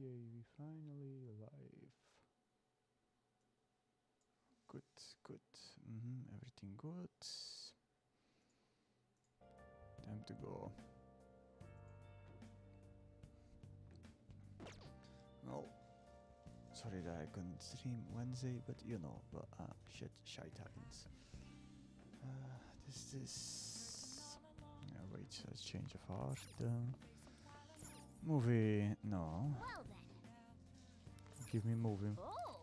Yay, we finally alive. Good, good. Everything good. Time to go. Well, sorry that I couldn't stream Wednesday, but you know, shit happens. This is... wait, let's change of heart. Movie, no. Well then. Give me movie. Oh.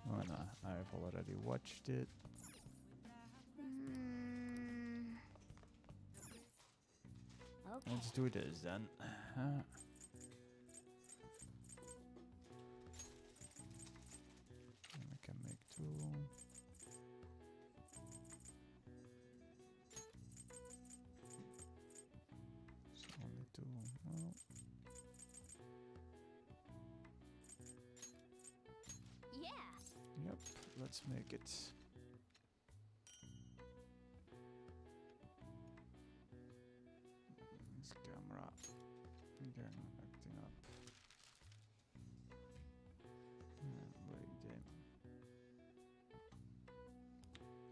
Oh no, I've already watched it. Okay. Let's do this then. I can make two. It's only two. Well. Yeah. Yep, let's make it. This camera again acting up. Wait then.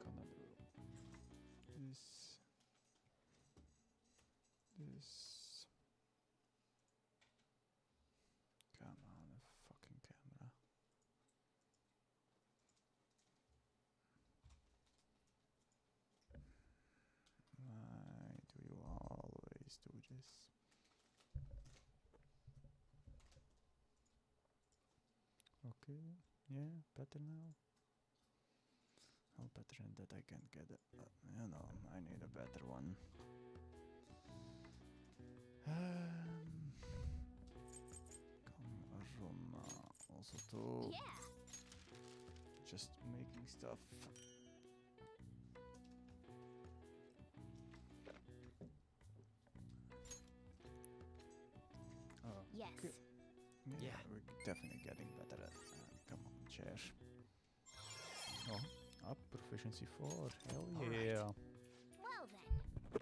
Gonna do this. This. Come on, a fucking camera. Why do you always do this? Okay, yeah, better now. Well, better than that I can't get it. You know, I need a better one. Camera also too. Yeah. Just making stuff. Oh, Yes. okay. Yeah, we're definitely getting better at come on, chair. Oh, up proficiency 4. Hell yeah. Well then.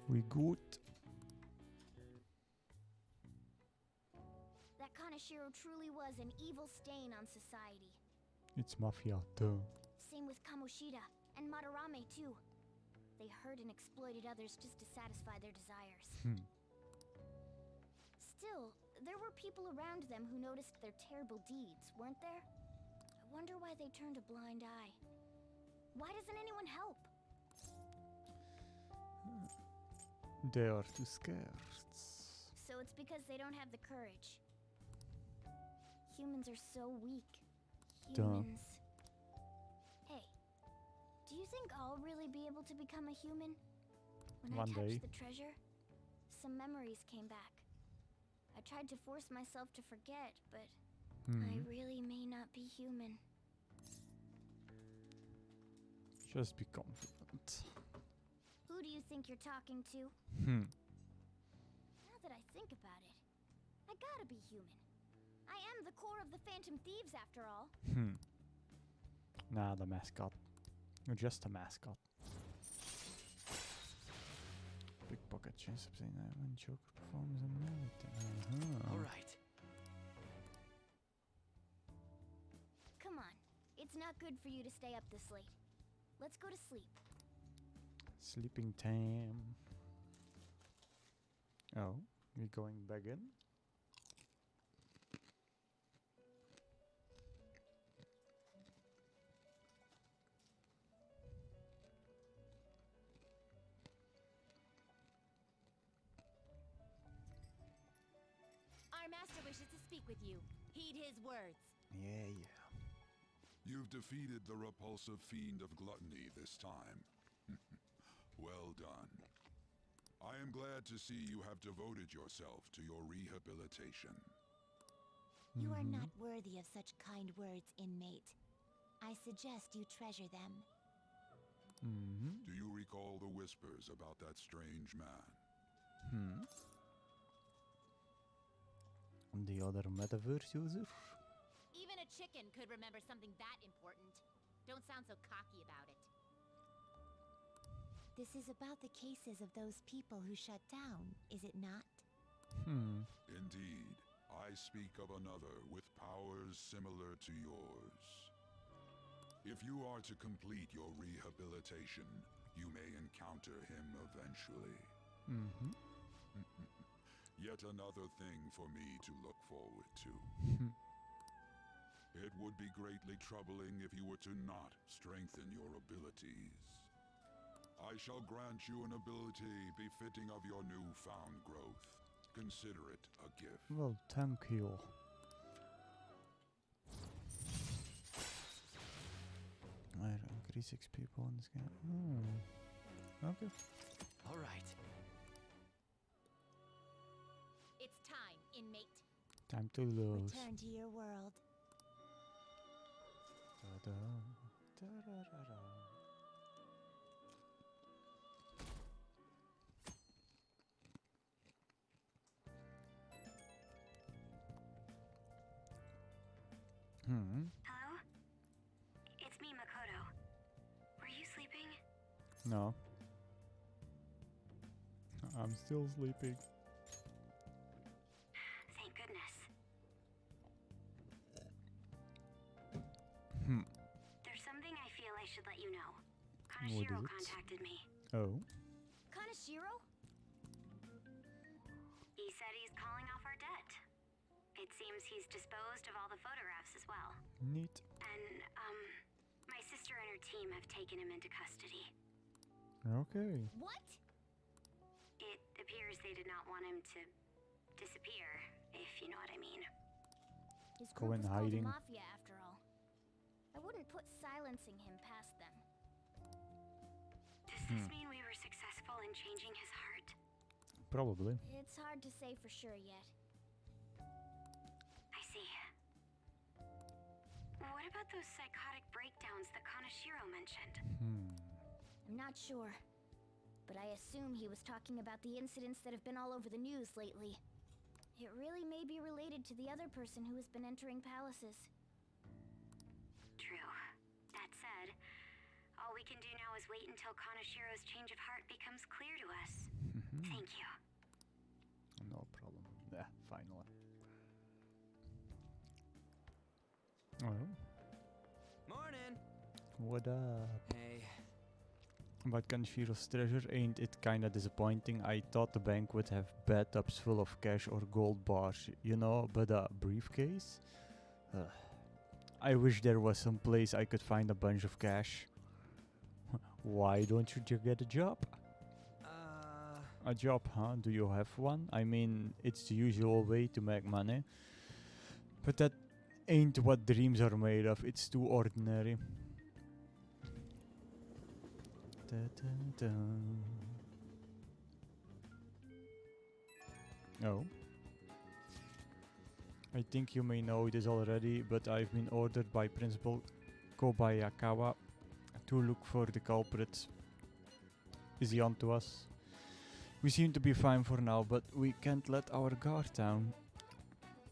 We good. That Kaneshiro truly was an evil stain on society. It's mafia, duh. Same with Kamoshida and Madarame too. They hurt and exploited others just to satisfy their desires. Still, there were people around them who noticed their terrible deeds, weren't there? I wonder why they turned a blind eye. Why doesn't anyone help? They are too scared. So it's because they don't have the courage. Humans are so weak. Humans. Hey, do you think I'll really be able to become a human? When One I touched day. the treasure, some memories came back. I tried to force myself to forget, but I really may not be human. Just be confident. Who do you think you're talking to? Now that I think about it, I gotta be human. I am the core of the Phantom Thieves after all. Nah, the mascot. You're just a mascot. Pickpocket chance of saying that when Joker performs a melody. All right. Come on, it's not good for you to stay up this late. Let's go to sleep. Sleeping time. Oh, we going back in? Our master wishes to speak with you. Heed his words. Yeah. You've defeated the repulsive fiend of gluttony this time. Well done. I am glad to see you have devoted yourself to your rehabilitation. You are not worthy of such kind words, inmate. I suggest you treasure them. Do you recall the whispers about that strange man? The other metaverse user? Even a chicken could remember something that important. Don't sound so cocky about it. This is about the cases of those people who shut down, is it not? Indeed. I speak of another with powers similar to yours. If you are to complete your rehabilitation, you may encounter him eventually. Mhm. Yet another thing for me to look forward to. It would be greatly troubling if you were to not strengthen your abilities. I shall grant you an ability befitting of your newfound growth. Consider it a gift. Well, thank you. I increase XP points. Okay. All right. It's time, inmate. Time to lose. Return to your world. Ta-da, ta-ra-ra-ra. Hello? It's me, Makoto. Were you sleeping? No. I'm still sleeping. Thank goodness. Hmm. There's something I feel I should let you know. What Kanashiro is it? contacted me. Oh. Kanashiro? He said he's calling off our debt. It seems he's disposed of all the photographs as well. Neat. And, my sister and her team have taken him into custody. Okay. What? It appears they did not want him to disappear, if you know what I mean. His Go group in was called the hiding. Mafia after all. I wouldn't put silencing him past them. Does this mean we were successful in changing his heart? Probably. It's hard to say for sure yet. I see. What about those psychotic breakdowns that Kanashiro mentioned? I'm not sure. But I assume he was talking about the incidents that have been all over the news lately. It really may be related to the other person who has been entering palaces. True. That said, all we can do now is wait until Kanashiro's change of heart becomes clear to us. Thank you. No problem. Yeah, finally. Well, Morning. what up? Hey. But Kanshiro's treasure, ain't it kinda disappointing? I thought the bank would have bathtubs full of cash or gold bars, you know, but a briefcase? I wish there was some place I could find a bunch of cash. Why don't you just get a job? A job, huh? Do you have one? I mean, it's the usual way to make money. But that ain't what dreams are made of. It's too ordinary. Da-da-da. Oh. I think you may know this already, but I've been ordered by Principal Kobayakawa to look for the culprit. Is he on to us? We seem to be fine for now, but we can't let our guard down.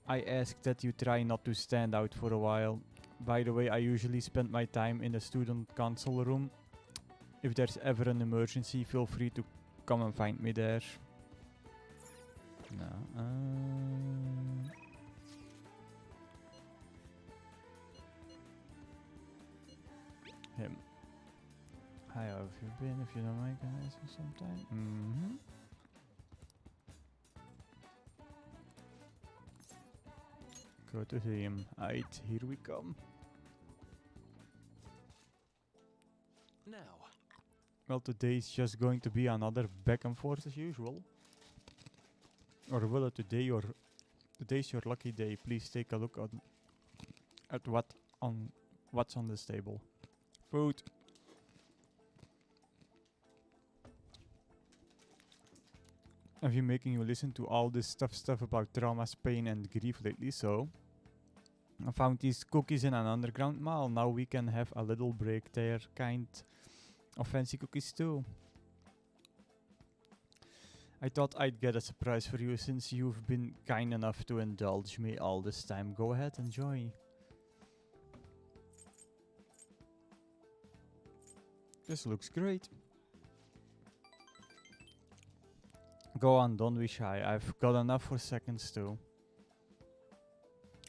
I ask that you try not to stand out for a while. By the way, I usually spend my time in the student council room. If there's ever an emergency, feel free to come and find me there. No. Him. Hi, how have you been? If you don't mind, can I ask you sometime? Go to him. Aight, here we come. Now. Well, today's just going to be another back and forth as usual. Or will it today or today's your lucky day? Please take a look at what's on this table. Food. I've been making you listen to all this stuff about traumas, pain and grief lately, so I found these cookies in an underground mall. Now we can have a little break there, kind of fancy cookies too. I thought I'd get a surprise for you since you've been kind enough to indulge me all this time. Go ahead, enjoy. This looks great. Go on, don't be shy. I've got enough for seconds too.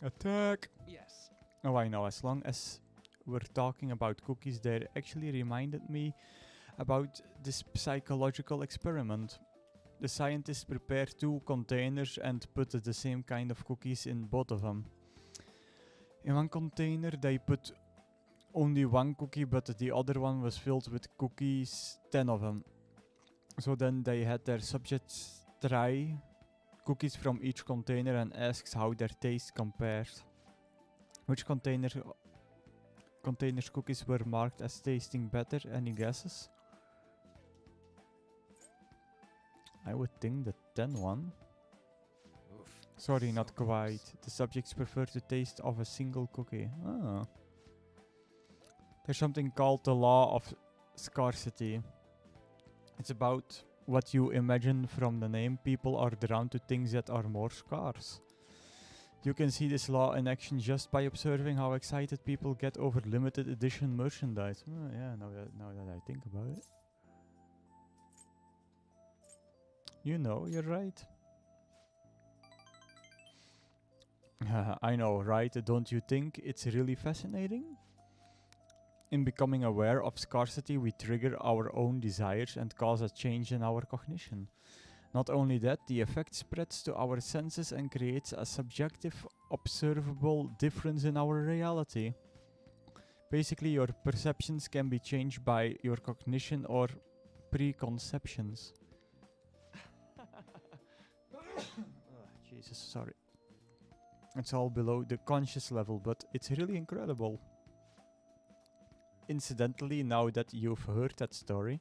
Attack! Yes. Oh, I know. As long as we're talking about cookies, they actually reminded me about this psychological experiment. The scientists prepared 2 containers and put the same kind of cookies in both of them. In one container, they put only 1 cookie, but the other one was filled with cookies, 10 of them. So then they had their subjects try cookies from each container and asked how their taste compared. Which containers cookies were marked as tasting better? Any guesses? I would think the 10 one. Oof. Sorry, So not gross. quite. The subjects prefer the taste of a single cookie. Ah. There's something called the law of scarcity. It's about what you imagine from the name. People are drawn to things that are more scarce. You can see this law in action just by observing how excited people get over limited edition merchandise. Yeah, now that I think about it. You know, you're right. I know, right? Don't you think it's really fascinating? In becoming aware of scarcity, we trigger our own desires and cause a change in our cognition. Not only that, the effect spreads to our senses and creates a subjective, observable difference in our reality. Basically, your perceptions can be changed by your cognition or preconceptions. Jesus, sorry. It's all below the conscious level, but it's really incredible. Incidentally, now that you've heard that story,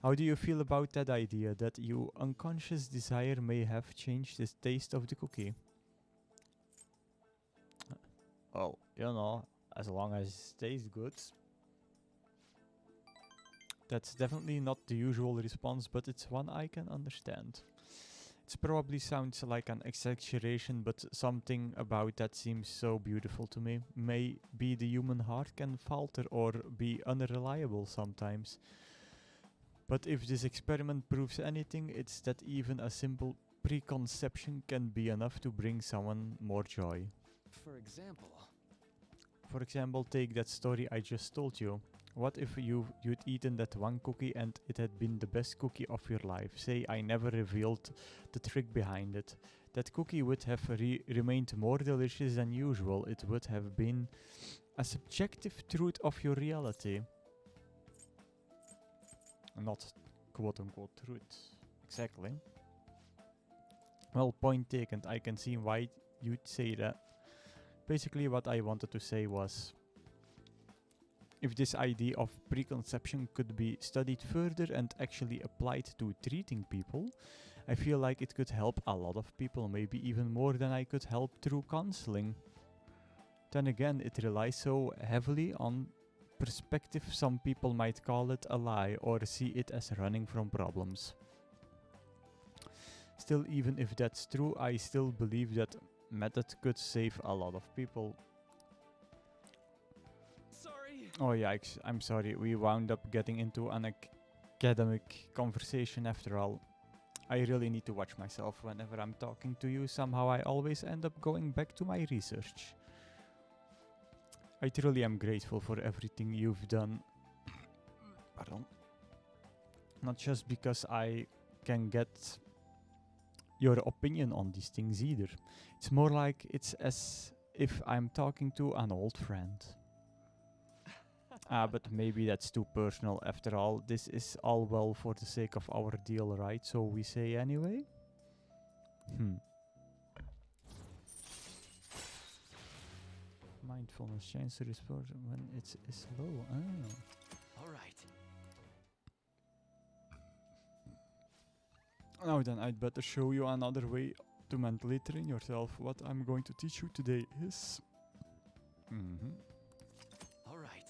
how do you feel about that idea that your unconscious desire may have changed the taste of the cookie? Well, you know, as long as it tastes good. That's definitely not the usual response, but it's one I can understand. It probably sounds like an exaggeration, but something about that seems so beautiful to me. Maybe the human heart can falter or be unreliable sometimes. But if this experiment proves anything, it's that even a simple preconception can be enough to bring someone more joy. For example, Take that story I just told you. What if you'd eaten that 1 cookie and it had been the best cookie of your life? Say I never revealed the trick behind it. That cookie would have remained more delicious than usual. It would have been a subjective truth of your reality. Not quote-unquote truth. Exactly. Well, point taken. I can see why you'd say that. Basically what I wanted to say was, if this idea of preconception could be studied further and actually applied to treating people, I feel like it could help a lot of people, maybe even more than I could help through counseling. Then again, it relies so heavily on perspective, some people might call it a lie or see it as running from problems. Still, even if that's true, I still believe that method could save a lot of people. sorry. Oh yeah, I'm sorry, we wound up getting into an academic conversation after all. I really need to watch myself whenever I'm talking to you. Somehow I always end up going back to my research. I truly am grateful for everything you've done. Pardon. Not just because I can get your opinion on these things either. It's more like it's as if I'm talking to an old friend. But maybe that's too personal. After all, this is all well for the sake of our deal, right? So we say anyway? Mindfulness changes the response when it's low. All right. Now then, I'd better show you another way to mentally train yourself. What I'm going to teach you today is... All right.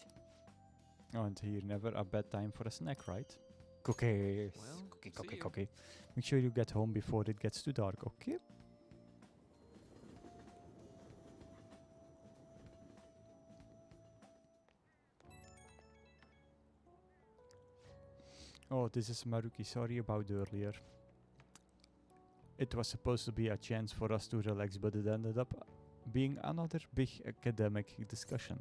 Oh, and here, never a bad time for a snack, right? Cookies. Well, Cookie, see cookie, you. cookie. Make sure you get home before it gets too dark, okay? Oh, this is Maruki. Sorry about earlier. It was supposed to be a chance for us to relax, but it ended up being another big academic discussion.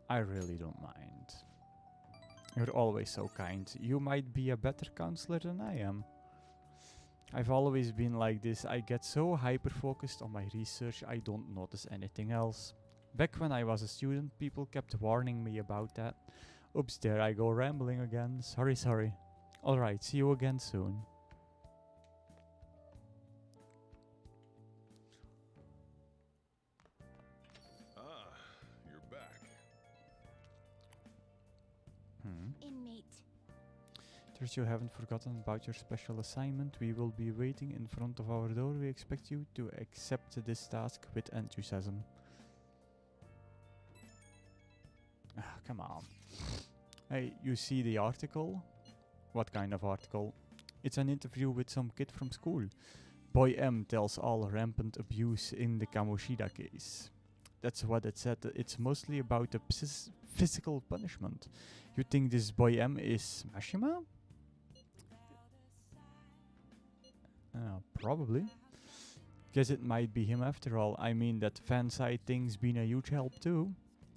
I really don't mind. You're always so kind. You might be a better counselor than I am. I've always been like this. I get so hyper-focused on my research, I don't notice anything else. Back when I was a student, people kept warning me about that. Oops, there I go rambling again. Sorry. Alright, see you again soon. Ah, you're back. Inmate. Trust you haven't forgotten about your special assignment. We will be waiting in front of our door. We expect you to accept this task with enthusiasm. Ah, come on. Hey, you see the article? What kind of article? It's an interview with some kid from school. Boy M tells all rampant abuse in the Kamoshida case. That's what it said. It's mostly about the physical punishment. You think this boy M is Mashima? Probably. Guess it might be him after all. I mean, that fan side thing's been a huge help too.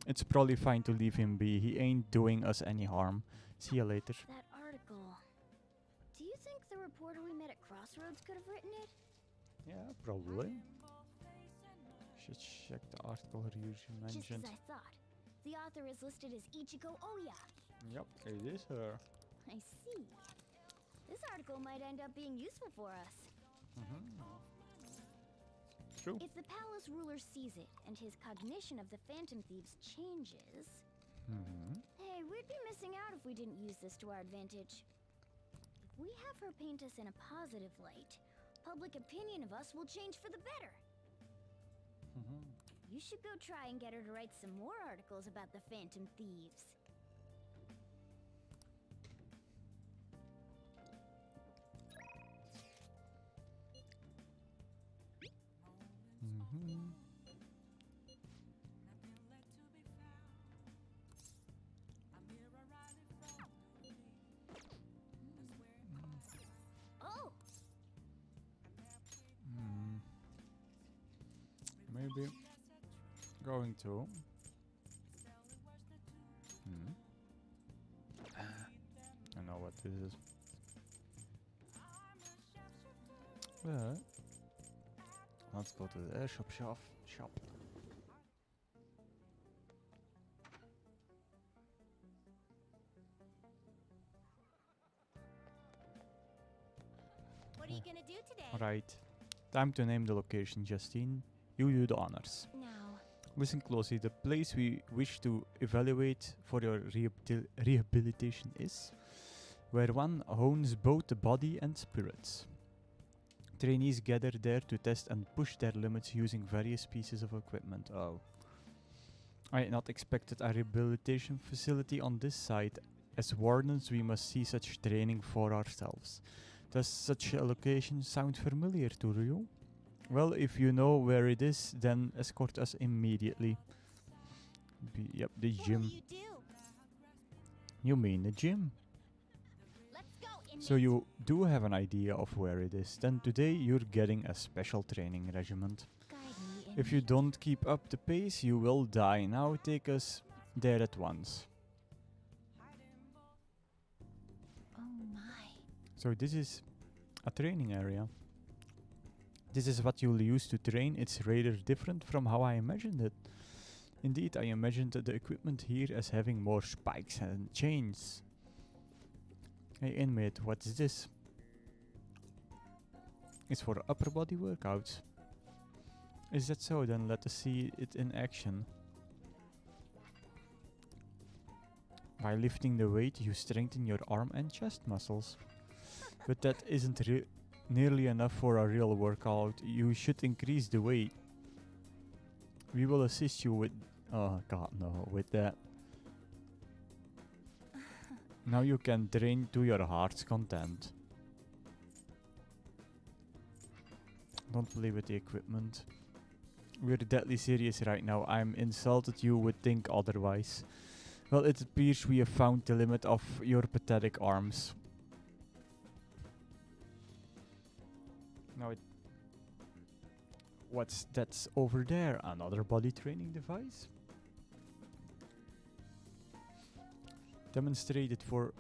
It's probably fine to leave him be. He ain't doing us any harm. See you later. That article. Do you think the reporter we met at Crossroads could have written it? Yeah, probably. Should check the article you Just as mentioned. I thought. The author is listed as Ichiko Oya. Yep, it is her. I see. This article might end up being useful for us. True. If the palace ruler sees it and his cognition of the Phantom Thieves changes, hey, we'd be missing out if we didn't use this to our advantage. If we have her paint us in a positive light, public opinion of us will change for the better. You should go try and get her to write some more articles about the Phantom Thieves. Oh, Maybe going to. I know what this is. But let's go to the shop. What are you gonna do today? Alright. Time to name the location, Justine. You do the honors. Now, Listen closely. The place we wish to evaluate for your rehabilitation is where one hones both the body and spirits. Trainees gather there to test and push their limits using various pieces of equipment. Oh. I had not expected a rehabilitation facility on this site. As wardens, we must see such training for ourselves. Does such a location sound familiar to you? Well, if you know where it is, then escort us immediately. Yep, the What will gym. you do? You mean the gym? Let's go, inmate. So you do have an idea of where it is. Then today you're getting a special training regiment. guide me in. If you don't keep up the pace, you will die. Now take us there at once. Oh my. So this is a training area. This is what you'll use to train. It's rather different from how I imagined it. Indeed, I imagined the equipment here as having more spikes and chains. Hey inmate, what is this? It's for upper body workouts. Is that so? Then let us see it in action. By lifting the weight, you strengthen your arm and chest muscles. But that isn't nearly enough for a real workout. You should increase the weight. We will assist you with... Oh god, no, with that. Now you can train to your heart's content. Don't play with the equipment. We're deadly serious right now. I'm insulted you would think otherwise. Well, it appears we have found the limit of your pathetic arms. Now What's that's over there? Another body training device? Demonstrated for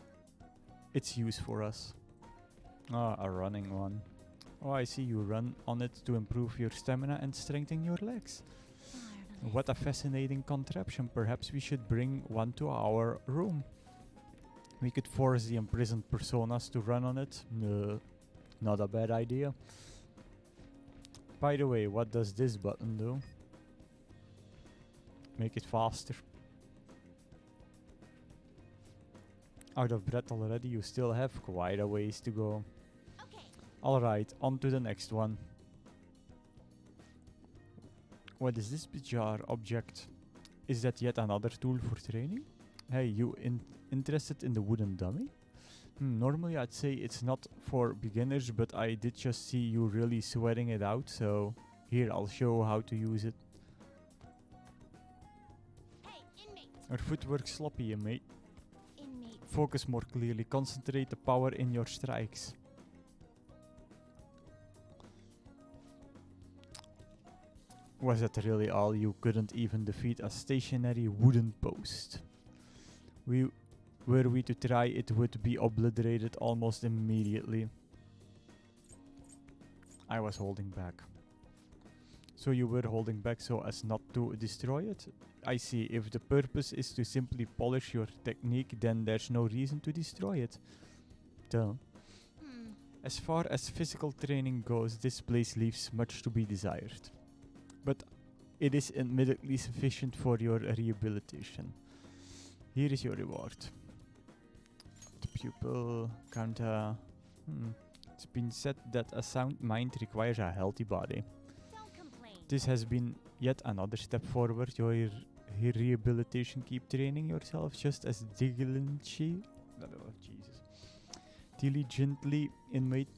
its use for us. Ah, a running one. Oh, I see you run on it to improve your stamina and strengthen your legs. What a fascinating contraption. Perhaps we should bring one to our room. We could force the imprisoned personas to run on it. No, not a bad idea. By the way, what does this button do? Make it faster. Out of breath already, you still have quite a ways to go. Okay. Alright, on to the next one. What is this bizarre object? Is that yet another tool for training? Hey, you interested in the wooden dummy? Normally I'd say it's not for beginners, but I did just see you really sweating it out, so here, I'll show how to use it. Hey, inmate. Our footwork sloppy, mate. Inmate. Focus more clearly, concentrate the power in your strikes. Was that really all? You couldn't even defeat a stationary wooden post. Were we to try, it would be obliterated almost immediately. I was holding back. So you were holding back so as not to destroy it? I see. If the purpose is to simply polish your technique, then there's no reason to destroy it. Duh. As far as physical training goes, this place leaves much to be desired. But it is admittedly sufficient for your rehabilitation. Here is your reward. The pupil counter. It's been said that a sound mind requires a healthy body. Don't complain. This has been yet another step forward. Your rehabilitation. Keep training yourself just as diligently, inmate.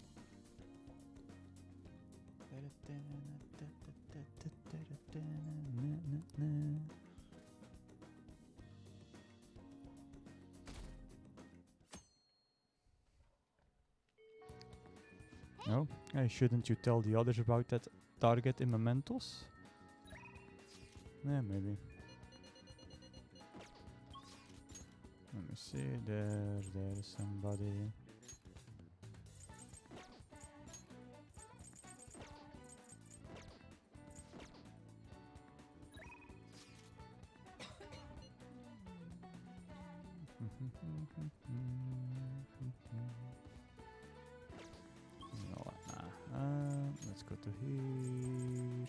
No? Shouldn't you tell the others about that target in Mementos? Yeah, maybe. Let me see. There's somebody. No, let's go to here.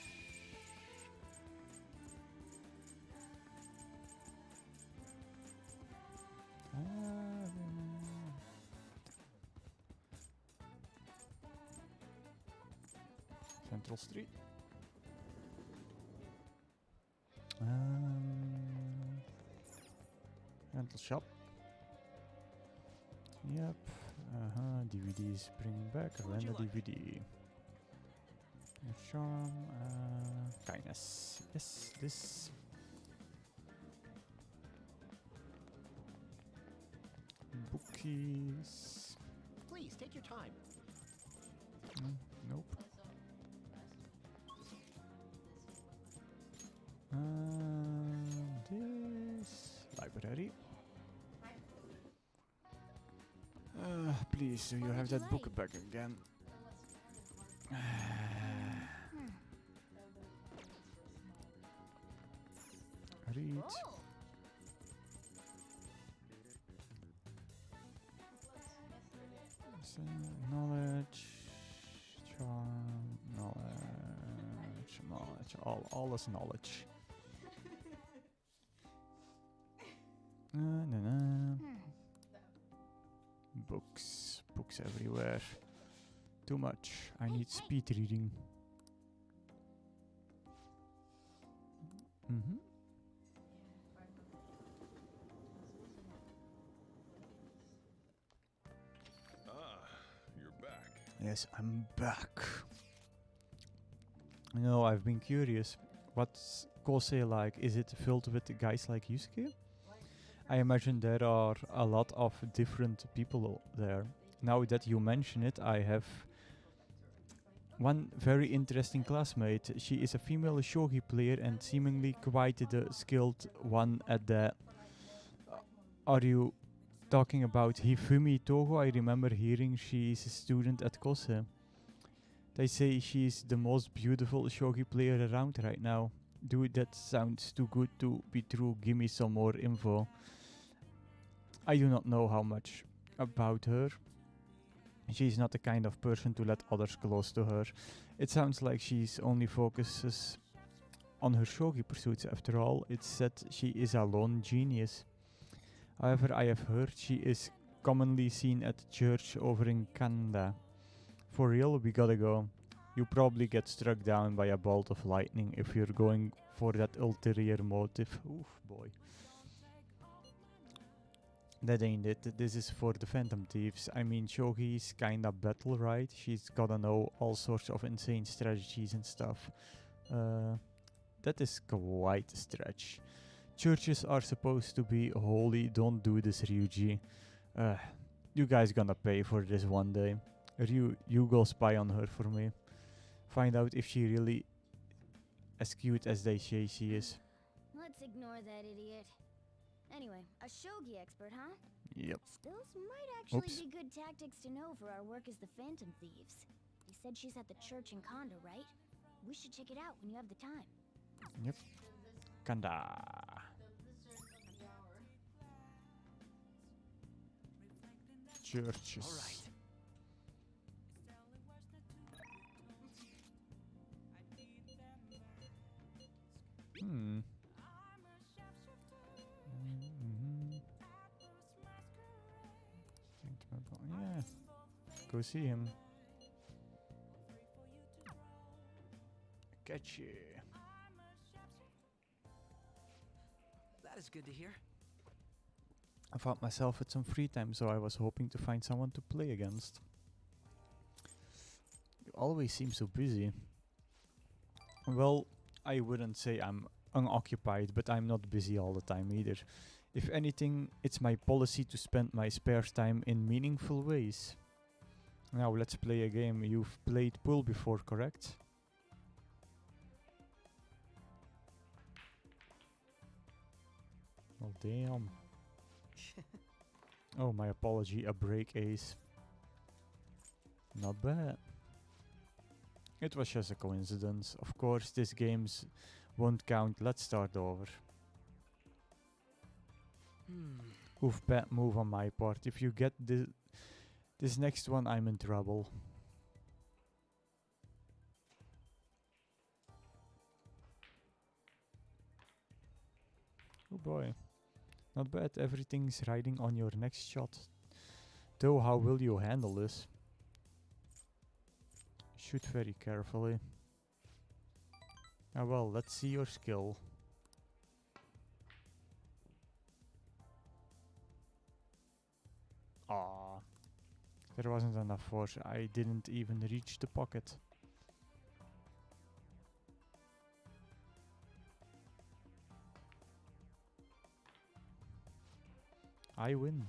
Central Street. Rental shop. Yep. DVDs bringing back. Rent a DVD. Charm. Kindness. Yes, this. Bookies. Please take your time. Nope. This library. Please, do you have that book back again? Read. Knowledge, charm, knowledge, all is knowledge. Books everywhere. Too much. I need speed reading. You're back. Yes, I'm back. No, I've been curious. What's Kosei like? Is it filled with guys like Yusuke? I imagine there are a lot of different people there. Now that you mention it, I have one very interesting classmate. She is a female shogi player and seemingly quite the skilled one at that. Are you talking about Hifumi Togo? I remember hearing she is a student at Kose. They say she's the most beautiful shogi player around right now. Dude, that sounds too good to be true. Give me some more info. I do not know how much about her. She's not the kind of person to let others close to her. It sounds like she's only focuses on her shogi pursuits. After all, it's said she is a lone genius. However, I have heard she is commonly seen at church over in Canada. For real, we gotta go. You probably get struck down by a bolt of lightning if you're going for that ulterior motive. Oof, boy. That ain't it. This is for the Phantom Thieves. I mean, shogi's kinda battle, right? She's gotta know all sorts of insane strategies and stuff. That is quite a stretch. Churches are supposed to be holy. Don't do this, Ryuji. You guys gonna pay for this one day. You go spy on her for me. Find out if she really as cute as they say she is. Let's ignore that idiot. Anyway, a shogi expert, huh? Yep. Those might actually Oops. be good tactics to know for our work as the Phantom Thieves. You said she's at the church in Kondo, right? We should check it out when you have the time. Yep. Kanda. Churches. All right. Hmm. Yeah. Go see him. Catch you. That is good to hear. I found myself with some free time, so I was hoping to find someone to play against. You always seem so busy. Well, I wouldn't say I'm unoccupied, but I'm not busy all the time either. If anything, it's my policy to spend my spare time in meaningful ways. Now let's play a game. You've played pool before, correct? Oh damn. Oh, my apology, a break ace. Not bad. It was just a coincidence. Of course, these games won't count. Let's start over. Oof, bad move on my part. If you get this next one, I'm in trouble. Oh boy. Not bad, everything's riding on your next shot. Though, how will you handle this? Shoot very carefully. Ah well, let's see your skill. Ah, there wasn't enough force. I didn't even reach the pocket. I win.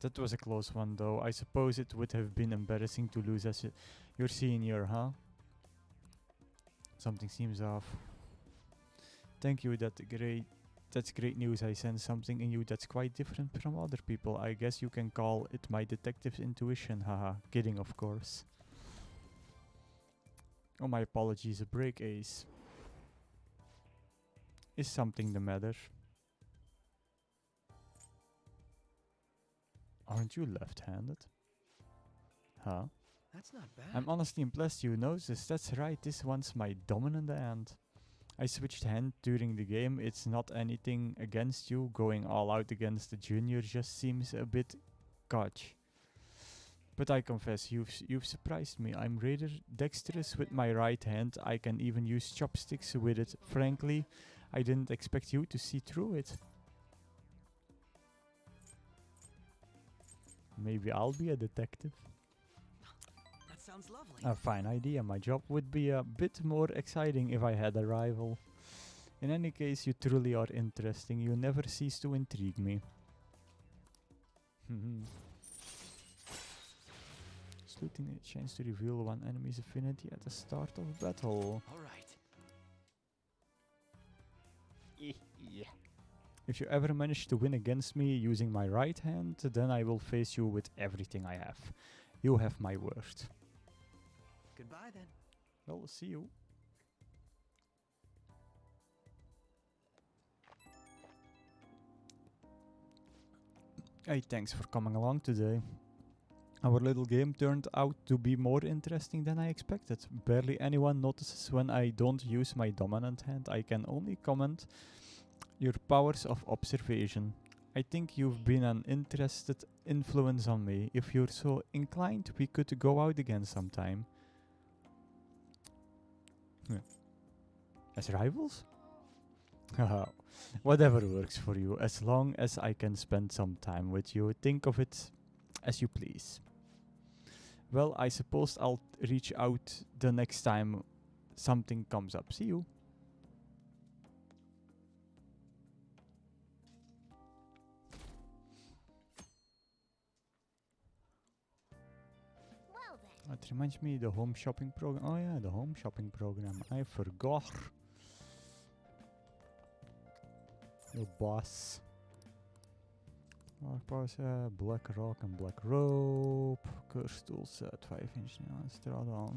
That was a close one though. I suppose it would have been embarrassing to lose as your senior, huh? Something seems off. Thank you, that's great news. I sense something in you that's quite different from other people. I guess you can call it my detective's intuition, haha. Kidding, of course. Oh, my apologies, a break ace. Is something the matter? Aren't you left-handed? Huh? That's not bad. I'm honestly impressed you noticed. That's right, this one's my dominant hand. I switched hand during the game. It's not anything against you. Going all out against the junior just seems a bit cocky. But I confess, you've surprised me. I'm rather dexterous with my right hand. I can even use chopsticks with it. Frankly, I didn't expect you to see through it. Maybe I'll be a detective. That sounds lovely. A fine idea. My job would be a bit more exciting if I had a rival. In any case, you truly are interesting. You never cease to intrigue me. gives looting a chance to reveal one enemy's affinity at the start of battle. All right. Yeah. If you ever manage to win against me using my right hand, then I will face you with everything I have. You have my word. Goodbye then. Well, see you. Hey, thanks for coming along today. Our little game turned out to be more interesting than I expected. Barely anyone notices when I don't use my dominant hand. I can only comment your powers of observation. I think you've been an interested influence on me. If you're so inclined, we could go out again sometime. Yeah. As rivals? Haha. Whatever works for you, as long as I can spend some time with you. Think of it as you please. Well, I suppose I'll reach out the next time something comes up. See you. Well then. It reminds me the home shopping program. Oh yeah, the home shopping program. I forgot. The boss. Black rock and black rope. Keurstoel set 5-inch nail strada.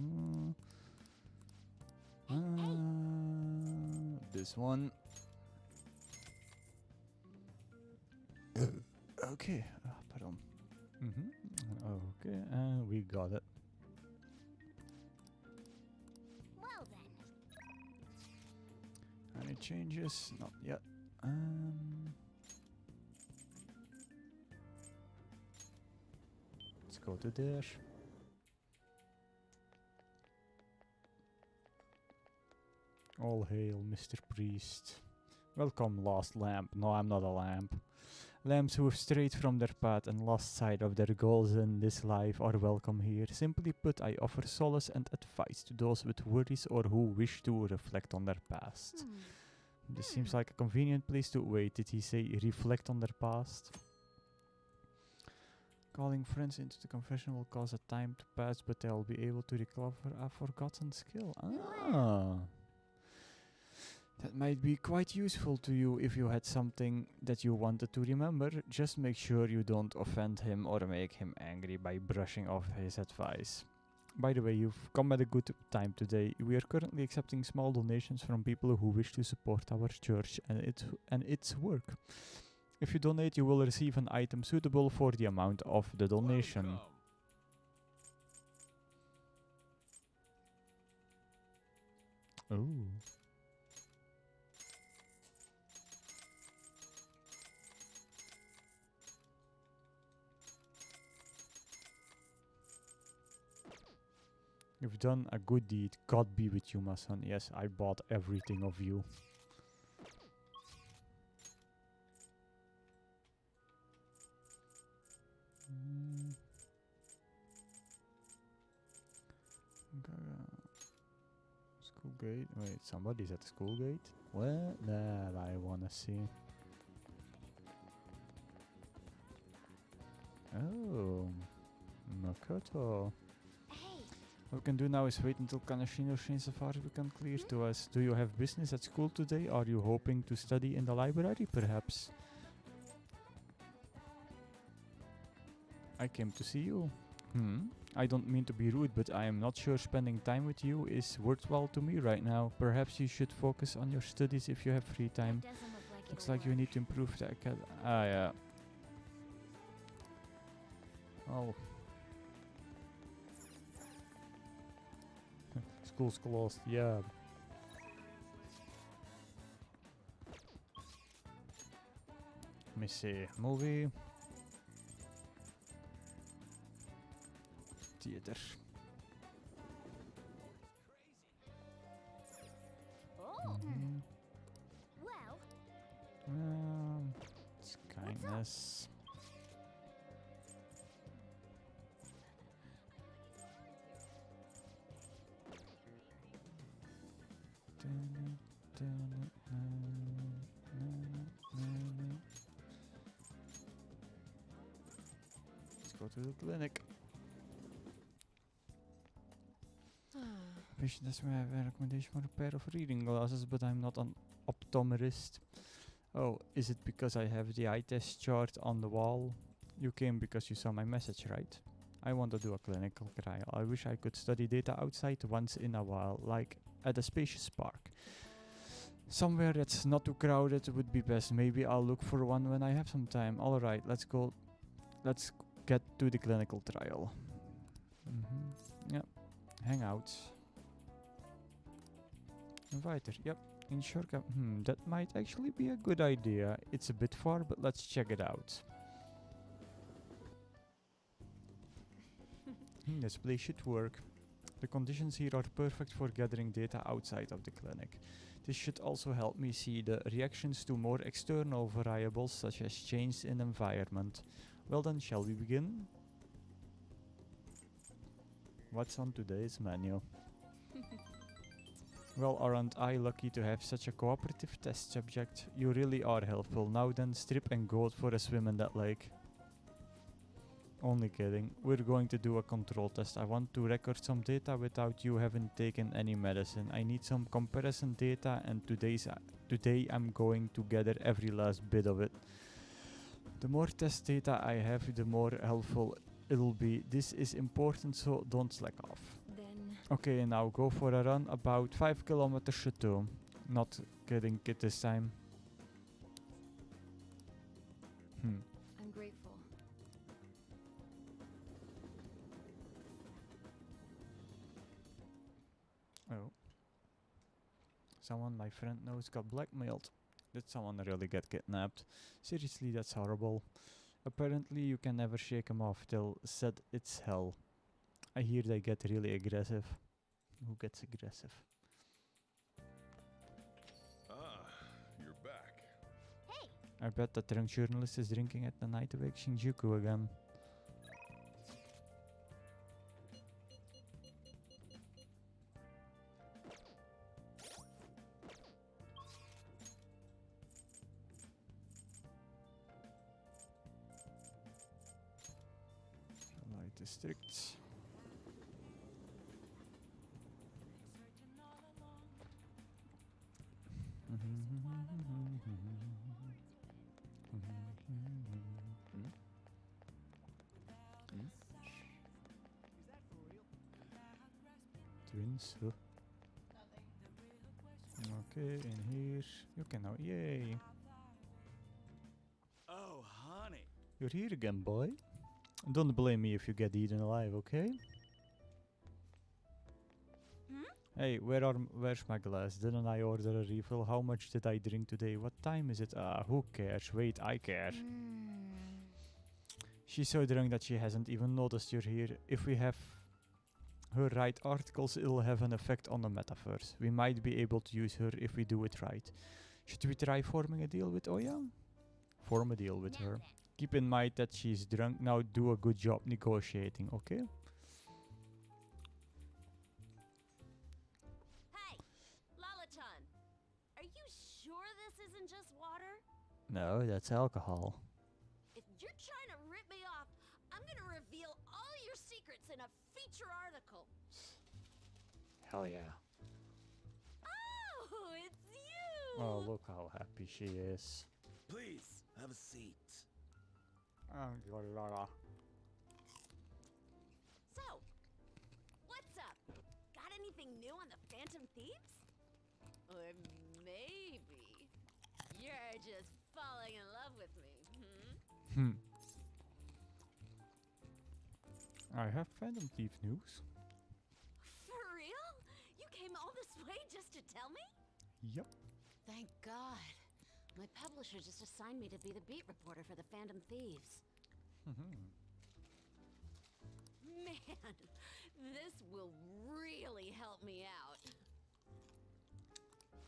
This one. Okay. Pardon. Okay, and we got it. Well then. Any changes? Not yet. Let's go to there. All hail, Mr. Priest. Welcome, lost lamp. No, I'm not a lamp. Lambs who have strayed from their path and lost sight of their goals in this life are welcome here. Simply put, I offer solace and advice to those with worries or who wish to reflect on their past. This seems like a convenient place to wait. Did he say reflect on their past? Calling friends into the confession will cause a time to pass, but they'll be able to recover a forgotten skill. Ah. That might be quite useful to you if you had something that you wanted to remember. Just make sure you don't offend him or make him angry by brushing off his advice. By the way, you've come at a good time today. We are currently accepting small donations from people who wish to support our church and its work. If you donate, you will receive an item suitable for the amount of the donation. Welcome. Oh. You've done a good deed. God be with you, my son. Yes, I bought everything of you. School gate. Wait, somebody's at the school gate? What? That I wanna see. Oh, Makoto. Hey, What we can do now is wait until Kanashino Shinsafari become clear to us. Do you have business at school today? Are you hoping to study in the library, perhaps? I came to see you. I don't mean to be rude, but I am not sure spending time with you is worthwhile to me right now. Perhaps you should focus on your studies if you have free time. doesn't look like Looks it'll like you work. need to improve the yeah. Oh. School's closed, yeah. Let me see. Movie. Theater. Oh, Mhm. well, It's kindness. Let's go to the clinic. Patient has a recommendation for a pair of reading glasses, but I'm not an optometrist. Oh, is it because I have the eye test chart on the wall? You came because you saw my message, right? I want to do a clinical trial. I wish I could study data outside once in a while, like at a spacious park. Somewhere that's not too crowded would be best. Maybe I'll look for one when I have some time. Alright, let's go. Let's get to the clinical trial. Yep. Hangouts. Inviter. Yep. Ensure that might actually be a good idea. It's a bit far, but let's check it out. This place should work. The conditions here are perfect for gathering data outside of the clinic. This should also help me see the reactions to more external variables such as change in environment. Well then, shall we begin? What's on today's menu? Well, aren't I lucky to have such a cooperative test subject? You really are helpful. Now then, strip and go for a swim in that lake. Only kidding. We're going to do a control test. I want to record some data without you having taken any medicine. I need some comparison data, and today I'm going to gather every last bit of it. The more test data I have, the more helpful it'll be. This is important, so don't slack off. Then Okay, now go for a run about 5 kilometers to 2. Not kidding, kid, this time. I'm grateful. Oh. Someone my friend knows got blackmailed. Did someone really get kidnapped? Seriously, that's horrible. Apparently you can never shake 'em off till said it's hell. I hear they get really aggressive. Who gets aggressive? Ah, you're back. Hey, I bet that drunk journalist is drinking at the Night Awake Shinjuku again. Light district. Twins, huh? Okay, in here. You can now. Yay! Oh, honey. You're here again, boy. Don't blame me if you get eaten alive, okay? Hey, where's my glass? Didn't I order a refill? How much did I drink today? What time is it? Who cares? Wait, I care. She's so drunk that she hasn't even noticed you're here. If we have her write articles, it'll have an effect on the metaverse. We might be able to use her if we do it right. Should we try forming a deal with Oya? Form a deal with now her. then. Keep in mind that she's drunk. Now do a good job negotiating, okay? Hey, Lala-chan, are you sure this isn't just water? No, that's alcohol. If you're trying to rip me off, I'm gonna reveal all your secrets in a feature article. Hell yeah. Oh, it's you! Oh, look how happy she is. Please, have a seat. So, what's up? Got anything new on the Phantom Thieves? Or maybe you're just falling in love with me, I have Phantom Thief news. For real? You came all this way just to tell me? Yep. Thank God. My publisher just assigned me to be the beat reporter for the Phantom Thieves. Man, this will really help me out.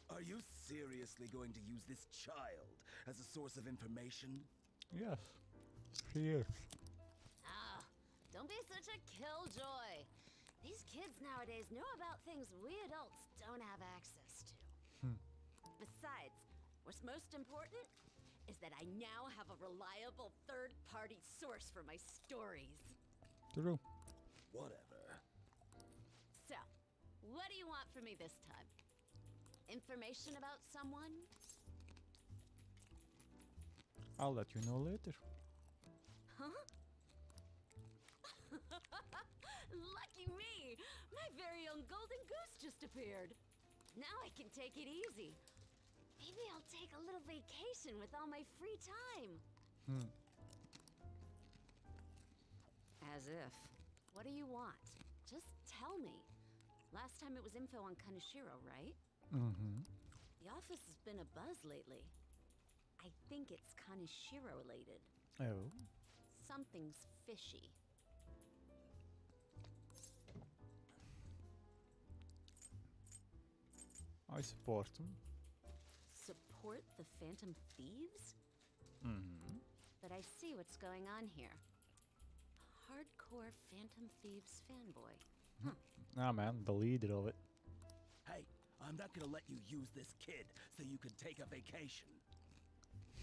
Are you seriously going to use this child as a source of information? Yes. She is. Ah, don't be such a killjoy. These kids nowadays know about things we adults don't have access to. Besides, what's most important is that I now have a reliable third-party source for my stories. True. Whatever. So, what do you want from me this time? Information about someone? I'll let you know later. Huh? Lucky me! My very own golden goose just appeared. Now I can take it easy. Maybe I'll take a little vacation with all my free time. As if. What do you want? Just tell me. Last time it was info on Kaneshiro, right? The office has been a buzz lately. I think it's Kaneshiro related. Oh. Something's fishy. I support him. Support the Phantom Thieves? But I see what's going on here. Hardcore Phantom Thieves fanboy. Ah man, the leader of it. Hey, I'm not gonna let you use this kid so you can take a vacation.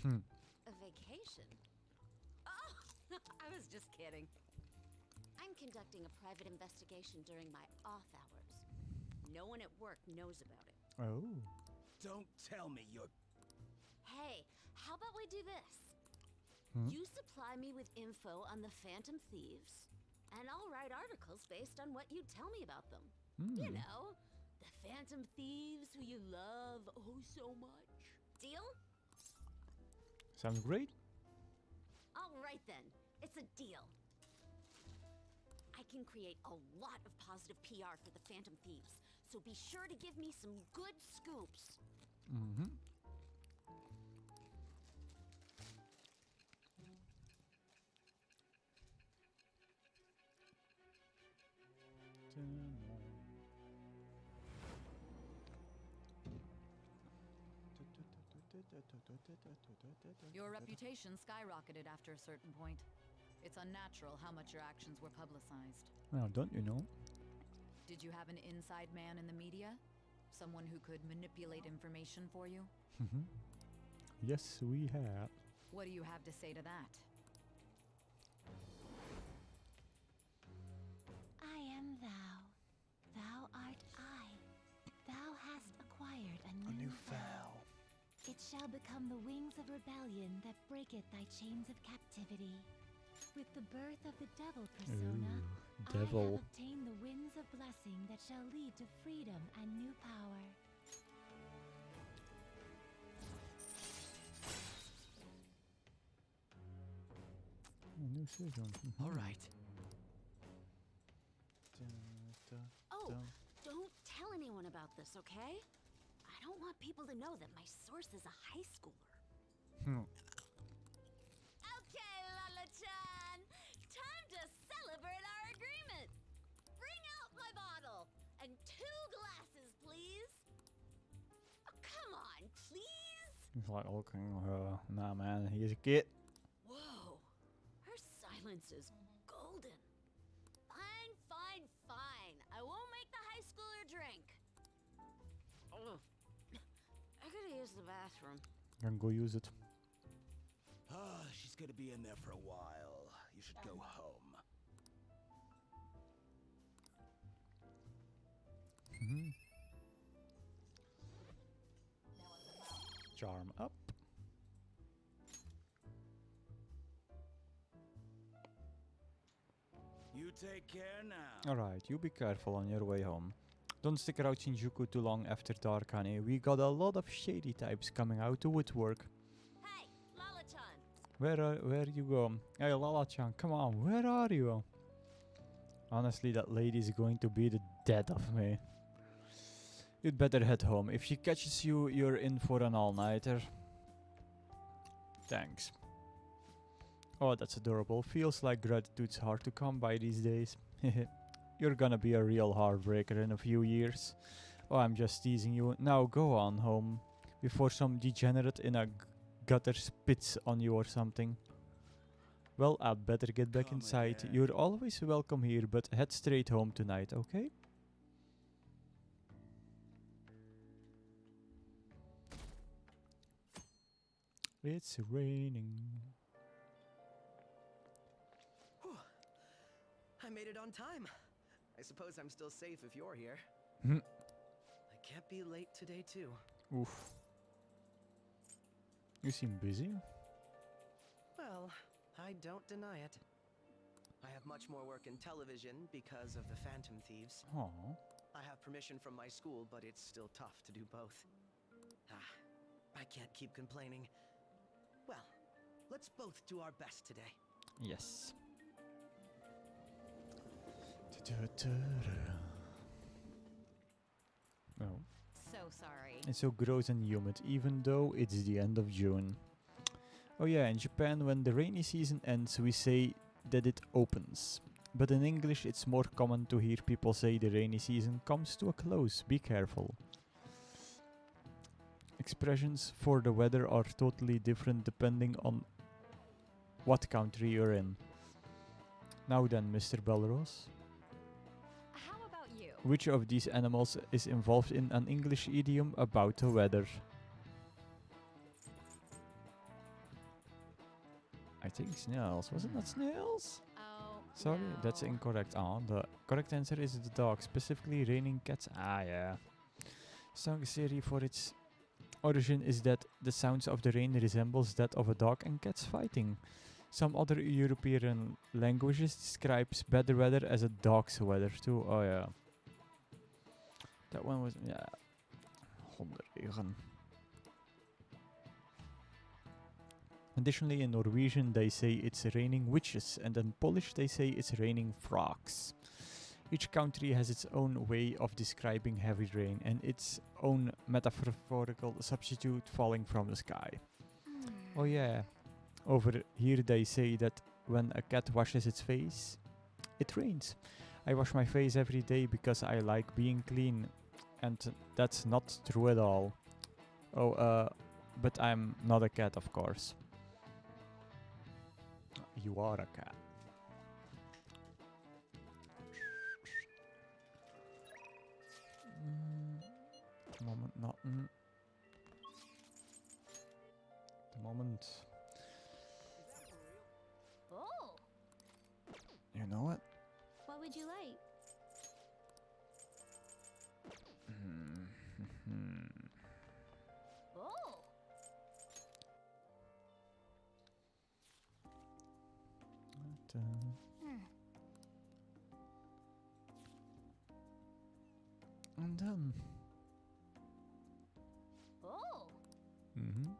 A vacation? Oh, I was just kidding. I'm conducting a private investigation during my off hours. No one at work knows about it. Oh. Don't tell me you're... Hey, how about we do this? You supply me with info on the Phantom Thieves, and I'll write articles based on what you tell me about them. You know, the Phantom Thieves who you love oh so much. Deal? Sounds great. All right then, it's a deal. I can create a lot of positive PR for the Phantom Thieves, so be sure to give me some good scoops. Your reputation skyrocketed after a certain point. It's unnatural how much your actions were publicized. Well, don't you know? Did you have an inside man in the media? Someone who could manipulate information for you? Yes, we have. What do you have to say to that? I am thou. Thou art I. Thou hast acquired a new vow. It shall become the wings of rebellion that breaketh thy chains of captivity. With the birth of the devil persona, I have Devil. obtained the winds of blessing that shall lead to freedom and new power. New season. All right. Oh, don't tell anyone about this, okay? I don't want people to know that my source is a high schooler. Okay, Lala-chan! Time to celebrate our agreement! Bring out my bottle! And 2 glasses, please! Oh, come on, please! He's like, okay, nah man, he's a kid. Whoa! Her silence is golden. Fine, fine, fine. I won't make the high schooler drink. Oh, I gotta use the bathroom. Can go use it. She's gonna be in there for a while. You should go home. Charm up. You take care now. Alright, you be careful on your way home. Don't stick around Shinjuku too long after dark, honey. We got a lot of shady types coming out to woodwork. Hey, Lala-chan! Where you go? Hey, Lala-chan, come on, where are you? Honestly, that lady is going to be the death of me. You'd better head home. If she catches you, you're in for an all-nighter. Thanks. Oh, that's adorable. Feels like gratitude's hard to come by these days. You're gonna be a real heartbreaker in a few years. Oh, I'm just teasing you. Now go on home before some degenerate in a gutter spits on you or something. Well, I'd better get back Come inside. again. You're always welcome here, but head straight home tonight, okay? It's raining. I made it on time. I suppose I'm still safe if you're here. Hmm. I can't be late today, too. Oof. You seem busy. Well, I don't deny it. I have much more work in television because of the Phantom Thieves. Oh. I have permission from my school, but it's still tough to do both. I can't keep complaining. Well, let's both do our best today. Yes. No. So sorry. It's so gross and humid, even though it's the end of June. Oh yeah, in Japan, when the rainy season ends, we say that it opens. But in English, it's more common to hear people say the rainy season comes to a close. Be careful. Expressions for the weather are totally different depending on what country you're in. Now then, Mr. Belrose, How about you? which of these animals is involved in an English idiom about the weather? I think snails. Wasn't that snails? Oh. Sorry, that's no. incorrect. Ah, the correct answer is the dog, specifically raining cats. Ah, yeah. Song series for its origin is that the sounds of the rain resembles that of a dog and cats fighting. Some other European languages describes better weather as a dog's weather too. Oh yeah. That one was, yeah. Hondenregen. Additionally, in Norwegian they say it's raining witches, and in Polish they say it's raining frogs. Each country has its own way of describing heavy rain and its own metaphorical substitute falling from the sky. Oh yeah, over here they say that when a cat washes its face, it rains. I wash my face every day because I like being clean, and that's not true at all. Oh, but I'm not a cat, of course. You are a cat. The moment, not. The moment. Oh, You know it? what would you like? Oh, And then. oh. Mm-hmm.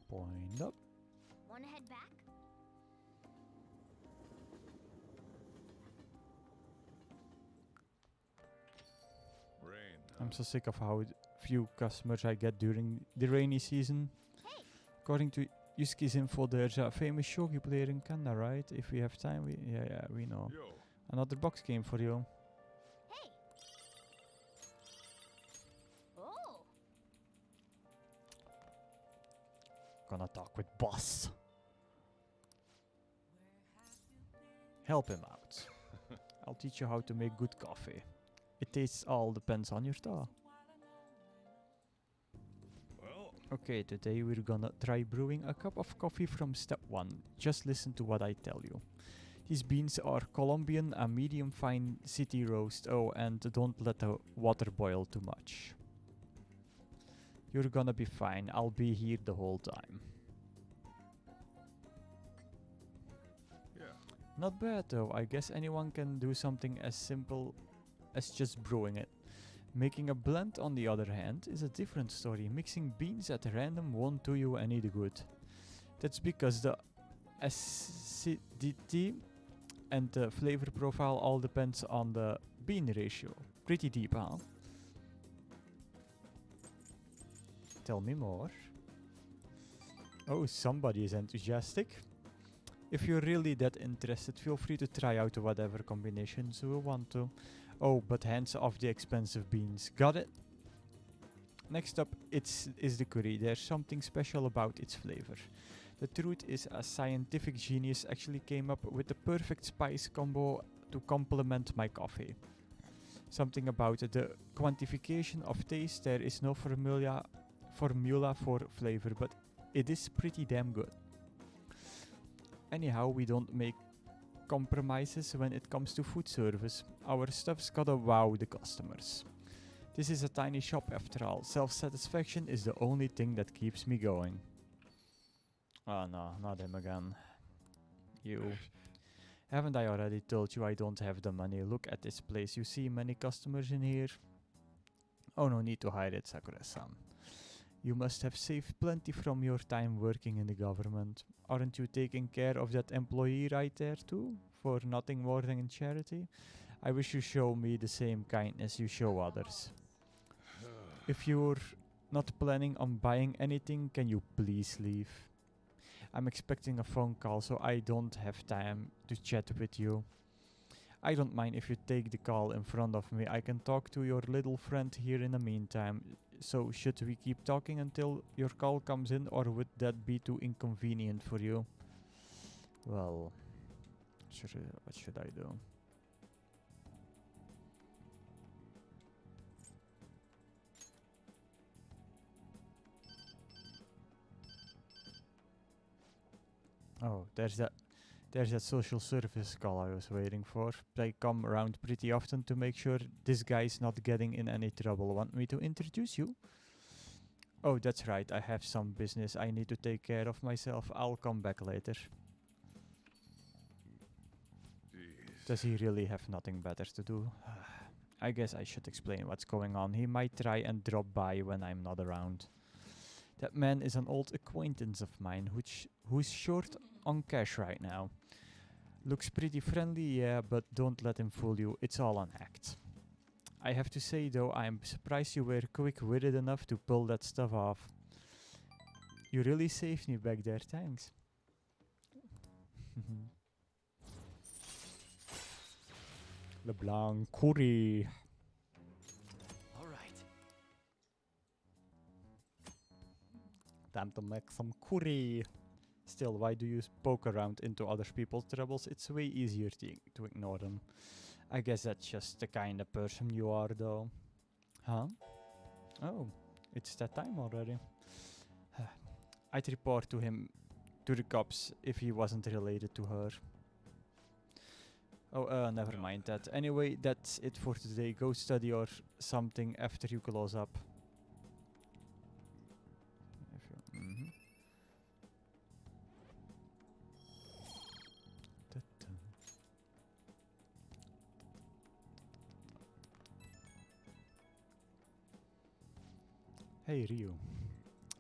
Point up. Wanna head back? Rain. I'm so sick of how few customers I get during the rainy season. Hey. According to Yusuke's info, there's a famous shogi player in Canada, right? If we have time, we know. Yo. Another box game for you. Hey. Oh, Gonna talk with boss. Help him out. I'll teach you how to make good coffee. It tastes all depends on your style. Well, Okay, today we're gonna try brewing a cup of coffee from step 1. Just listen to what I tell you. These beans are Colombian, a medium fine city roast. Oh, and don't let the water boil too much. You're gonna be fine. I'll be here the whole time. yeah. Not bad though. I guess anyone can do something as simple as just brewing it. Making a blend, on the other hand, is a different story. Mixing beans at random won't do you any good. That's because the acidity and the flavor profile all depends on the bean ratio. Pretty deep, huh? Tell me more. Oh, somebody is enthusiastic. If you're really that interested, feel free to try out whatever combinations you want to. Oh, but hands off the expensive beans. Got it? Next up, is the curry. There's something special about its flavor. The truth is, a scientific genius actually came up with the perfect spice combo to complement my coffee. Something about the quantification of taste. There is no formula for flavor, but it is pretty damn good. Anyhow, we don't make compromises when it comes to food service. Our stuff's gotta wow the customers. This is a tiny shop after all. Self-satisfaction is the only thing that keeps me going. Oh no, not him again. You. Haven't I already told you I don't have the money? Look at this place. You see many customers in here? Oh, no need to hide it, Sakura-san. You must have saved plenty from your time working in the government. Aren't you taking care of that employee right there too? For nothing more than in charity? I wish you show me the same kindness you show others. If you're not planning on buying anything, can you please leave? I'm expecting a phone call, so I don't have time to chat with you. I don't mind if you take the call in front of me. I can talk to your little friend here in the meantime. So should we keep talking until your call comes in, or would that be too inconvenient for you? Well, what should I do? Oh, there's that social service call I was waiting for. They come around pretty often to make sure this guy's not getting in any trouble. Want me to introduce you? Oh, that's right. I have some business I need to take care of myself. I'll come back later. Jeez. Does he really have nothing better to do? I guess I should explain what's going on. He might try and drop by when I'm not around. That man is an old acquaintance of mine who's short on cash right now. Looks pretty friendly, yeah, but don't let him fool you. It's all an act. I have to say though, I'm surprised you were quick-witted enough to pull that stuff off. You really saved me back there, thanks. LeBlanc curry. All right. Time to make some curry. Still, why do you poke around into other people's troubles? It's way easier to ignore them. I guess that's just the kind of person you are, though. Huh? Oh, it's that time already. I'd report to the cops, if he wasn't related to her. Oh, never mind that. Anyway, that's it for today. Go study or something after you close up. Hey Ryu.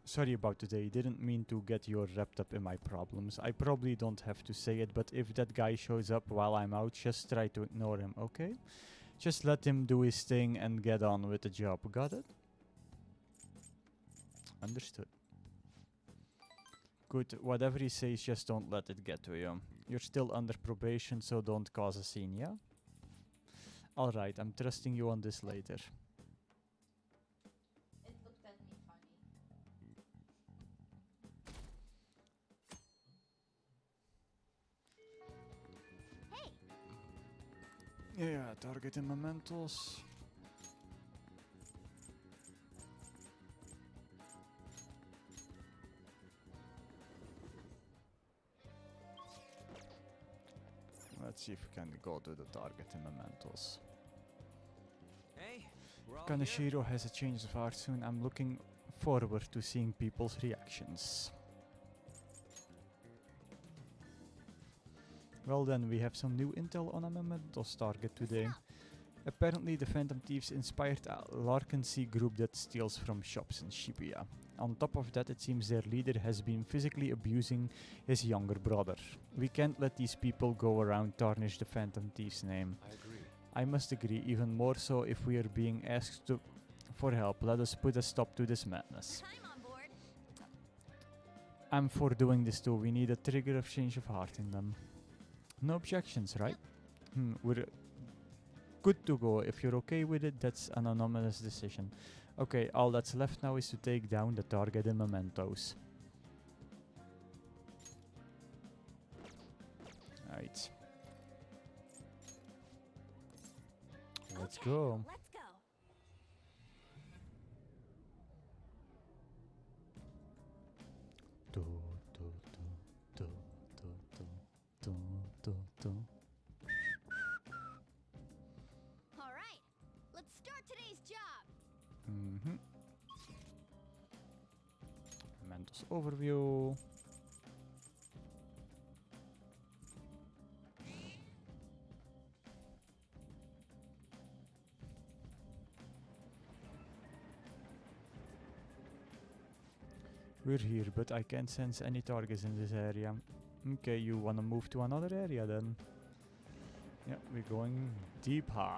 Sorry about today, didn't mean to get you wrapped up in my problems. I probably don't have to say it, but if that guy shows up while I'm out, just try to ignore him, okay? Just let him do his thing and get on with the job, got it? Understood. Good, whatever he says, just don't let it get to you. You're still under probation, so don't cause a scene, yeah? Alright, I'm trusting you on this later. Yeah, target in mementos. Let's see if we can go to the target in mementos. Hey, we're all Kaneshiro has a change of heart soon. I'm looking forward to seeing people's reactions. Well then, we have some new intel on a mementos target today. Apparently the Phantom Thieves inspired a Larkensea group that steals from shops in Shibuya. On top of that, it seems their leader has been physically abusing his younger brother. We can't let these people go around tarnish the Phantom Thieves' name. I agree. I must agree, even more so if we are being asked for help. Let us put a stop to this madness. I'm on board. I'm for doing this too. We need a trigger of change of heart in them. No objections, right? We're good to go. If you're okay with it, that's an anonymous decision. Okay, all that's left now is to take down the target in mementos. Alright. Let's go. Let's go. Do, do, do, do, do, do, do, do, do. overview. We're here, but I can't sense any targets in this area. Okay, you wanna move to another area then? Yeah, we're going deeper.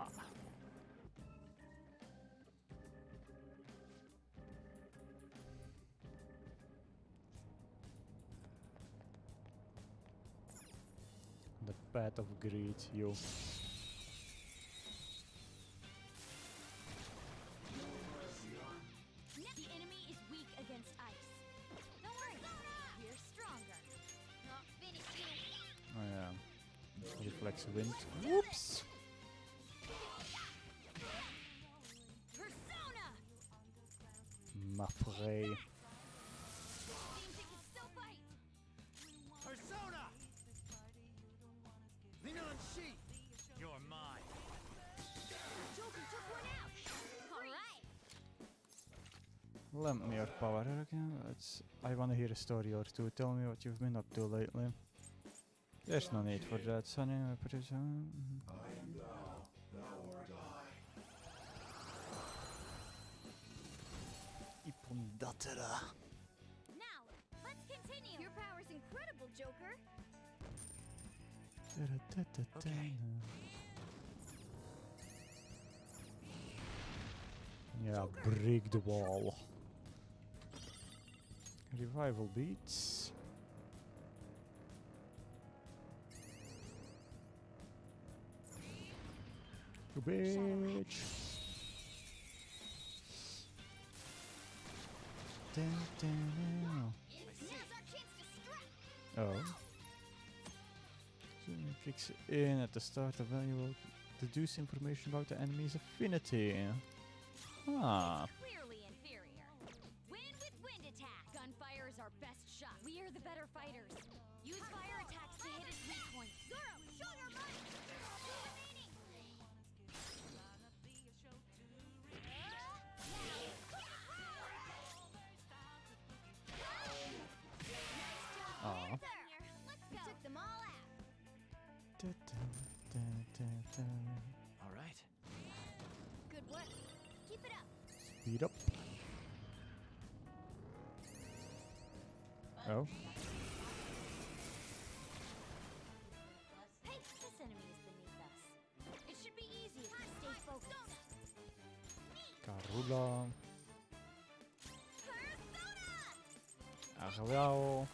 The path of greed, yo. The enemy is weak against ice. Don't worry, we're stronger. Not finish you. Oh yeah. Reflex wind. Whoops! Persona! Mafrey. Seems it can still fight. Persona! Linon Shi! You're mine. Joker took one out. All right. Lend me your power again. I wanna hear a story or two. Tell me what you've been up to lately. There's no need for that, Sonny. Now, let's continue. Your power's incredible, Joker. Okay. Yeah, break the wall. Revival beats. You bitch. Now's our chance to strike. Oh. So it kicks in at the start of valuable. Deduce information about the enemy's affinity. Ah. Clearly inferior. Win with wind attack. Gunfire is our best shot. We are the better fighters. Use fire attacks to hit its weak points. Zoro, show your might. Remaining. Ah. Let's go. Took them all out. All right. Good work. Keep it up. Speed up. Oh. Hey, this enemy is beneath us. It should be easy if we stay focused. Karula. Persona! Agawao.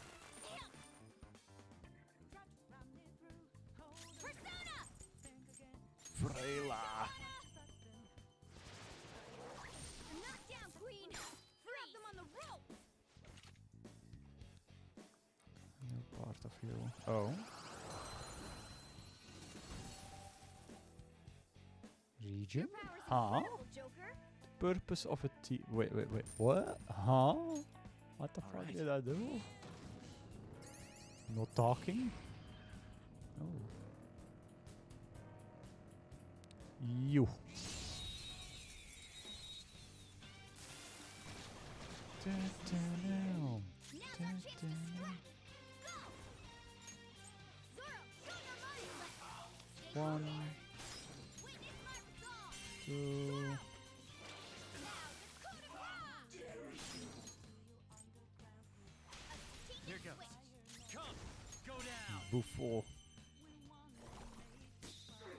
Persona! Freyla. Knockdown, Queen! Grab them on the rope! No part of you. Oh. Region? Your power's Huh? incredible, Joker. Purpose of a wait. What? Huh? What the fuck Alright. did I do? No talking? Oh. You. Now's our chance to strike. Go! Zoro, show your might! Stay One, focused. Witness my resolve! 2. Now, the coup de grace! A Here stinging goes. switch. Come, go down. Buffo.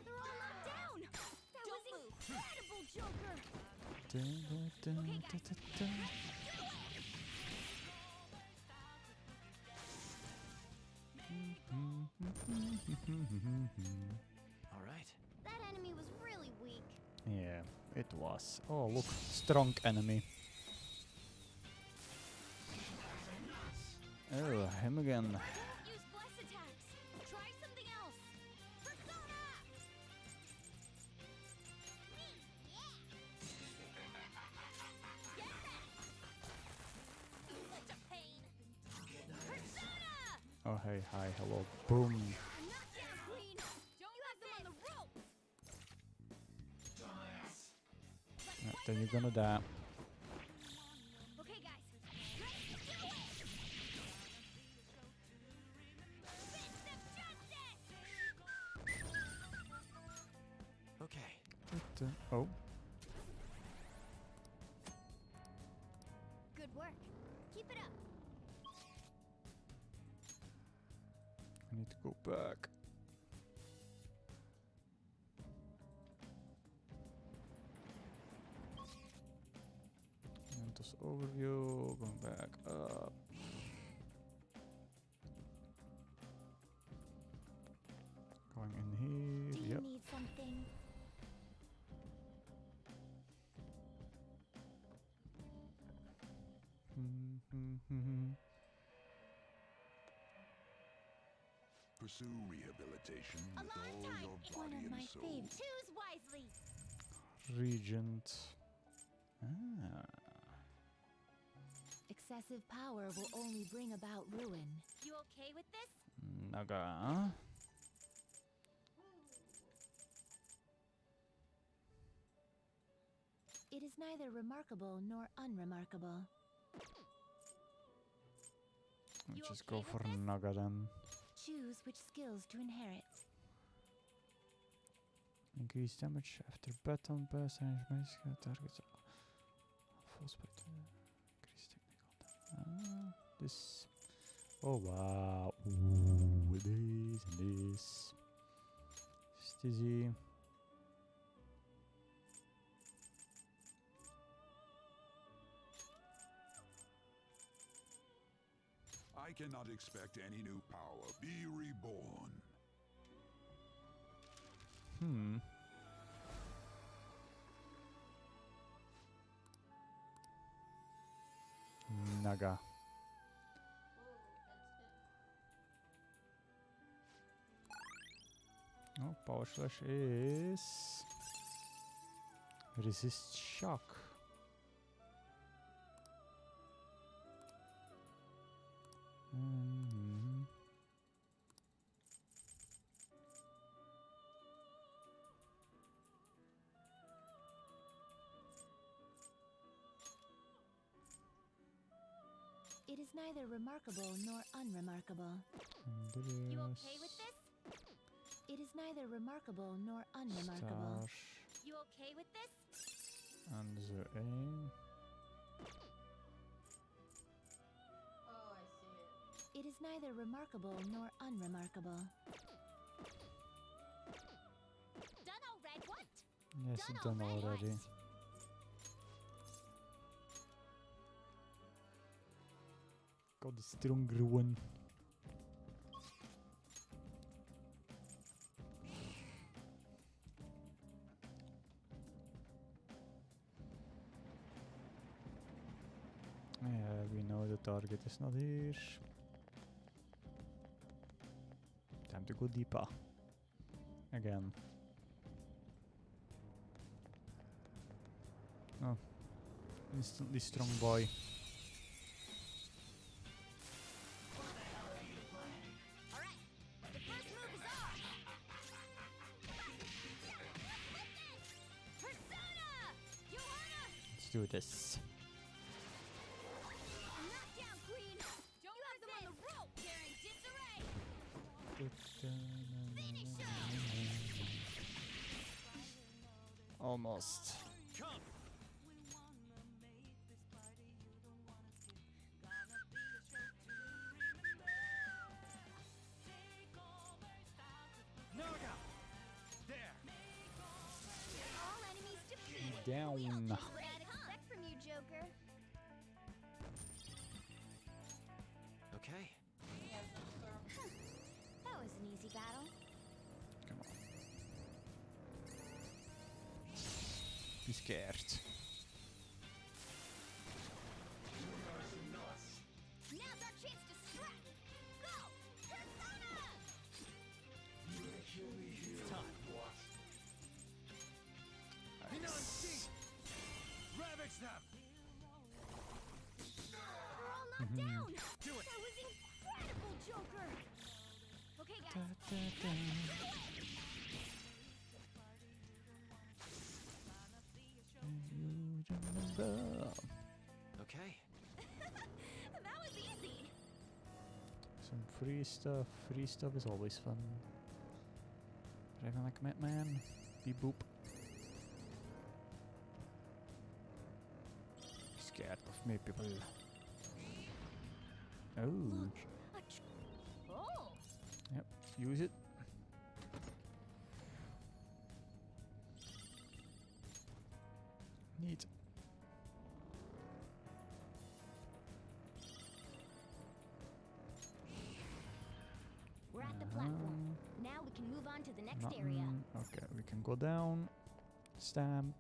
They're all knocked down! That was incredible, Joker! All right. That enemy was really weak. Yeah, it was. Oh, look, strong enemy. Oh, him again. Use bless attacks. Try something else. Persona! Get back! Such a pain. Persona! Oh, hey, hi, hello, boom. Knockdown, Queen! Don't let them on the rope! Yeah, then you're gonna die. Okay, guys. Let's do it! Oh. Good work. Keep it up. I need to go back. Mentos overview, going back up. Going in Do here, you yep. need something? Pursue rehabilitation A with long all time. your One body of and my soul. faves. Choose wisely. Regent. Ah. Excessive power will only bring about ruin. You okay with this? Naga. It is neither remarkable nor unremarkable. Let's just okay go with for this? Naga then. Choose which skills to inherit. Increase damage after battle pass and magic targets. Full spectrum. Increase technical damage. This. Oh wow. Ooh, this and this. Stizzy. I cannot expect any new power. Be reborn. Naga. Oh, power slash is resist shock. It is neither remarkable nor unremarkable. You okay with this? It is neither remarkable nor unremarkable. Star You okay with this? and the aim. It is neither remarkable nor unremarkable. Done already? What? Yes, done already. Got the stronger one. Yeah, we know the target is not here. Time to go deeper. Again. Oh. Instantly strong boy. Alright, the first move is on! Persona! You wanna? Let's do this. Knock down, Queen! Don't you have them on the rope! They're in disarray! Almost. Come! Naga! There! All enemies defeated! Down. What I'd expect from you, Joker. Okay. That was an easy battle. Come on. Be scared. Now's our chance to strike! Go! Persona! It's time. Nice. Ravage them! We're all knocked down! Do it! That was incredible, Joker! Okay, Da, guys. da, da. You remember. Okay. That was easy! Some free stuff. Free stuff is always fun. Even like Batman. Beep boop. me, people. Oh. Look, oh, Yep, use it. Neat. we're at the platform. Now we can move on to the next area. Nothing. Okay, we can go down. Stamp.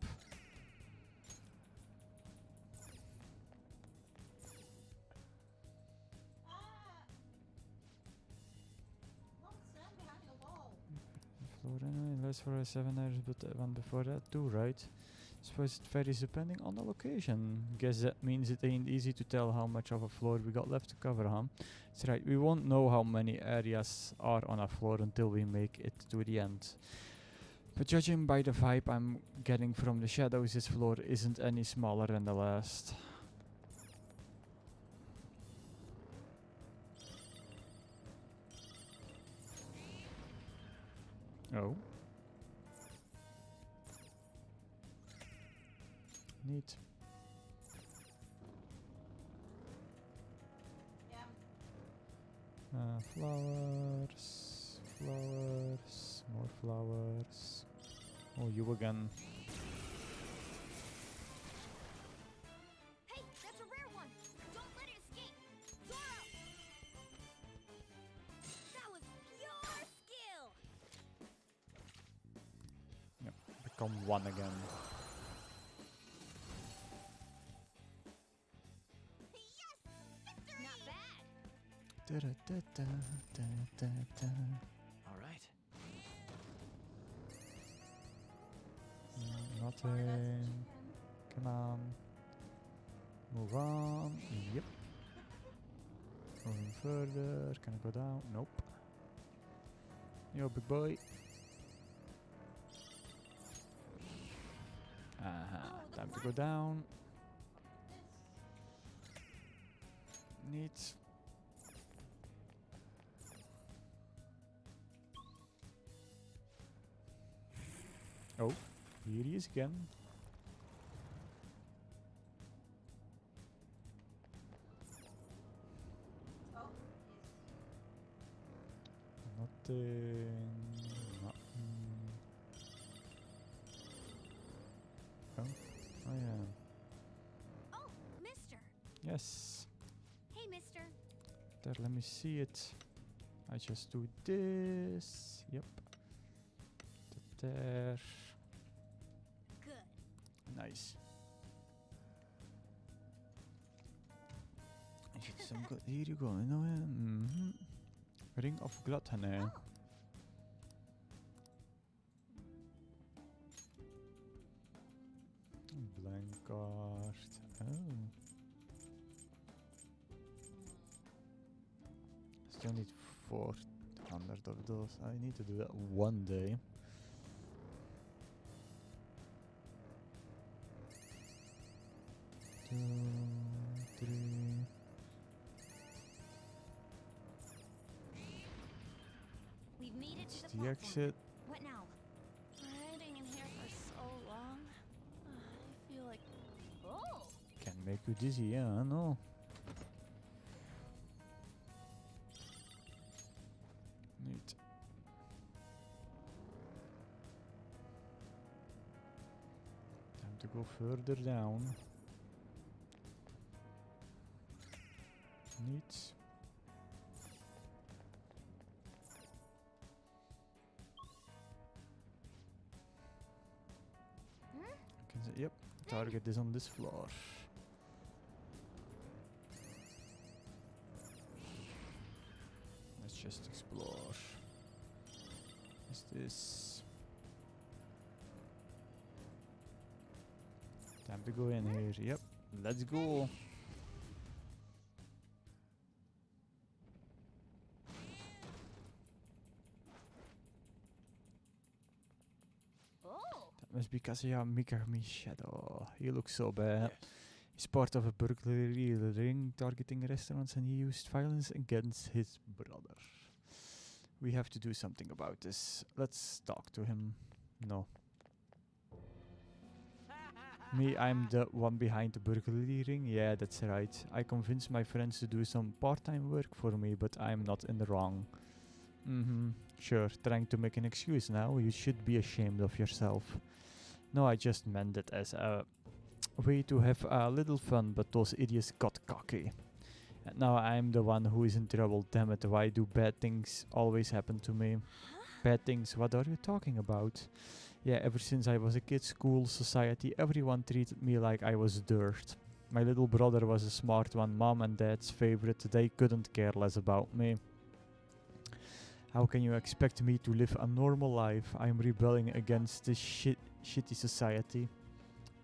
Less for 7 hours, but the one before that too, right? Suppose it varies depending on the location. Guess that means it ain't easy to tell how much of a floor we got left to cover, huh? That's right, we won't know how many areas are on a floor until we make it to the end. But judging by the vibe I'm getting from the shadows, this floor isn't any smaller than the last. Oh. Neat. Flowers, flowers, more flowers. Oh, you again. Hey, that's a rare one. Don't let it escape. Zoro! That was pure skill. Yep, become one again. Not bad. All right. Nothing. Come on. Move on. Yep. Moving further. Can I go down? Nope. Yo, big boy. Time to go down. Neat. Oh, here he is again. Nothing. Nothing. Oh, oh yeah. Oh, mister. Yes. Hey, mister. There, let me see it. I just do this. Yep. There. Good. Nice. Some good. Here you go. You know, Ring of Gluttony. Oh. Blank card. Oh. Still need 400 of those. I need to do that one day. Two, three. We've made it to the The platform. exit. What now? Hiding in here for so long. I feel like. Oh. Can make you dizzy, yeah, I know. Neat. Time to go further down. Neat. Yep, target is on this floor. Let's just explore. What's this? Time to go in here. Yep, let's go. Oh. That must be Kazuya Mikami's shadow. He looks so bad. He's part of a burglary ring targeting restaurants and he used violence against his brother. We have to do something about this. Let's talk to him. No. Me, I'm the one behind the burglary ring? Yeah, that's right. I convinced my friends to do some part-time work for me, but I'm not in the wrong. Sure, trying to make an excuse now. You should be ashamed of yourself. No, I just meant it as a way to have a little fun, but those idiots got cocky. And now I'm the one who is in trouble. Damn it, why do bad things always happen to me? Bad things, what are you talking about? Yeah, ever since I was a kid, school, society, everyone treated me like I was dirt. My little brother was a smart one, mom and dad's favorite, they couldn't care less about me. How can you expect me to live a normal life? I'm rebelling against this shitty society.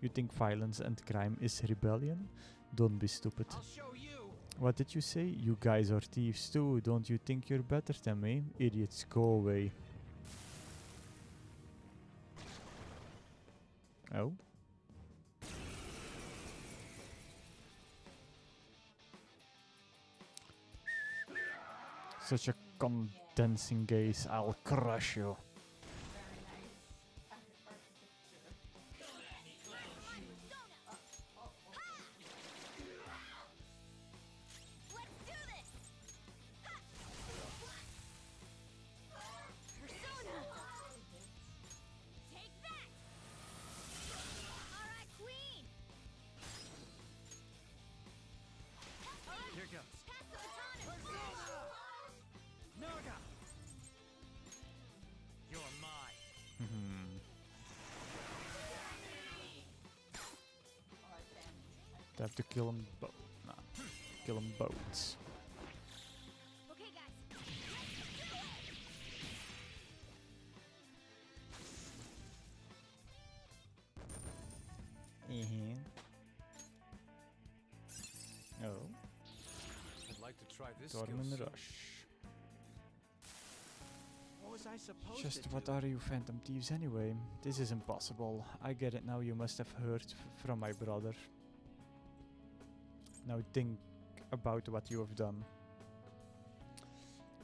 You think violence and crime is rebellion? Don't be stupid. I'll show you. What did you say? You guys are thieves too. Don't you think you're better than me? Idiots, go away. Oh? Such a condensing gaze, I'll crush you. Here goes. Naga! You're mine. Have to kill him kill him both. Okay, guys. Oh. I'd like to try this Dorman skill. Rush. What was I supposed Just to what do? are you phantom thieves anyway? This is impossible. I get it now, you must have heard from my brother. Now think about what you have done.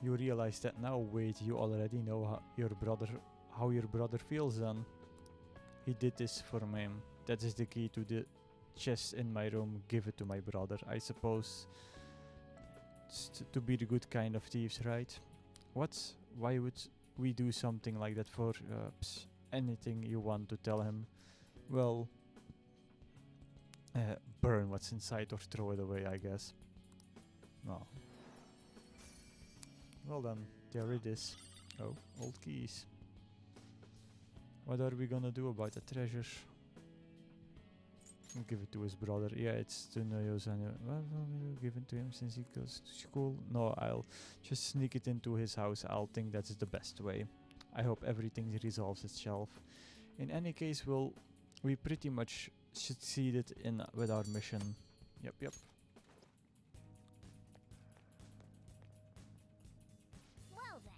You realize that now, wait, you already know how your brother feels then. He did this for me. That is the key to the chest in my room. Give it to my brother. I suppose to be the good kind of thieves, right? What? Why would we do something like that for anything you want to tell him? Well, burn what's inside or throw it away, I guess. No. Well then, there it is. Oh, old keys. What are we gonna do about the treasure? We'll give it to his brother. Yeah, it's to no use anyway. Well, we'll give it to him since he goes to school. No, I'll just sneak it into his house. I'll think that's the best way. I hope everything resolves itself. In any case, we pretty much succeeded with our mission. Yep. Well then.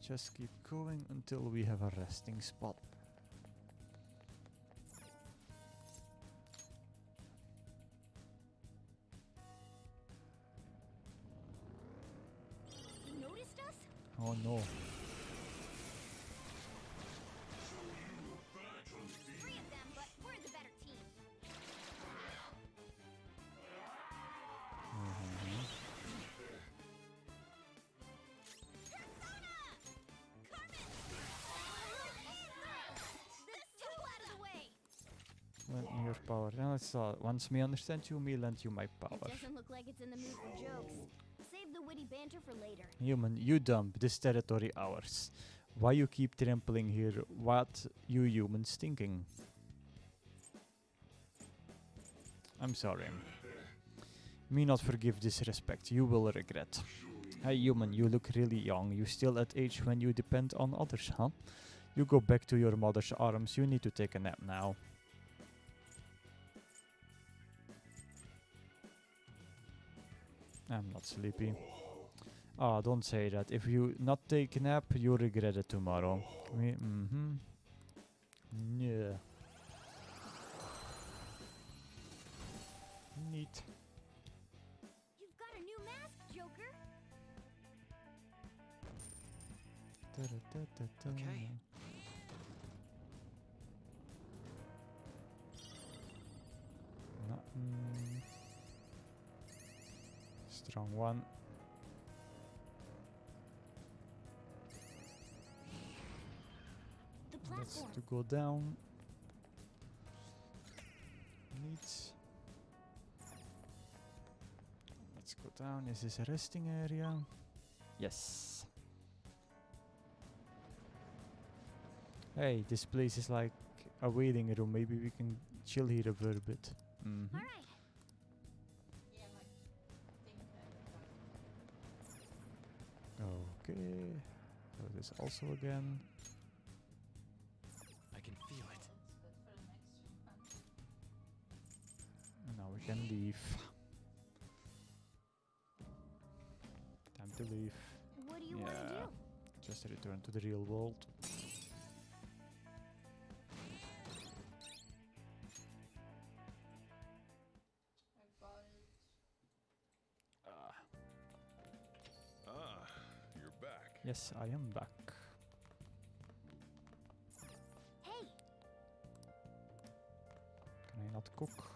Just keep going until we have a resting spot. He noticed us? Oh no. Three of them, but we're the better team. Lend me your power. Now let's once me understand you, me lend you my power. It doesn't look like it's in the mood for jokes. Save the witty banter for later. Human, you dumb. This territory ours. Why you keep trampling here? What you humans thinking? I'm sorry. Me not forgive disrespect. You will regret. Hey human, you look really young. You still at age when you depend on others, huh? You go back to your mother's arms. You need to take a nap now. I'm not sleepy. Ah, don't say that. If you not take a nap, you regret it tomorrow. Yeah. Neat. You've got a new mask, Joker. Okay. Strong one. The That's platform. to go down. Neat. Let's go down. Is this a resting area? Yes. Hey, this place is like a waiting room. Maybe we can chill here a little bit. All right. Okay. So this also again. I can feel it. And now we can leave. Time to leave. What do you want to do? Just return to the real world. Ah, you're back. Yes, I am back. Hey, Can I not cook?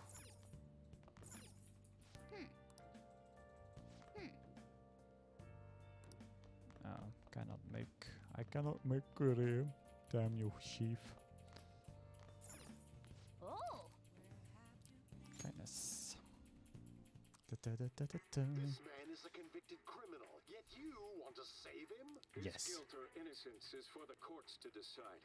Cannot make. I cannot make curry. Damn you, chief. oh, Kindness. This man is a convicted criminal, yet you want to save him? His Yes. guilt or innocence is for the courts to decide.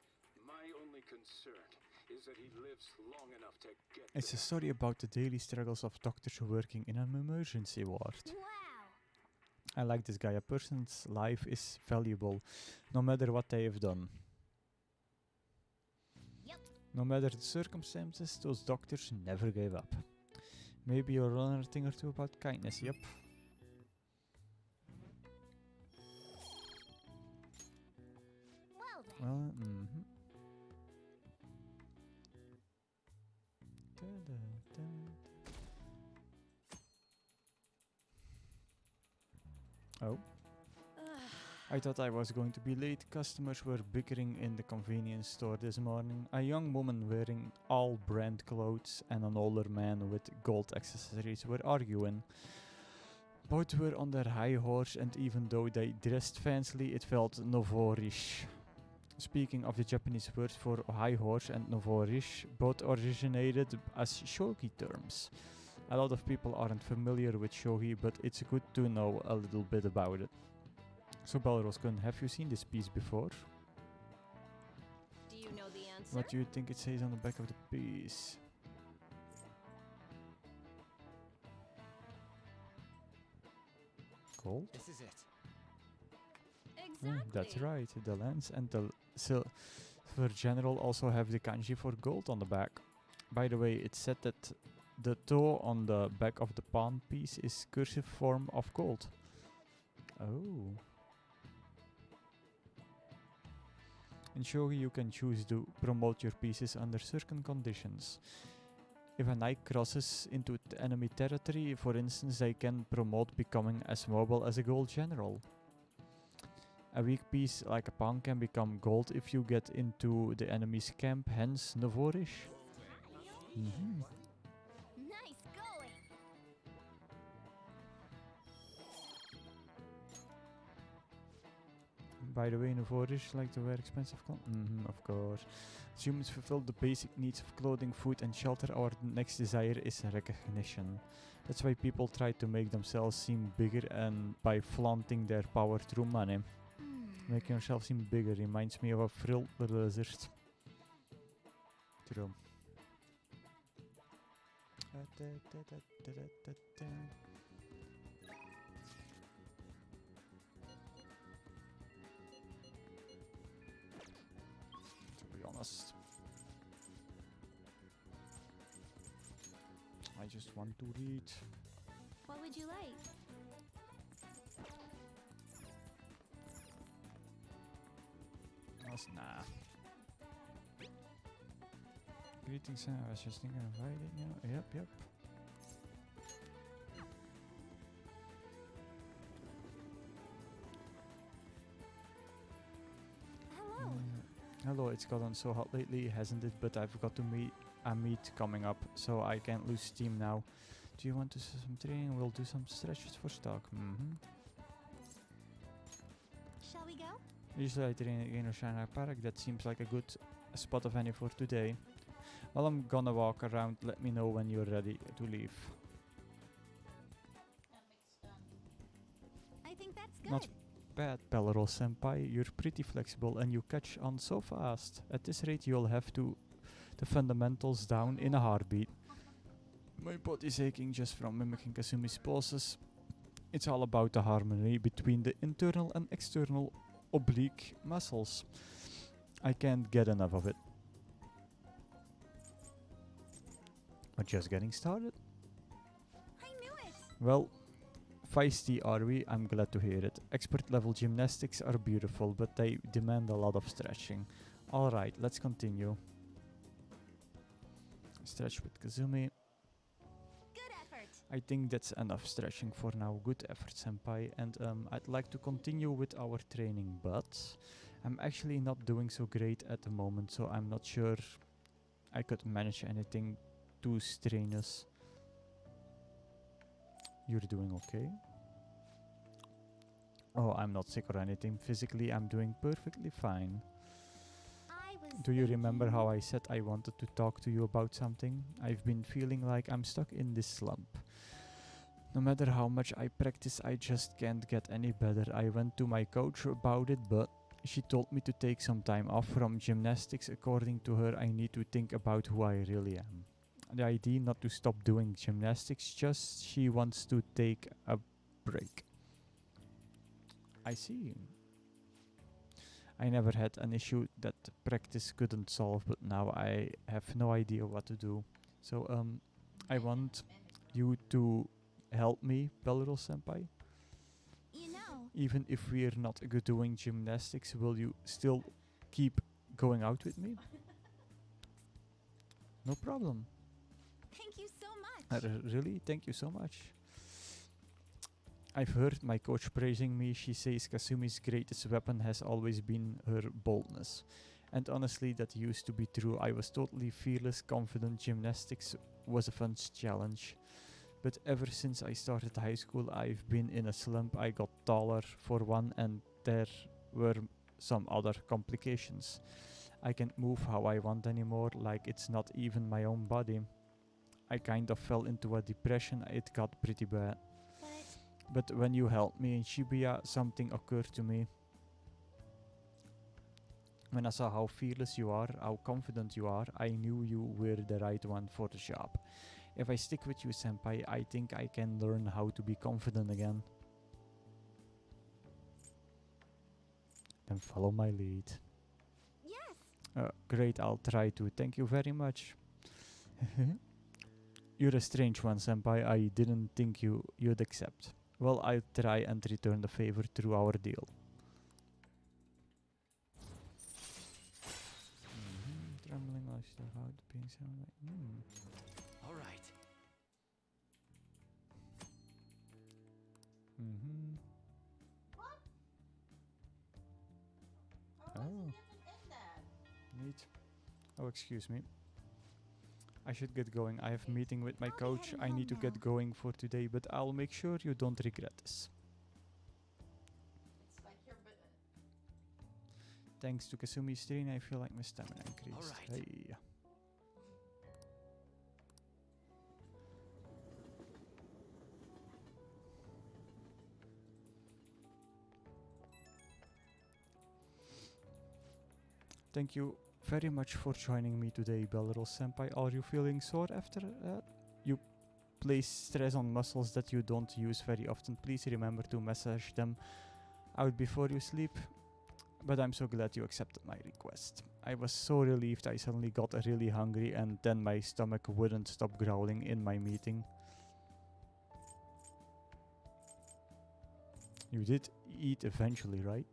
My only concern is that he lives long enough to get It's a there. story about the daily struggles of doctors working in an emergency ward. wow. I like this guy. A person's life is valuable, no matter what they have done. Yep. No matter the circumstances, those doctors never gave up. Maybe you'll learn a thing or two about kindness, yep. Well then. Well, Oh. I thought I was going to be late. Customers were bickering in the convenience store this morning. A young woman wearing all brand clothes and an older man with gold accessories were arguing. Both were on their high horse, and even though they dressed fancily, it felt nouveau-riche. Speaking of the Japanese words for high horse and nouveau-riche, both originated as shogi terms. A lot of people aren't familiar with shogi, but it's good to know a little bit about it. So Balroskun, have you seen this piece before? Do you know the answer? What do you think it says on the back of the piece? Gold? This is it. Exactly. That's right. The lance and the silver general also have the kanji for gold on the back. By the way, it's said that the toe on the back of the palm piece is cursive form of gold. Oh. In shogi, you can choose to promote your pieces under certain conditions. If a knight crosses into enemy territory, for instance, they can promote becoming as mobile as a gold general. A weak piece like a pawn can become gold if you get into the enemy's camp, hence nouveau-riche. Nice going. By the way, nouveau-riche like to wear expensive clothes? Of course. As humans fulfill the basic needs of clothing, food and shelter, our next desire is recognition. That's why people try to make themselves seem bigger and by flaunting their power through money. Making yourself seem bigger reminds me of a frilled lizard. True. To be honest, I just want to read. What would you like? Nah. Greetings, I was just thinking of writing you. Yep. Hello. Hello, it's gotten so hot lately, hasn't it? But I've got to a meet coming up, so I can't lose steam now. Do you want to do some training? We'll do some stretches for stock. Shall we go? Usually I train at Gaino Shanghai Park. That seems like a good spot of any for today. Well, I'm gonna walk around. Let me know when you're ready to leave. I think that's good. Not bad, Pellerol Senpai. You're pretty flexible and you catch on so fast. At this rate, you'll have the fundamentals down in a heartbeat. My body's aching just from mimicking Kasumi's poses. It's all about the harmony between the internal and external oblique muscles. I can't get enough of it. We're just getting started. I knew it. Well, feisty are we? I'm glad to hear it. Expert level gymnastics are beautiful, but they demand a lot of stretching. Alright, let's continue. Stretch with Kazumi. Good effort. I think that's enough stretching for now. Good effort, Senpai. And I'd like to continue with our training, but I'm actually not doing so great at the moment, so I'm not sure I could manage anything too strenuous. You're doing okay? Oh, I'm not sick or anything. Physically, I'm doing perfectly fine. Do you remember how I said I wanted to talk to you about something? I've been feeling like I'm stuck in this slump. No matter how much I practice, I just can't get any better. I went to my coach about it, but she told me to take some time off from gymnastics. According to her, I need to think about who I really am. The idea not to stop doing gymnastics, just she wants to take a break. I see. I never had an issue that practice couldn't solve, but now I have no idea what to do. So I want you to help me, Pellerol Senpai. You know. Even if we're not good doing gymnastics, will you still keep going out with me? No problem. Thank you so much. Really? Thank you so much. I've heard my coach praising me. She says Kasumi's greatest weapon has always been her boldness. And honestly, that used to be true. I was totally fearless, confident. Gymnastics was a fun challenge. But ever since I started high school, I've been in a slump. I got taller for one, and there were some other complications. I can't move how I want anymore, like it's not even my own body. I kind of fell into a depression. It got pretty bad. But when you helped me in Shibuya, something occurred to me. When I saw how fearless you are, how confident you are, I knew you were the right one for the job. If I stick with you, Senpai, I think I can learn how to be confident again. Then follow my lead. Yes. Great, I'll try to. Thank you very much. You're a strange one, Senpai. I didn't think you'd accept. Well, I'll try and return the favor through our deal. Trembling while still hard being sound like. All right. What? Oh. Neat. Oh, excuse me. I should get going. I have a meeting with my coach. I need to get going for today, but I'll make sure you don't regret this. It's like your Thanks to Kasumi's training, I feel like my stamina increased. All right. Hey. Thank you very much for joining me today, Pellerol Senpai. Are you feeling sore after that? You place stress on muscles that you don't use very often. Please remember to massage them out before you sleep. But I'm so glad you accepted my request. I was so relieved. I suddenly got really hungry, and then my stomach wouldn't stop growling in my meeting. You did eat eventually, right?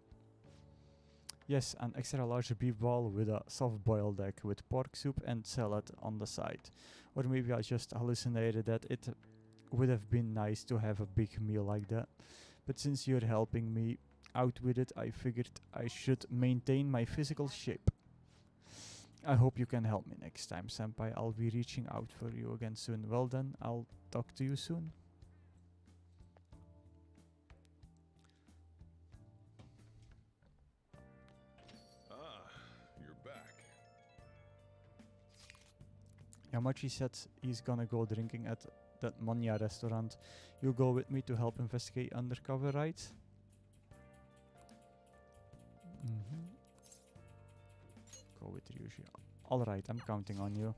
Yes, an extra large beef ball with a soft-boiled egg with pork soup and salad on the side. Or maybe I just hallucinated that it would have been nice to have a big meal like that. But since you're helping me out with it, I figured I should maintain my physical shape. I hope you can help me next time, Senpai. I'll be reaching out for you again soon. Well then, I'll talk to you soon. You're back. Yamachi said he's gonna go drinking at that Monya restaurant. You go with me to help investigate undercover, right? Go with Ryuji. Alright, I'm counting on you.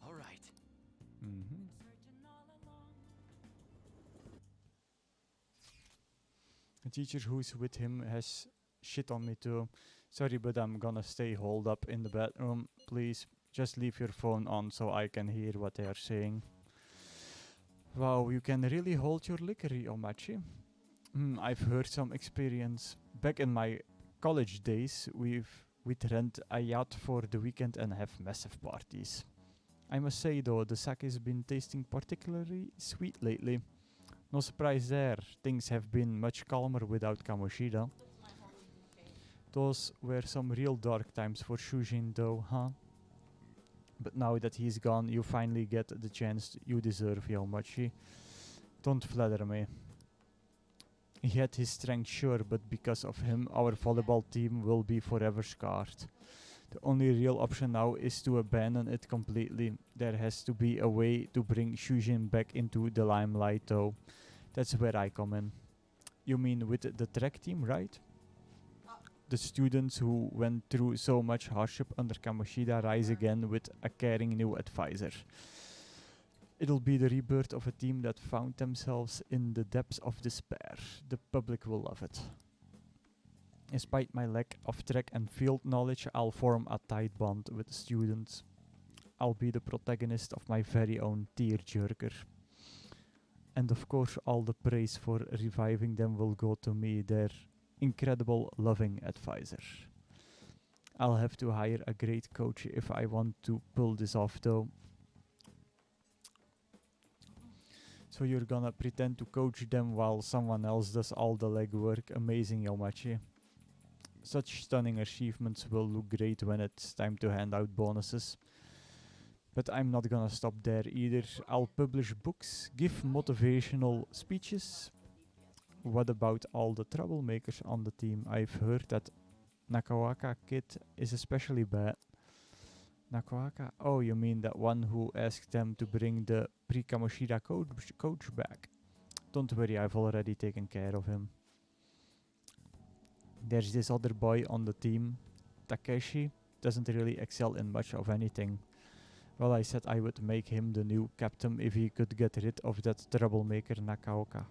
All right. The teacher who's with him has shit on me too. Sorry, but I'm gonna stay holed up in the bedroom. Please, just leave your phone on so I can hear what they are saying. Wow, you can really hold your liquor, Yomachi. I've heard some experience. Back in my college days, we'd rent a yacht for the weekend and have massive parties. I must say though, the sake has been tasting particularly sweet lately. No surprise there, things have been much calmer without Kamoshida. Those were some real dark times for Shujin though, huh? But now that he's gone, you finally get the chance you deserve, Yomachi. Don't flatter me. He had his strength, sure, but because of him, our volleyball team will be forever scarred. The only real option now is to abandon it completely. There has to be a way to bring Shujin back into the limelight though. That's where I come in. You mean with the track team, right? The students who went through so much hardship under Kamoshida rise again with a caring new advisor. It'll be the rebirth of a team that found themselves in the depths of despair. The public will love it. Despite my lack of track and field knowledge, I'll form a tight bond with the students. I'll be the protagonist of my very own tearjerker. And of course, all the praise for reviving them will go to me, their incredible loving advisor. I'll have to hire a great coach if I want to pull this off though. So you're gonna pretend to coach them while someone else does all the legwork. Amazing, Yomachi. Such stunning achievements will look great when it's time to hand out bonuses. But I'm not gonna stop there either. I'll publish books, give motivational speeches. What about all the troublemakers on the team? I've heard that Nakawaka Kid is especially bad. Nakawaka? Oh, you mean that one who asked them to bring the pre-Kamoshida coach back? Don't worry, I've already taken care of him. There's this other boy on the team, Takeshi, doesn't really excel in much of anything. Well, I said I would make him the new captain if he could get rid of that troublemaker Nakaoka.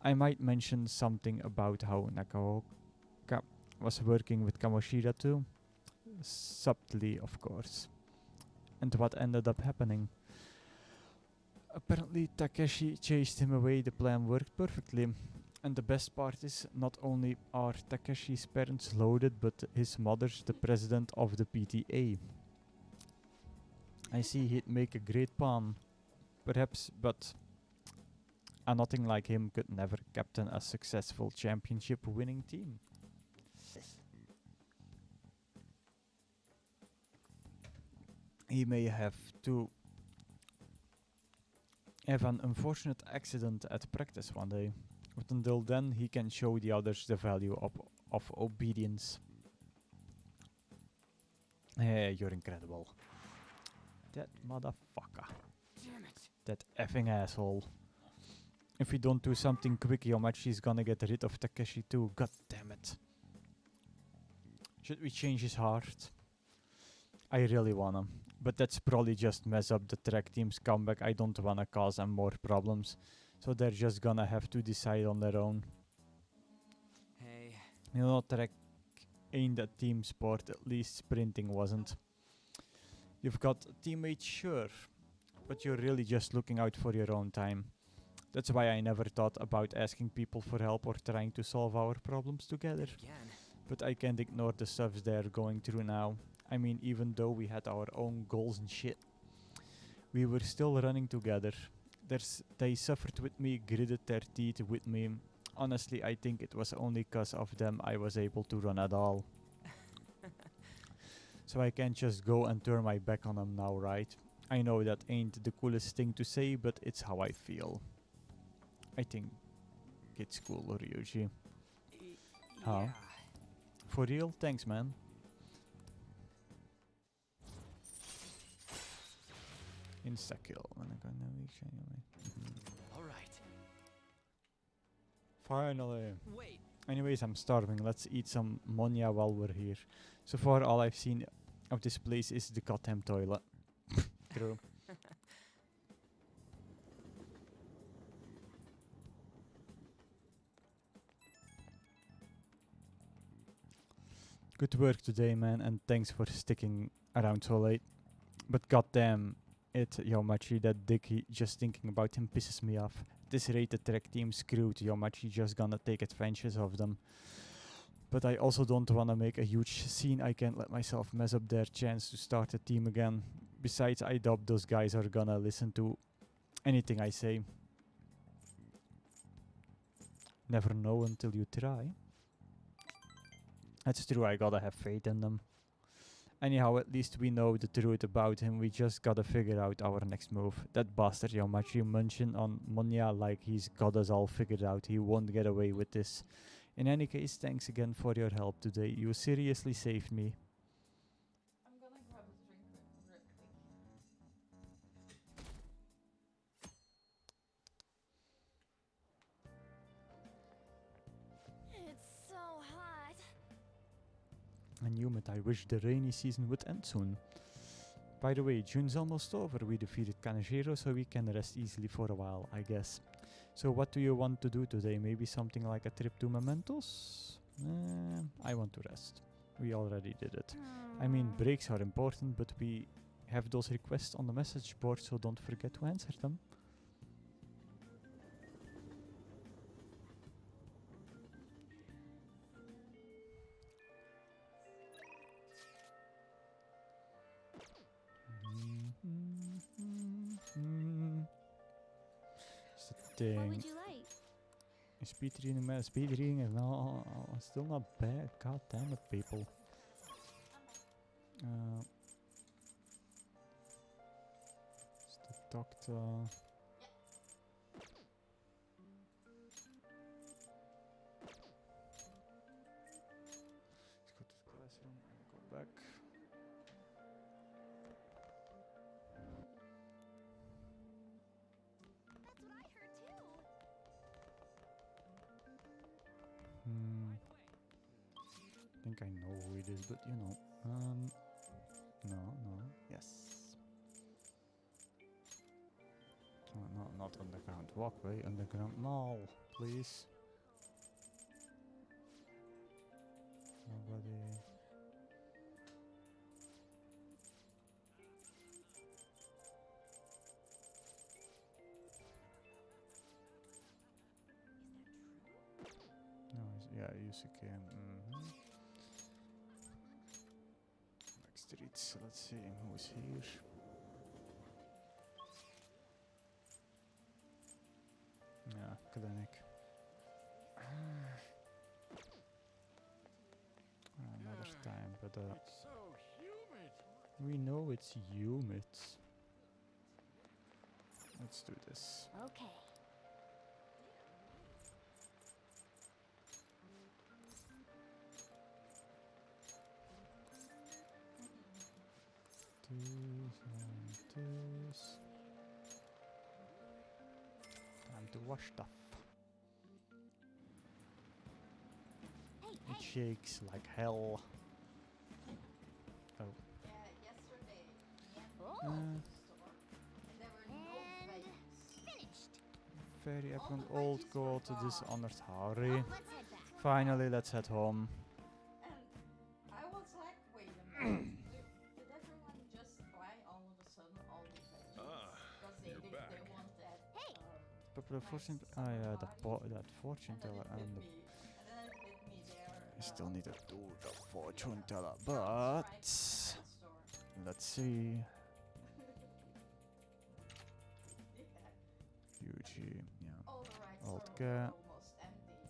I might mention something about how Nakaoka was working with Kamoshida too. Subtly, of course. And what ended up happening? Apparently Takeshi chased him away. The plan worked perfectly. And the best part is, not only are Takeshi's parents loaded, but his mother's the president of the PTA. I see he'd make a great pawn. Perhaps, but nothing like him could never captain a successful championship-winning team. He may have to have an unfortunate accident at practice one day. But until then, he can show the others the value of obedience. Hey, you're incredible. That motherfucker. Damn it. That effing asshole. If we don't do something quick, Yomachi's gonna get rid of Takeshi too. God damn it. Should we change his heart? I really wanna. But that's probably just mess up the track team's comeback. I don't wanna cause them more problems. So they're just gonna have to decide on their own. Hey. You know, track ain't a team sport, at least sprinting wasn't. You've got teammates, sure, but you're really just looking out for your own time. That's why I never thought about asking people for help or trying to solve our problems together. But I can't ignore the stuff they're going through now. I mean, even though we had our own goals and shit, we were still running together. They suffered with me, gritted their teeth with me. Honestly, I think it was only 'cause of them I was able to run at all. So I can't just go and turn my back on them now, right? I know that ain't the coolest thing to say, but it's how I feel. I think it's cool, Ryuji. Huh? Yeah. For real? Thanks, man. Insta-kill. All right. Finally. Wait. Anyways, I'm starving. Let's eat some Monya while we're here. So far, all I've seen of this place is the goddamn toilet. True. Good work today, man, and thanks for sticking around so late. But goddamn it, Yomachi, that Dicky, just thinking about him pisses me off. This rated track team screwed. Yomachi just gonna take advantage of them. But I also don't wanna make a huge scene. I can't let myself mess up their chance to start a team again. Besides, I doubt those guys are gonna listen to anything I say. Never know until you try. That's true, I gotta have faith in them. Anyhow, at least we know the truth about him. We just gotta figure out our next move. That bastard Yomachi mentioned on Monya like he's got us all figured out. He won't get away with this. In any case, thanks again for your help today. You seriously saved me. I'm gonna grab a drink real quick. It's so hot. And humid, I wish the rainy season would end soon. By the way, June's almost over. We defeated Kaneshiro, so we can rest easily for a while, I guess. So what do you want to do today? Maybe something like a trip to Mementos? I want to rest. We already did it. I mean, breaks are important, but we have those requests on the message board, so don't forget to answer them. What would you like? Speed reading, man. Speed reading is still not bad. God damn it, people. Is the doctor? Let's go to the classroom and go back. That's what I heard too. I think I know who it is, but you know. No, yes. No, not underground walkway, underground mall, please. Nobody. No, yeah, Yusuke. Next streets. Let's see who's here. Yeah, clinic. Another time, but It's so humid. we know it's humid. Let's do this. Okay. This. Time to wash stuff. It shakes like hell. Oh. Yeah, yesterday, me and Oh. went to the store, and there were no And veggies. finished. Very All apparent the old veggies go were to this gone. honored Well, Hari. let's head back. Finally, let's head home. And I was like, wait a minute. Did everyone just buy all of a sudden all the veggies? Because they want that. Hey. But the fortune, yeah, that fortune And then teller it hit and me. And then it hit me there. I still need to do the fortune teller, from but Stripe store. let's see. Yeah. Yuji, yeah. All the rides Old are cat. almost empty.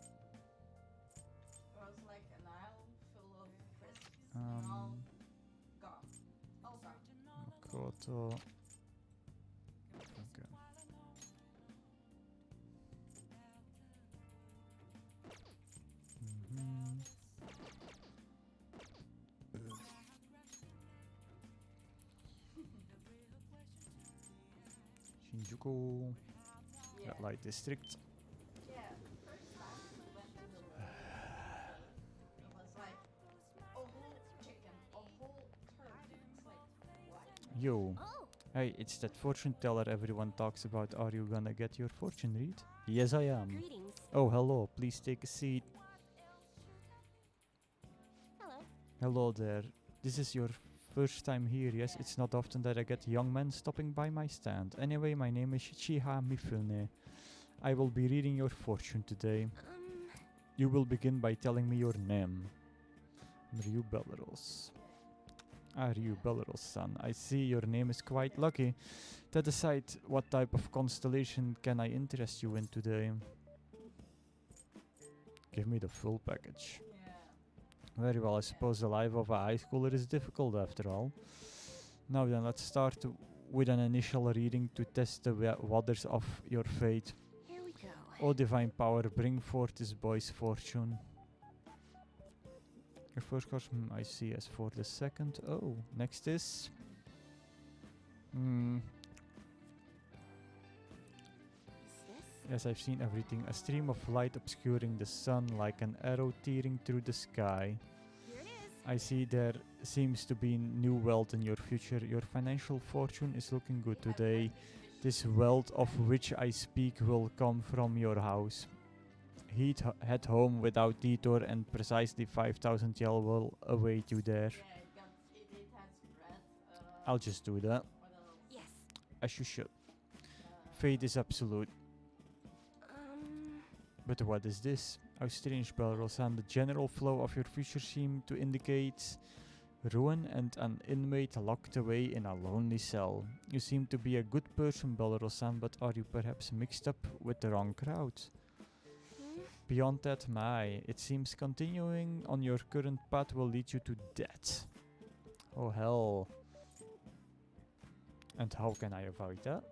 Gone. All gone. Makoto. Okay. Shinjuku. Yeah. Light District. Yeah, first time we went to the it was like a whole chicken, a whole turkey. It's like, what? Yo. Hey, it's that fortune teller everyone talks about. Are you gonna get your fortune read? Yes, I am. Greetings. Oh, hello. Please take a seat. Hello. Hello there. This is your first time here, yes? It's not often that I get young men stopping by my stand. Anyway, my name is Chiha Mifune. I will be reading your fortune today. You will begin by telling me your name. Ryu Belleros. Ryu Belleros-san. I see your name is quite lucky. That aside, what type of constellation can I interest you in today? Give me the full package. Very well, I suppose the life of a high schooler is difficult after all. Now then, let's start with an initial reading to test the waters of your fate. Here we go. O divine power, bring forth this boy's fortune. Your first card, I see as for the second. Oh, next is... Yes, I've seen everything. A stream of light obscuring the sun like an arrow tearing through the sky. Here it is. I see there seems to be new wealth in your future. Your financial fortune is looking good today. This wealth of which I speak will come from your house. Head home without detour and precisely 5,000 yen will await you there. I'll just do that. Yes. As you should. Fate is absolute. But what is this? How strange, Belleros, and the general flow of your future seem to indicate ruin and an inmate locked away in a lonely cell. You seem to be a good person, Belleros, but are you perhaps mixed up with the wrong crowd? Beyond that, it seems continuing on your current path will lead you to death. Oh hell. And how can I avoid that?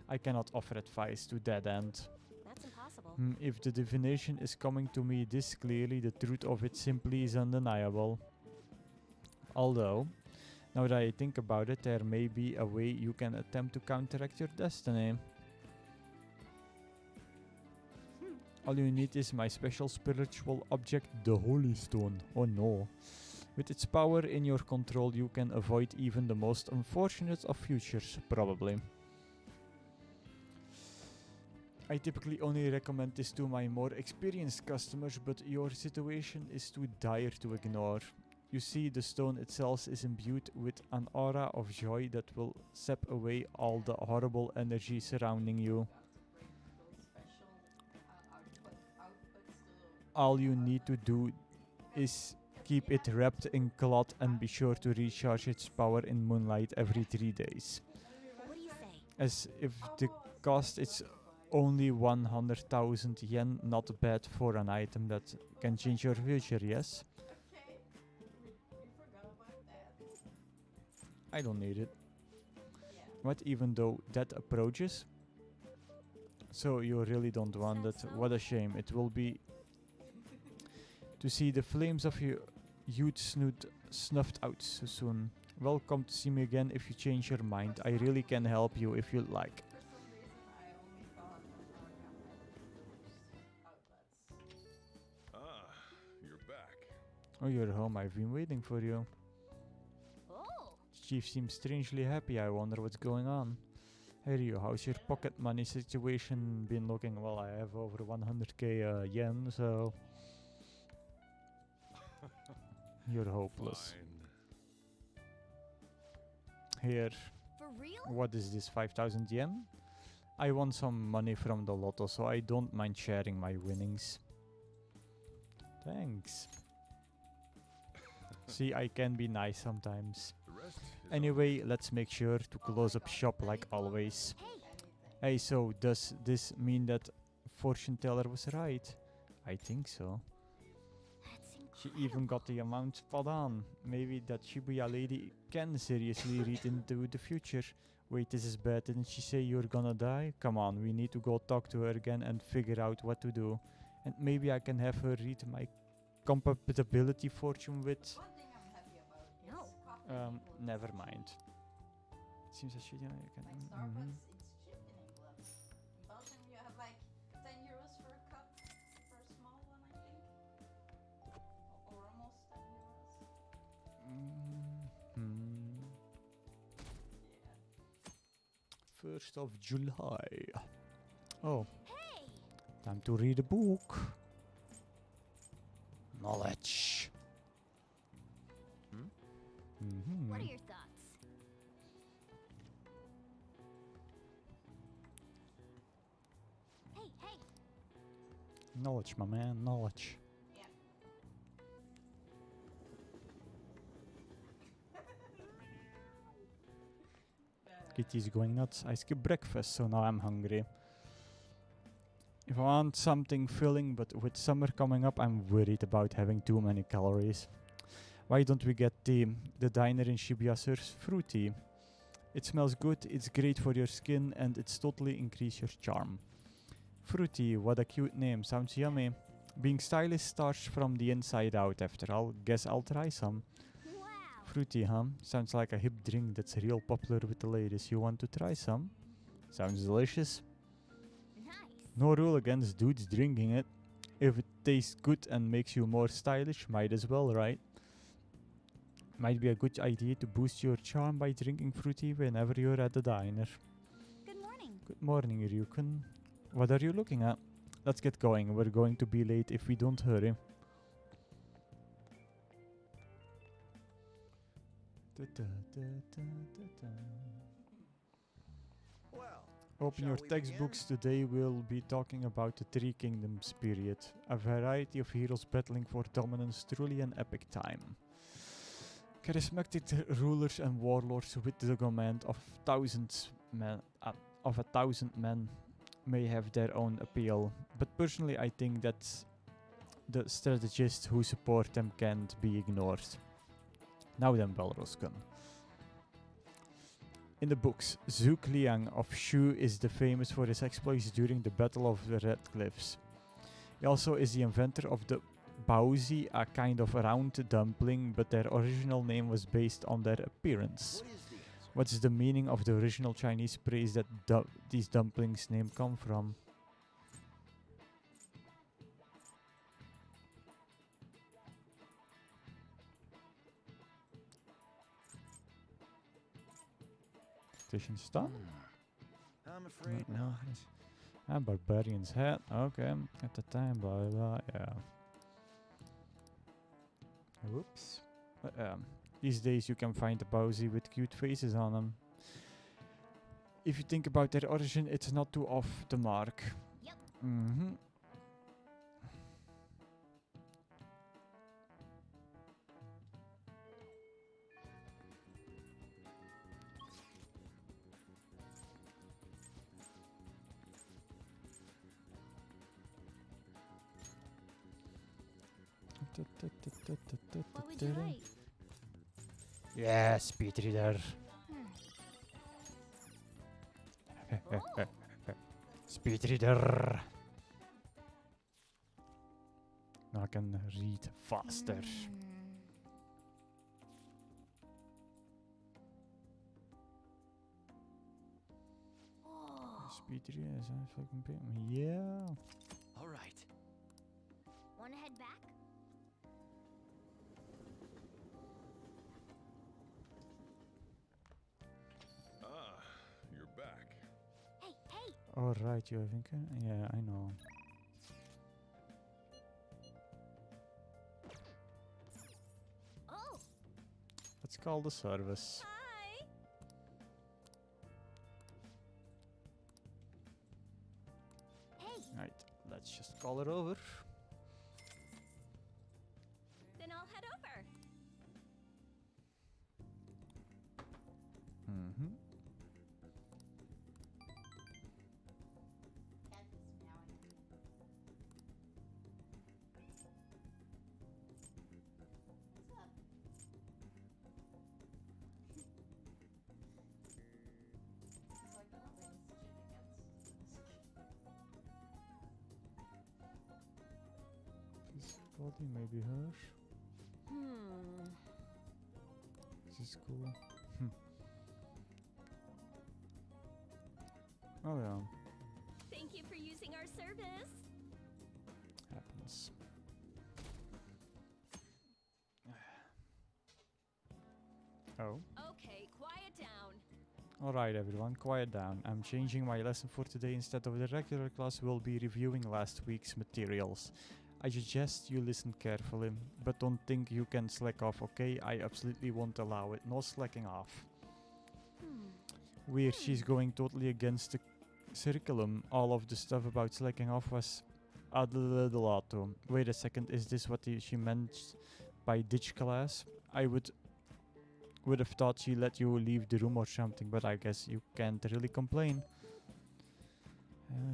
I cannot offer advice to that end. That's impossible. If the divination is coming to me this clearly, the truth of it simply is undeniable. Although, now that I think about it, there may be a way you can attempt to counteract your destiny. All you need is my special spiritual object, the Holy Stone. Oh no. With its power in your control, you can avoid even the most unfortunate of futures, probably. I typically only recommend this to my more experienced customers, but your situation is too dire to ignore. You see, the stone itself is imbued with an aura of joy that will sap away all the horrible energy surrounding you. All you need to do is keep it wrapped in cloth and be sure to recharge its power in moonlight every 3 days. What do you say? As if the cost is only 100,000 yen, not bad for an item that can change your future, yes? Okay, we forgot about that. I don't need it. Yeah. What, even though that approaches? So you really don't want that? What a shame. It will be to see the flames of your youth snuffed out so soon. Welcome to see me again if you change your mind. I really can help you if you'd like. For some reason, I only thought of outlets. Ah, you're back. Oh, you're home. I've been waiting for you. Oh. Chief seems strangely happy. I wonder what's going on. Hey Ryu, how's your pocket money situation been looking? Well, I have over 100k yen, so... You're hopeless. Fine. Here. For real? What is this, 5,000 yen? I want some money from the lotto, so I don't mind sharing my winnings. Thanks. See, I can be nice sometimes. The rest is Anyway, let's make sure to close up shop like always. Hey, so does this mean that fortune teller was right? I think so. That's She even got the amount spot on. Maybe that Shibuya lady can seriously read into the future. Wait, this is bad. Didn't she say you're gonna die? Come on, we need to go talk to her again and figure out what to do. And maybe I can have her read my compatibility fortune with... One thing I'm happy about is No. coffee equals Never mind. Seems that she can... like Starbucks, it's cheap in England. In Belgium, you have like 10 euros for a cup for a small one, I think. Or almost 10 euros. Yeah. 1st of July. Oh, Hey! time to read a book. Knowledge. What are your thoughts? Hey, hey! Knowledge, my man, knowledge. Yeah. Kitty's going nuts. I skipped breakfast, so now I'm hungry. If I want something filling, but with summer coming up, I'm worried about having too many calories. Why don't we get the diner in Shibuya serves fruity? It smells good, it's great for your skin, and it's totally increase your charm. Fruity, what a cute name, sounds yummy. Being stylish starts from the inside out after all. Guess I'll try some. Wow! Fruity, huh? Sounds like a hip drink that's real popular with the ladies. You want to try some? Sounds delicious. Nice! No rule against dudes drinking it. If it tastes good and makes you more stylish, might as well, right? Might be a good idea to boost your charm by drinking fruity whenever you're at the diner. Good morning! Good morning, Ryukun. What are you looking at? Let's get going. We're going to be late if we don't hurry. Well, Open shall your we textbooks. Today we'll be talking about the Three Kingdoms period. A variety of heroes battling for dominance, truly an epic time. Charismatic rulers and warlords with the command of a thousand men may have their own appeal, but personally I think that the strategists who support them can't be ignored. Now then, Belroskan. In the books, Zhuge Liang of Shu is the famous for his exploits during the Battle of the Red Cliffs. He also is the inventor of the Baozi, a kind of round dumpling, but their original name was based on their appearance. what is the answer? What's the meaning of the original Chinese phrase that these dumplings' name come from? Station's done? I'm afraid No. not. Ah, barbarian's hat. Okay, at the time, blah blah blah. Yeah. Whoops. These days you can find a Bowsy with cute faces on them. If you think about their origin, it's not too off the mark. Yep. Mm-hmm. What would you like? Yeah, speed reader. Oh. Speed reader. Now I can read faster. Oh. Speed reader is a fucking pain. Yeah. All right. Wanna head back? Ah, you're back. Hey, hey! Alright, you think? Yeah, I know. Oh! Let's call the service. Hi! Hey! Right, let's just call it over. Then I'll head over. Mm-hmm. Cat is meowing. body, maybe her. Hmm. This is cool. Oh yeah, Thank you for using our service. happens. Oh. Okay, quiet down. Alright everyone, quiet down. I'm changing my lesson for today. Instead of the regular class, we'll be reviewing last week's materials. I suggest you listen carefully, but don't think you can slack off, okay? I absolutely won't allow it. No slacking off. Weird, she's going totally against the curriculum. All of the stuff about slacking off was adelato. Wait a second, is this what she meant by ditch class? I would have thought she let you leave the room or something, but I guess you can't really complain.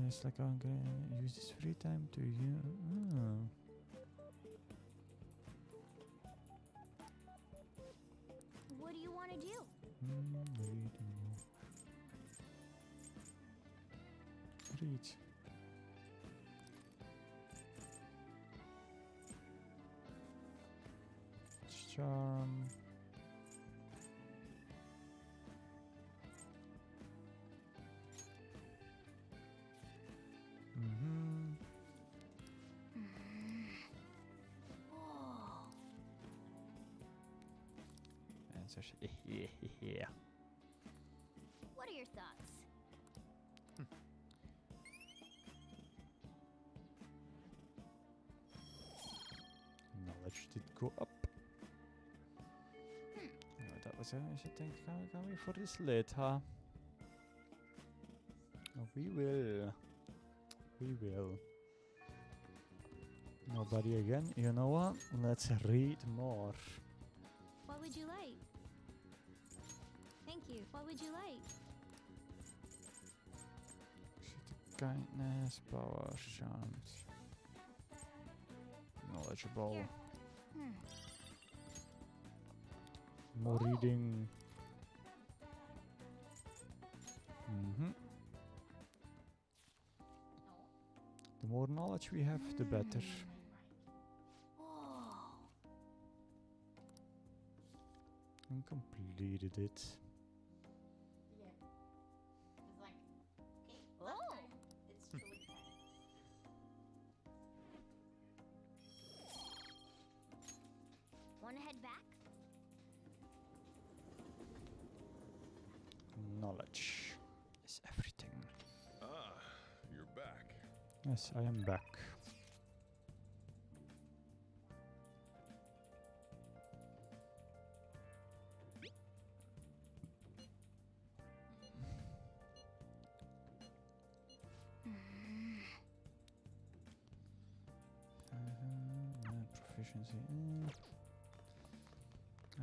It's like I'm gonna use this free time to What do you want to do? Read. Charm. Answers. Yeah. What are your thoughts? Knowledge did go up. No, that was I should think. Can we for this later? Oh, we will. We will. Nobody again. You know what? Let's read more. What would you like? Thank you. What would you like? Kindness, power, charms. Knowledgeable. Here. More reading. The more knowledge we have, the better. And completed it. Yeah. It's like, okay, Oh. last time, it's truly kind. Want to head back? Knowledge is everything. Ah, you're back. Yes, I am back. Proficiency.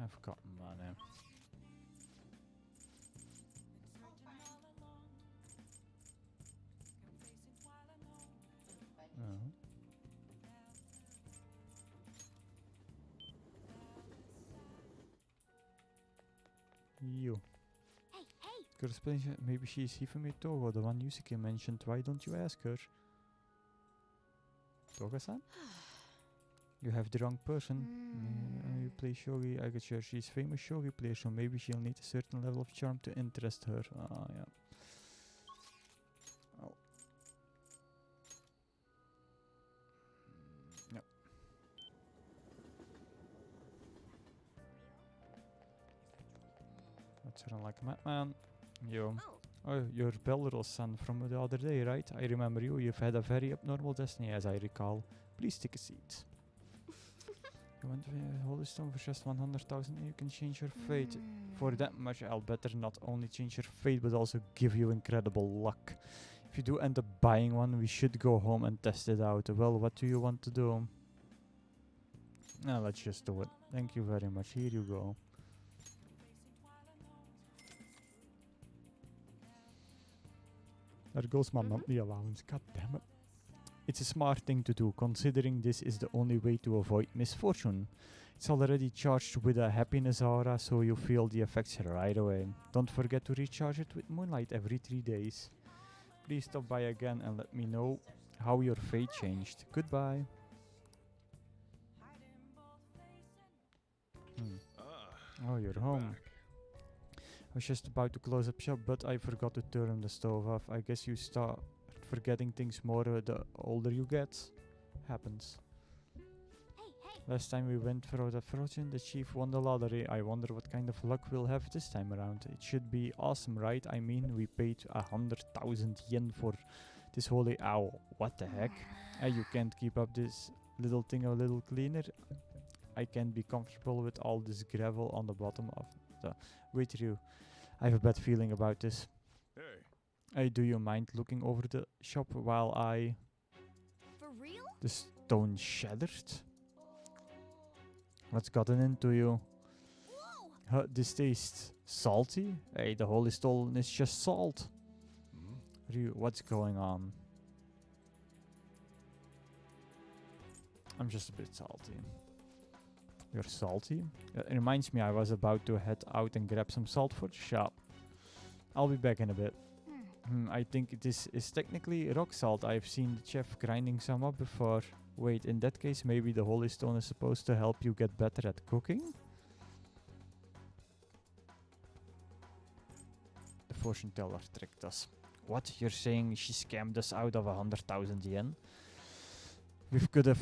I've forgotten my name. Oh. You. Hey, hey! Correspondence, maybe she's Hifumi Togo, the one Yusuke mentioned. Why don't you ask her? Toga-san? You have the wrong person. You play shogi. I get sure she's famous shogi player, so maybe she'll need a certain level of charm to interest her. Ah, yeah. Oh. Yep. Let's run like a madman. Yo. Oh, you're Belrose son from the other day, right? I remember you. You've had a very abnormal destiny, as I recall. Please take a seat. You want to hold a stone for just 100,000 and you can change your fate. For that much, I'll better not only change your fate, but also give you incredible luck. If you do end up buying one, we should go home and test it out. Well, what do you want to do? Now, let's just do it. Thank you very much. Here you go. There goes my monthly allowance. God damn it. It's a smart thing to do, considering this is the only way to avoid misfortune. It's already charged with a happiness aura, so you feel the effects right away. Don't forget to recharge it with moonlight every 3 days. Please stop by again and let me know how your fate changed. Goodbye. Oh, you're home. I was just about to close up shop, but I forgot to turn the stove off. I guess you start forgetting things more the older you get. Happens. Last time we went for the fortune, the chief won the lottery. I wonder what kind of luck we'll have this time around. It should be awesome, right? I mean, we paid 100,000 yen for this holy owl. What the heck? You can't keep up this little thing a little cleaner. I can't be comfortable with all this gravel on the bottom of the... Wait, Ryu. I have a bad feeling about this. Hey, do you mind looking over the shop while I... For real? The stone shattered? What's gotten into you? This tastes salty? Hey, the holy stone is just salt. Ryu, what's going on? I'm just a bit salty. You're salty? It reminds me I was about to head out and grab some salt for the shop. I'll be back in a bit. I think this is technically rock salt. I've seen the chef grinding some up before. Wait, in that case maybe the holy stone is supposed to help you get better at cooking? The fortune teller tricked us. What? You're saying she scammed us out of 100,000 yen? We could have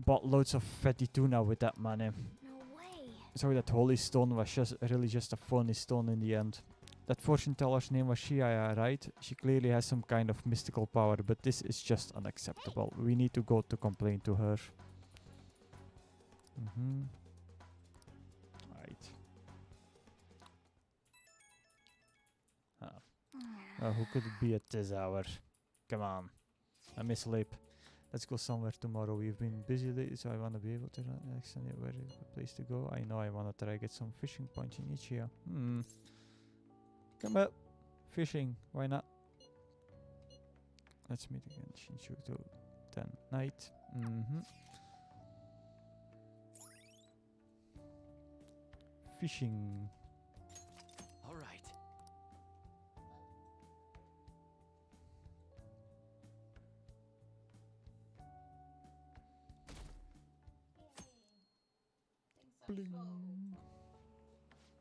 bought loads of fatty tuna with that money. No way. So that holy stone was really just a phony stone in the end. That fortune teller's name was Shiaya, right? She clearly has some kind of mystical power, but this is just unacceptable. We need to go to complain to her. Right. Who could it be at this hour? Come on. I miss sleep. Let's go somewhere tomorrow. We've been busy lately, so I want to be able to estimate where is the place to go. I know I want to try get some fishing points in Ichiya. Come up. Fishing. Why not? Let's meet again. Shinjuku 10 night. Fishing. All right.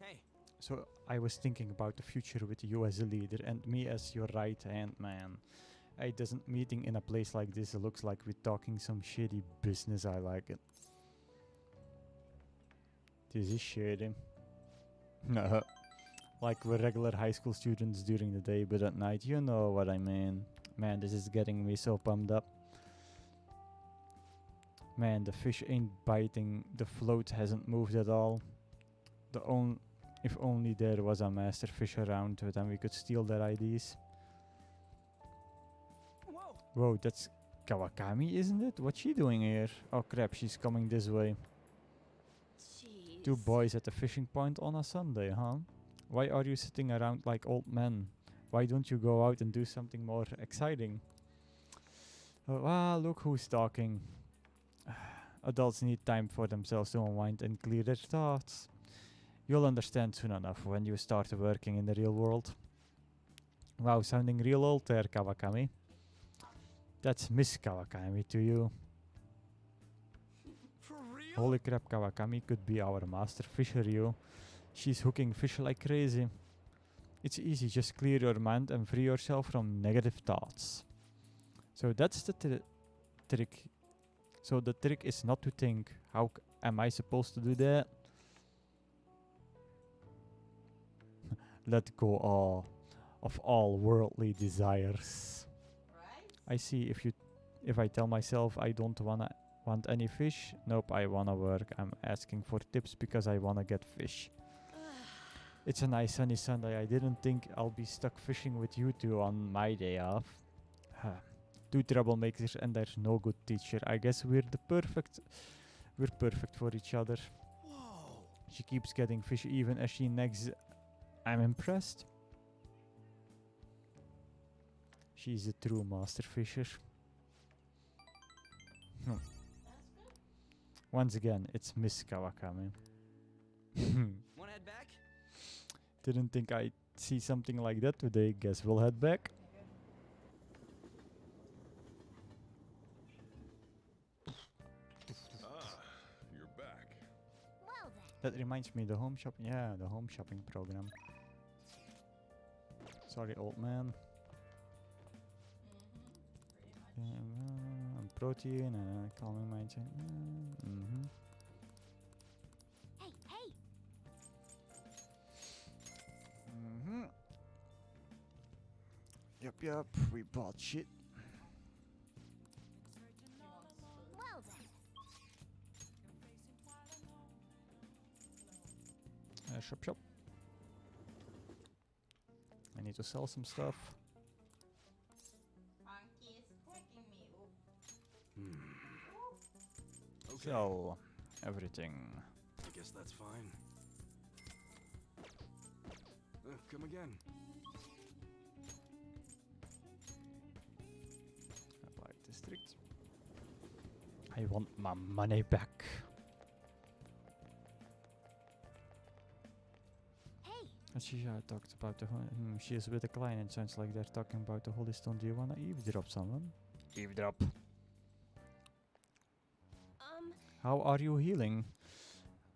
Hey. So I was thinking about the future with you as a leader and me as your right hand man. Hey, doesn't meeting in a place like this looks like we're talking some shady business? I like it. This is shady. Like we're regular high school students during the day, but at night, you know what I mean. Man, this is getting me so pumped up. Man, the fish ain't biting. The float hasn't moved at all. If only there was a master fish around, then we could steal their IDs. Whoa, that's Kawakami, isn't it? What's she doing here? Oh crap, she's coming this way. Jeez. 2 boys at the fishing point on a Sunday, huh? Why are you sitting around like old men? Why don't you go out and do something more exciting? Look who's talking. Adults need time for themselves to unwind and clear their thoughts. You'll understand soon enough when you start working in the real world. Wow, sounding real old there, Kawakami. That's Miss Kawakami to you. For real? Holy crap, Kawakami could be our master fisher, you. She's hooking fish like crazy. It's easy, just clear your mind and free yourself from negative thoughts. So that's the trick. So the trick is not to think, how am I supposed to do that? Let go of all worldly desires. I see. If I tell myself I don't want any fish, nope, I wanna work. I'm asking for tips because I wanna get fish. It's a nice sunny Sunday. I didn't think I'll be stuck fishing with you two on my day off. 2 troublemakers and there's no good teacher. I guess we're perfect for each other. Whoa. She keeps getting fish even as she nags. I'm impressed. She's a true master fisher. Once again, it's Miss Kawakami. Wanna head back? Didn't think I'd see something like that today. Guess we'll head back. You're back. Well then, That reminds me, the home shop. Yeah, the home shopping program. Sorry, old man. And protein and calming mind. Hey, hey! Yup, we bought shit. Well then. Shop. I need to sell some stuff. Monkey is quacking me. Sell everything. I guess that's fine. Come again. Apply district. I want my money back. She talked about the. She is with a client. It sounds like they're talking about the Holy Stone. Do you wanna eavesdrop someone? Eavesdrop. How are you healing?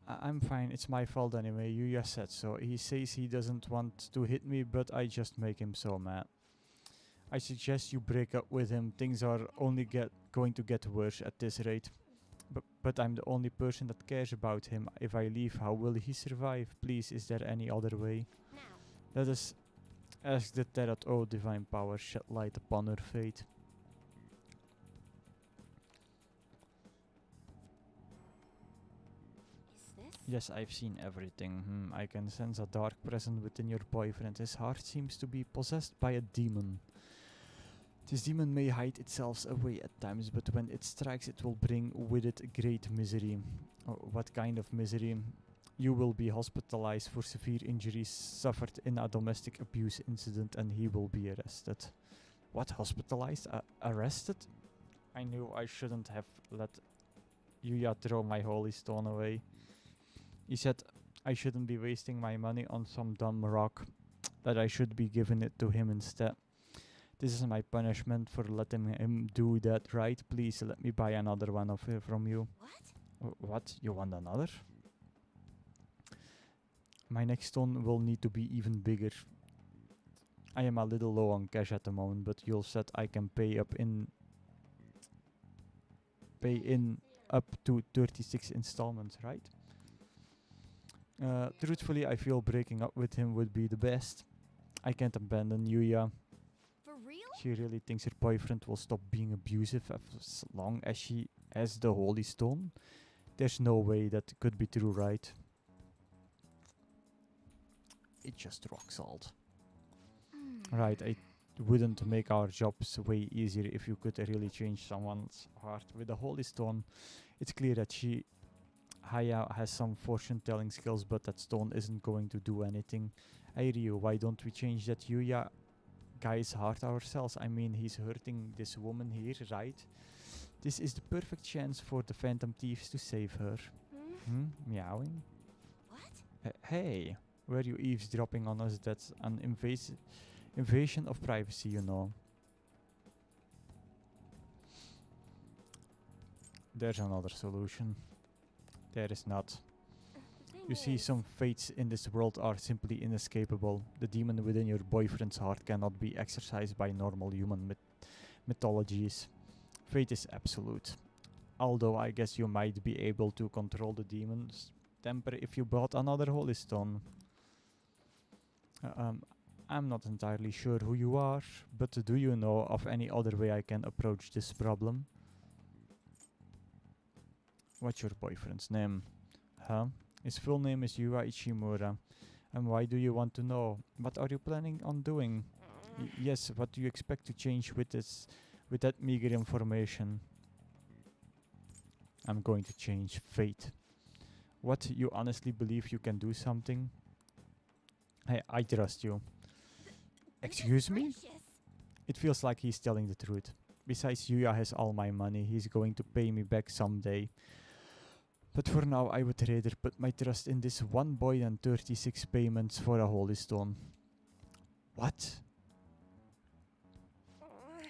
I'm fine. It's my fault anyway. You just said so. He says he doesn't want to hit me, but I just make him so mad. I suggest you break up with him. Things are only going to get worse at this rate. But I'm the only person that cares about him. If I leave, how will he survive? Please, is there any other way? Let us ask the Tarot. Oh, divine power, shed light upon her fate. Yes, I've seen everything. I can sense a dark presence within your boyfriend. His heart seems to be possessed by a demon. This demon may hide itself away at times, but when it strikes, it will bring with it great misery. What kind of misery? You will be hospitalized for severe injuries suffered in a domestic abuse incident, and he will be arrested. What? Hospitalized? Arrested? I knew I shouldn't have let Yuya throw my holy stone away. He said I shouldn't be wasting my money on some dumb rock, that I should be giving it to him instead. This is my punishment for letting him do that, right? Please let me buy another one of from you. What? What? You want another? My next stone will need to be even bigger. I am a little low on cash at the moment, but you said I can pay in up to 36 installments, right? Truthfully, I feel breaking up with him would be the best. I can't abandon Yuya. For real? She really thinks her boyfriend will stop being abusive as long as she has the Holy Stone? There's no way that could be true, right? It's just rock salt. Right, it wouldn't make our jobs way easier if you could really change someone's heart. With the Holy Stone, it's clear that Haya has some fortune-telling skills, but that stone isn't going to do anything. Hey Ryu, why don't we change that Yuya guy's heart ourselves? I mean, he's hurting this woman here, right? This is the perfect chance for the Phantom Thieves to save her. Meowing? What? Hey, were you eavesdropping on us? That's an invasion of privacy, you know. There's another solution. There is not. You see, some fates in this world are simply inescapable. The demon within your boyfriend's heart cannot be exorcised by normal human mythologies. Fate is absolute. Although I guess you might be able to control the demon's temper if you bought another Holy Stone. I'm not entirely sure who you are, but do you know of any other way I can approach this problem? What's your boyfriend's name? Huh? His full name is Yuya Ichimura. And why do you want to know? What are you planning on doing? Yes, what do you expect to change with that meager information? I'm going to change fate. What, you honestly believe you can do something? Hey, I trust you. Excuse me? It feels like he's telling the truth. Besides, Yuya has all my money. He's going to pay me back someday. But for now, I would rather put my trust in this one boy than 36 payments for a Holy Stone. What?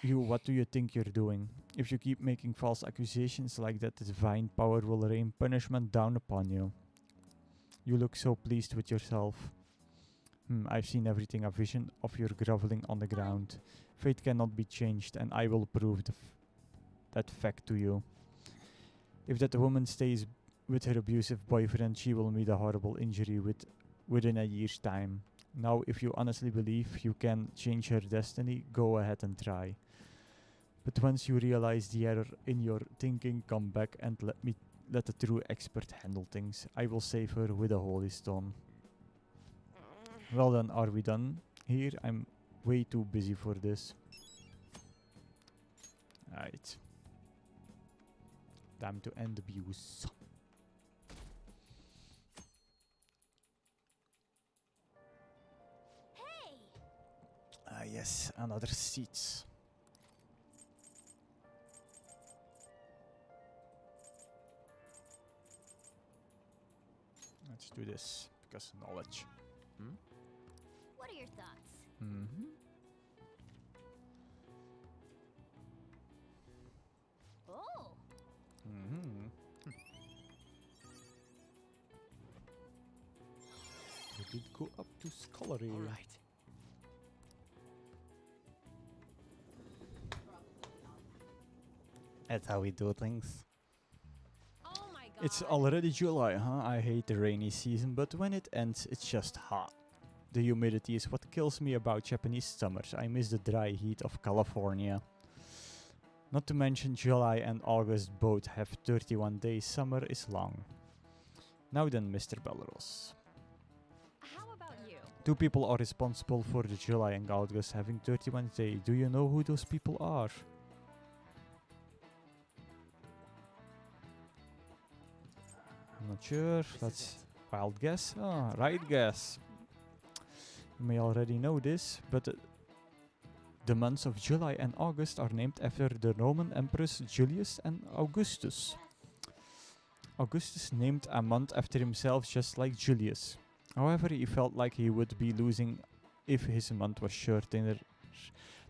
What do you think you're doing? If you keep making false accusations like that, the divine power will rain punishment down upon you. You look so pleased with yourself. I've seen everything, a vision of your groveling on the ground. Fate cannot be changed, and I will prove that fact to you. If that woman stays with her abusive boyfriend, she will meet a horrible injury within a year's time. Now, if you honestly believe you can change her destiny, go ahead and try. But once you realize the error in your thinking, come back and let the true expert handle things. I will save her with a holy stone. Well then, are we done here? I'm way too busy for this. Right. Time to end abuse. Hey! Ah yes, another seat. Let's do this, because knowledge. What are your thoughts? Oh! We did go up to scholarly. All right. That's how we do things. Oh my god. It's already July, huh? I hate the rainy season, but when it ends, it's just hot. The humidity is what kills me about Japanese summers. I miss the dry heat of California. Not to mention July and August both have 31 days. Summer is long. Now then, Mr. Belros. How about you? Two people are responsible for the July and August having 31 days. Do you know who those people are? I'm not sure. That's wild guess. Ah, right guess. You may already know this, but the months of July and August are named after the Roman emperors Julius and Augustus. Augustus named a month after himself just like Julius. However, he felt like he would be losing if his month was shorter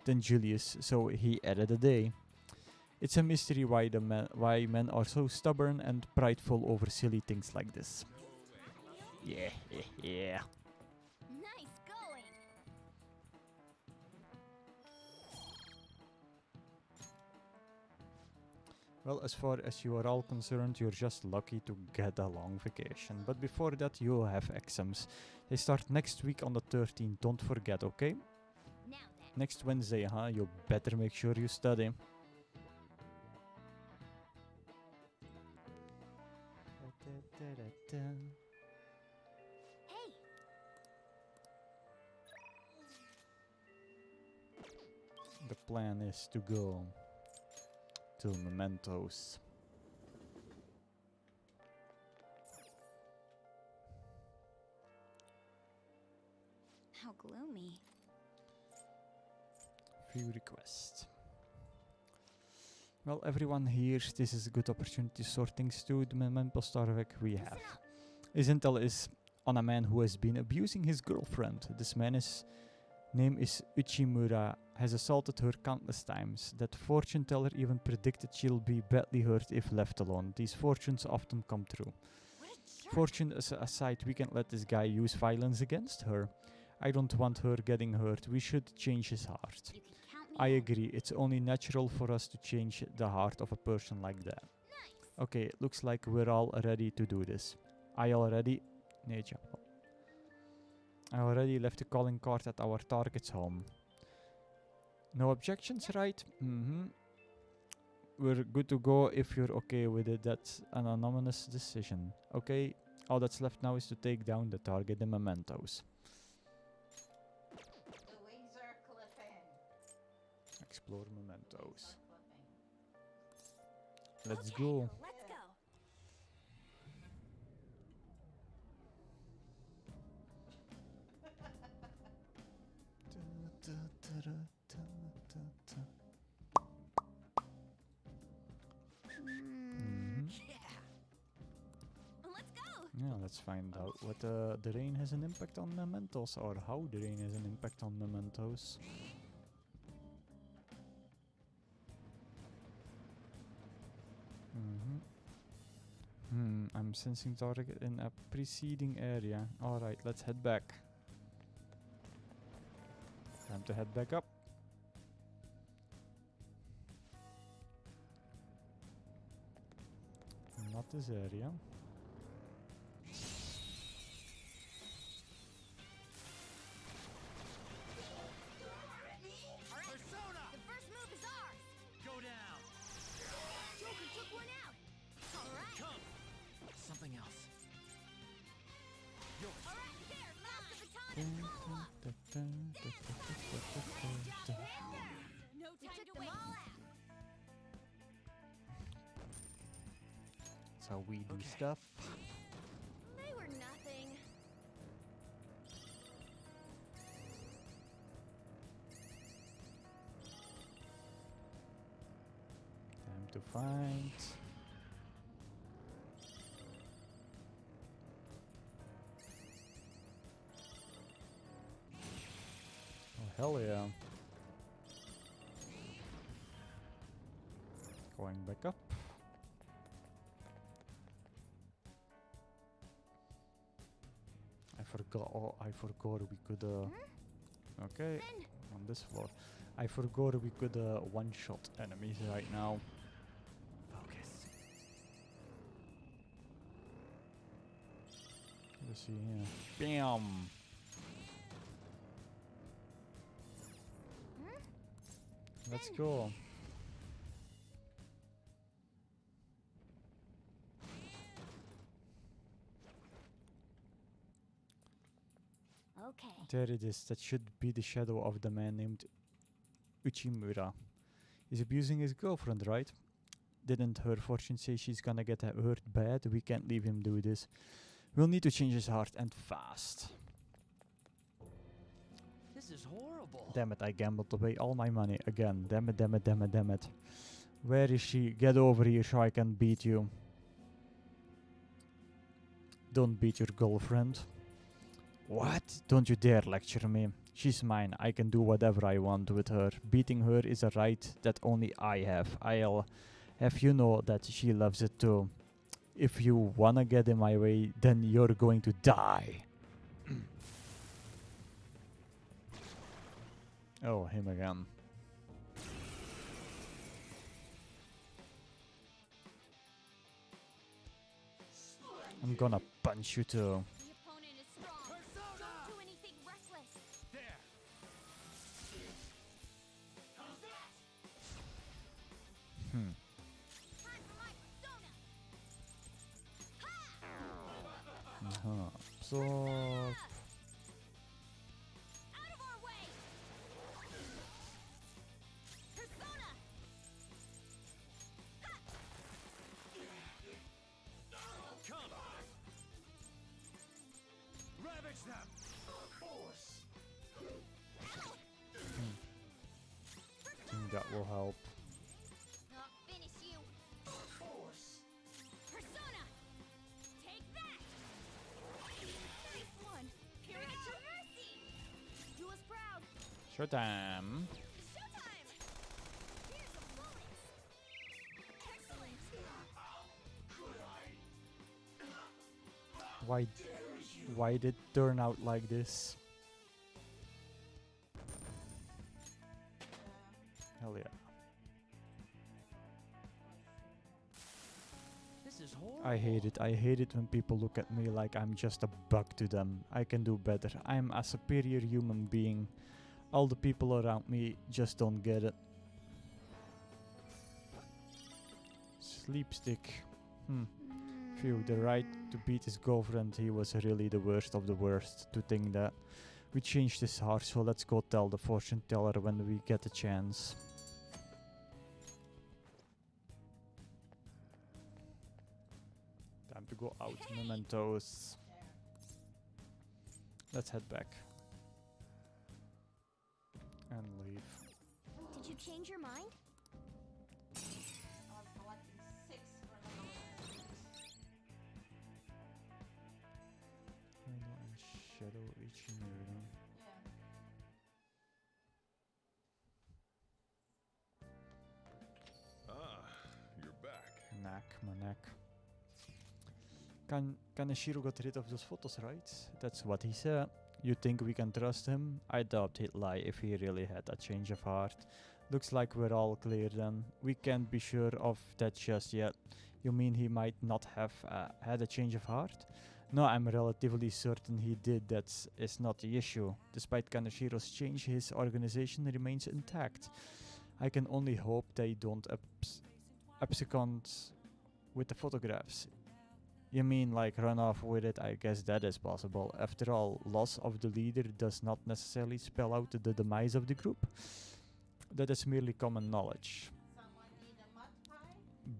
than Julius, so he added a day. It's a mystery why men are so stubborn and prideful over silly things like this. Yeah. Nice going! Well, as far as you are all concerned, you're just lucky to get a long vacation. But before that, you'll have exams. They start next week on the 13th, don't forget, okay? Now then. Next Wednesday, huh? You better make sure you study. Hey! The plan is to go to Mementos. How gloomy. Few requests. Well, everyone here, this is a good opportunity to sort things through. The Memento Starvek we have. His intel is on a man who has been abusing his girlfriend. This man's name is Uchimura, has assaulted her countless times. That fortune teller even predicted she'll be badly hurt if left alone. These fortunes often come true. Fortune aside, we can't let this guy use violence against her. I don't want her getting hurt. We should change his heart. I agree. It's only natural for us to change the heart of a person like that. Nice. Okay, looks like we're all ready to do this. I already left the calling card at our target's home. No objections, right? We're good to go if you're okay with it. That's an anonymous decision. Okay, all that's left now is to take down the target, the Mementos. The wings are clipping. Explore Mementos. Let's go. Let's go. Let's go. Yeah, let's find out what the rain has an impact on Mementos, or how the rain has an impact on Mementos. I'm sensing target in a preceding area. Alright, let's head back. Time to head back up. Not this area. Persona! The first move is ours! Go down! Joker took one out! Alright! Come! Something else. Yours. Alright, there! Pass the baton and follow up! No time to wait! All out! That's how we do stuff. They were nothing. Time to find. Oh, hell yeah. Going back up. I forgot. Oh, I forgot we could. Okay, on this floor. I forgot we could one-shot enemies right now. Focus. Let's see here. Bam! Let's go. Okay. There it is. That should be the shadow of the man named Uchimura. He's abusing his girlfriend, right? Didn't her fortune say she's gonna get hurt bad? We can't leave him do this. We'll need to change his heart, and fast. This is horrible. Damn it, I gambled away all my money again. Damn it, damn it, damn it, damn it. Where is she? Get over here so I can beat you. Don't beat your girlfriend. What? Don't you dare lecture me. She's mine. I can do whatever I want with her. Beating her is a right that only I have. I'll have you know that she loves it too. If you wanna get in my way, then you're going to die. Oh, him again. I'm gonna punch you too. The opponent is strong. Don't do anything reckless. There. Time for my persona. So Out of our way. Persona. Come. Ravage them. I think that will help. I'll finish you. Persona. Take that. Nice one. Here at your mercy. Do us proud. Showtime. Showtime. Here's a bullet. Excellent. Why did it turn out like this? Hell yeah. This is horrible. I hate it. I hate it when people look at me like I'm just a bug to them. I can do better. I'm a superior human being. All the people around me just don't get it. Sleep stick. Phew, the right to beat his girlfriend. He was really the worst of the worst to think that. We changed his heart, so let's go tell the fortune teller when we get a chance. Time to go out. Mementos. Let's head back. And leave. Did you change your mind? I'm collecting 6 for another And Shadow Ichimura. Yeah. Ah, you're back. Neck, my neck. Kaneshiro got rid of those photos, right? That's what he said. You think we can trust him? I doubt he'd lie if he really had a change of heart. Looks like we're all clear then. We can't be sure of that just yet. You mean he might not have had a change of heart? No, I'm relatively certain he did. That is not the issue. Despite Kaneshiro's change, his organization remains intact. I can only hope they don't abscond with the photographs. You mean like run off with it? I guess that is possible. After all, loss of the leader does not necessarily spell out the demise of the group. That is merely common knowledge.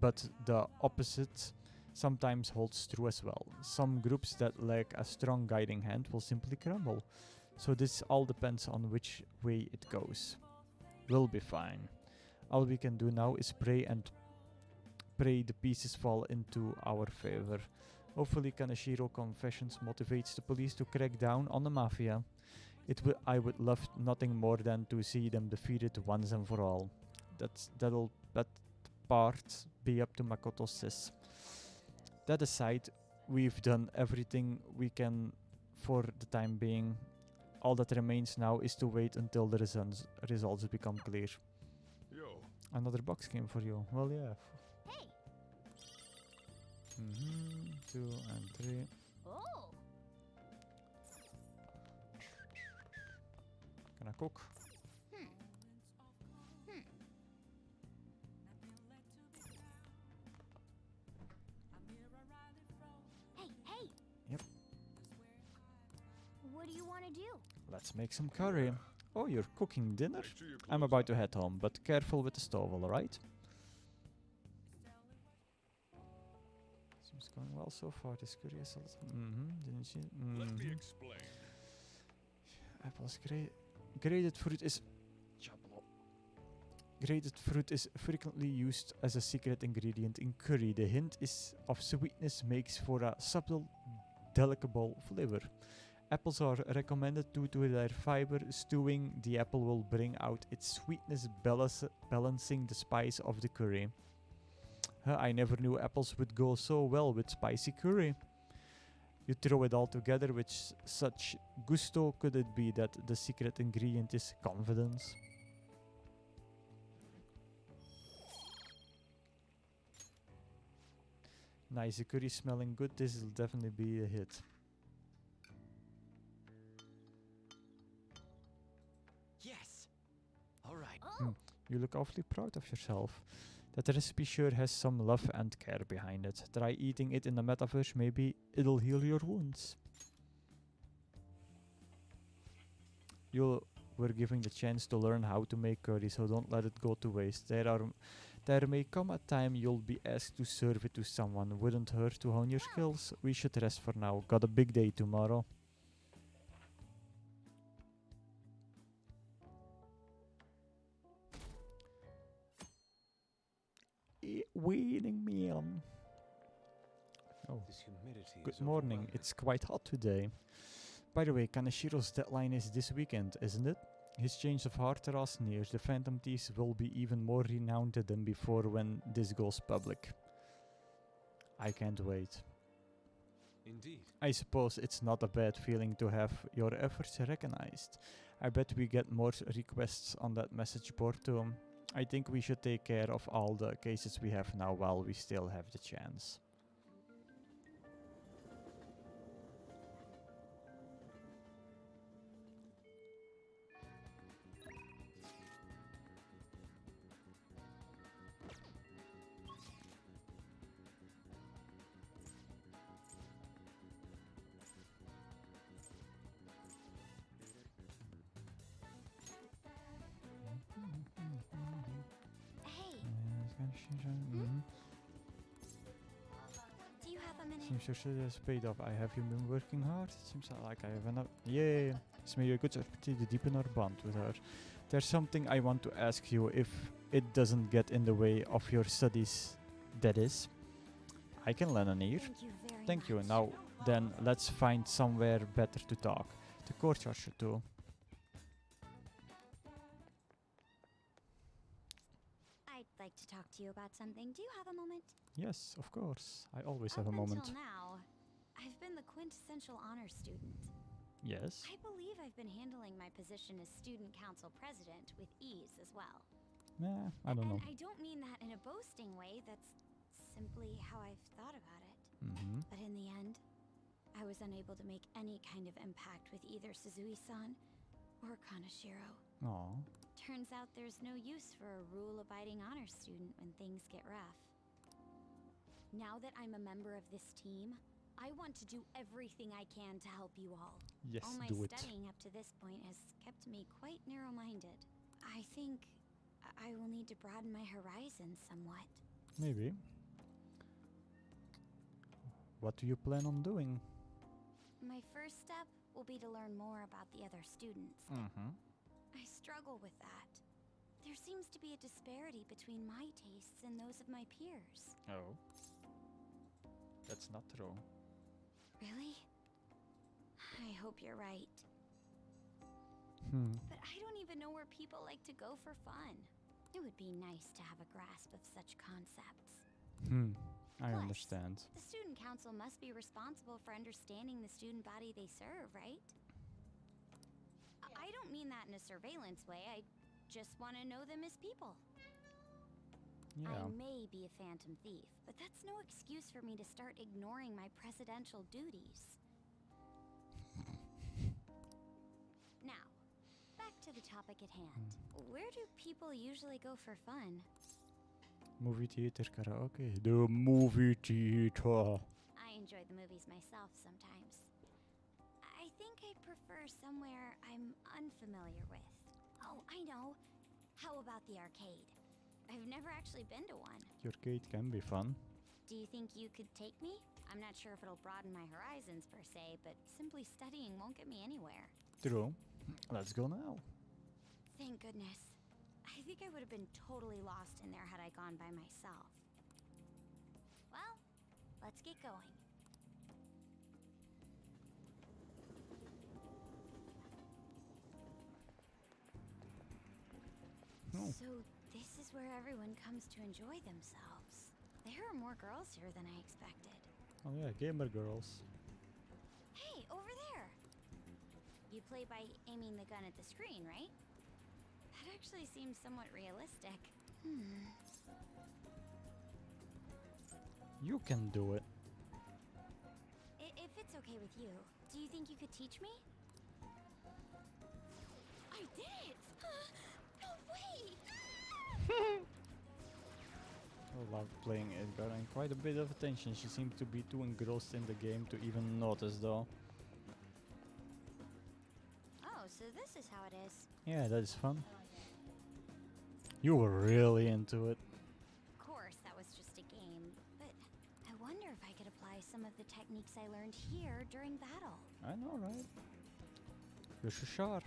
But the opposite sometimes holds true as well. Some groups that lack a strong guiding hand will simply crumble. So this all depends on which way it goes. We'll be fine. All we can do now is pray the pieces fall into our favor. Hopefully Kaneshiro confessions motivates the police to crack down on the mafia. I would love nothing more than to see them defeated once and for all. That part be up to Makoto sis. That aside, we've done everything we can for the time being. All that remains now is to wait until the results become clear. Yo. Another box came for you. Well, yeah. Hey. 2 and 3. Oh. Can I cook? Hey. Yep. What do you want to do? Let's make some curry. Oh, you're cooking dinner? I'm about to head home, but careful with the stove, alright? Seems going well so far. This curry is a little... didn't you? Let me explain. Apples grated fruit is... Grated fruit is frequently used as a secret ingredient in curry. The hint of sweetness makes for a subtle, delectable flavor. Apples are recommended due to their fiber. Stewing the apple will bring out its sweetness, balancing the spice of the curry. I never knew apples would go so well with spicy curry. You throw it all together with such gusto. Could it be that the secret ingredient is confidence? Nice, the curry smelling good. This will definitely be a hit. Yes. All right. You look awfully proud of yourself. That recipe sure has some love and care behind it. Try eating it in the metaverse, maybe it'll heal your wounds. You were given the chance to learn how to make curry, so don't let it go to waste. There may come a time you'll be asked to serve it to someone. Wouldn't hurt to hone your skills. We should rest for now. Got a big day tomorrow. Waiting meal. Oh, good morning. It's quite hot today. By the way, Kaneshiro's deadline is this weekend, isn't it? His change of heart draws near. The Phantom Thieves will be even more renowned than before when this goes public. I can't wait. Indeed. I suppose it's not a bad feeling to have your efforts recognized. I bet we get more requests on that message board too. I think we should take care of all the cases we have now while we still have the chance. Do you have a minute? Seems your shit has paid off. Have you been working hard? It seems like I have enough. Yay! It's made a good opportunity to deepen our bond with her. There's something I want to ask you if it doesn't get in the way of your studies. That is, I can lend an ear. Thank you very much. Now, then, let's find somewhere better to talk. The courtyard should do. I'd like to talk to you about something. Do you have a moment? Yes, of course. I always have a Up moment. until now, quintessential honor student. Yes. I believe I've been handling my position as student council president with ease as well. Yeah, I don't know. And I don't mean that in a boasting way, that's simply how I've thought about it. But in the end, I was unable to make any kind of impact with either Suzui-san or Kanashiro. Aw. Turns out there's no use for a rule-abiding honor student when things get rough. Now that I'm a member of this team, I want to do everything I can to help you all. Yes, all my do it. studying up to this point has kept me quite narrow-minded. I think I will need to broaden my horizons somewhat. Maybe. What do you plan on doing? My first step will be to learn more about the other students. I struggle with that. There seems to be a disparity between my tastes and those of my peers. Oh. That's not true. Really? I hope you're right. But I don't even know where people like to go for fun. It would be nice to have a grasp of such concepts. I Plus, understand. The student council must be responsible for understanding the student body they serve, right? I don't mean that in a surveillance way. I just want to know them as people. Yeah. I may be a phantom thief, but that's no excuse for me to start ignoring my presidential duties. Now, back to the topic at hand. Where do people usually go for fun? Movie theater karaoke. The movie theater. I enjoy the movies myself sometimes. I think I'd prefer somewhere I'm unfamiliar with. Oh, I know. How about the arcade? I've never actually been to one. The arcade can be fun. Do you think you could take me? I'm not sure if it'll broaden my horizons per se, but simply studying won't get me anywhere. True. Let's go now. Thank goodness. I think I would have been totally lost in there had I gone by myself. Well, let's get going. Oh. So this is where everyone comes to enjoy themselves. There are more girls here than I expected. Oh yeah, gamer girls. Hey, over there! You play by aiming the gun at the screen, right? That actually seems somewhat realistic. You can do it. If it's okay with you, do you think you could teach me? I did it! No way! I love playing Edgar and quite a bit of attention. She seems to be too engrossed in the game to even notice though. Oh, so this is how it is. Yeah, that is fun. You were really into it. Of course, that was just a game, but I wonder if I could apply some of the techniques I learned here during battle. I know, right? You're so sharp.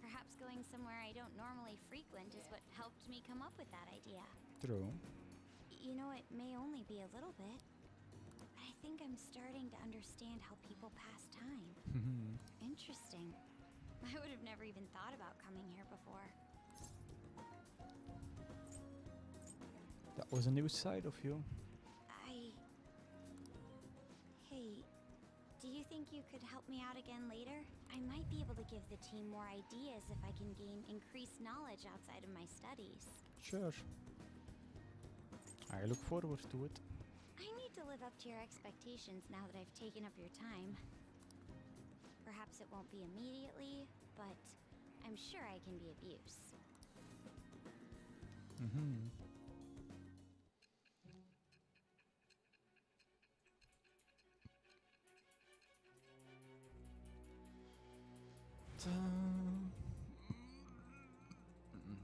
Perhaps going somewhere I don't normally frequent is what helped me come up with that idea. True. You know, it may only be a little bit, but I think I'm starting to understand how people pass time. Interesting. I would have never even thought about coming here before. That was a new side of you. Hey, do you think you could help me out again later? I might be able to give the team more ideas if I can gain increased knowledge outside of my studies. Sure. I look forward to it. I need to live up to your expectations now that I've taken up your time. Perhaps it won't be immediately, but I'm sure I can be of use.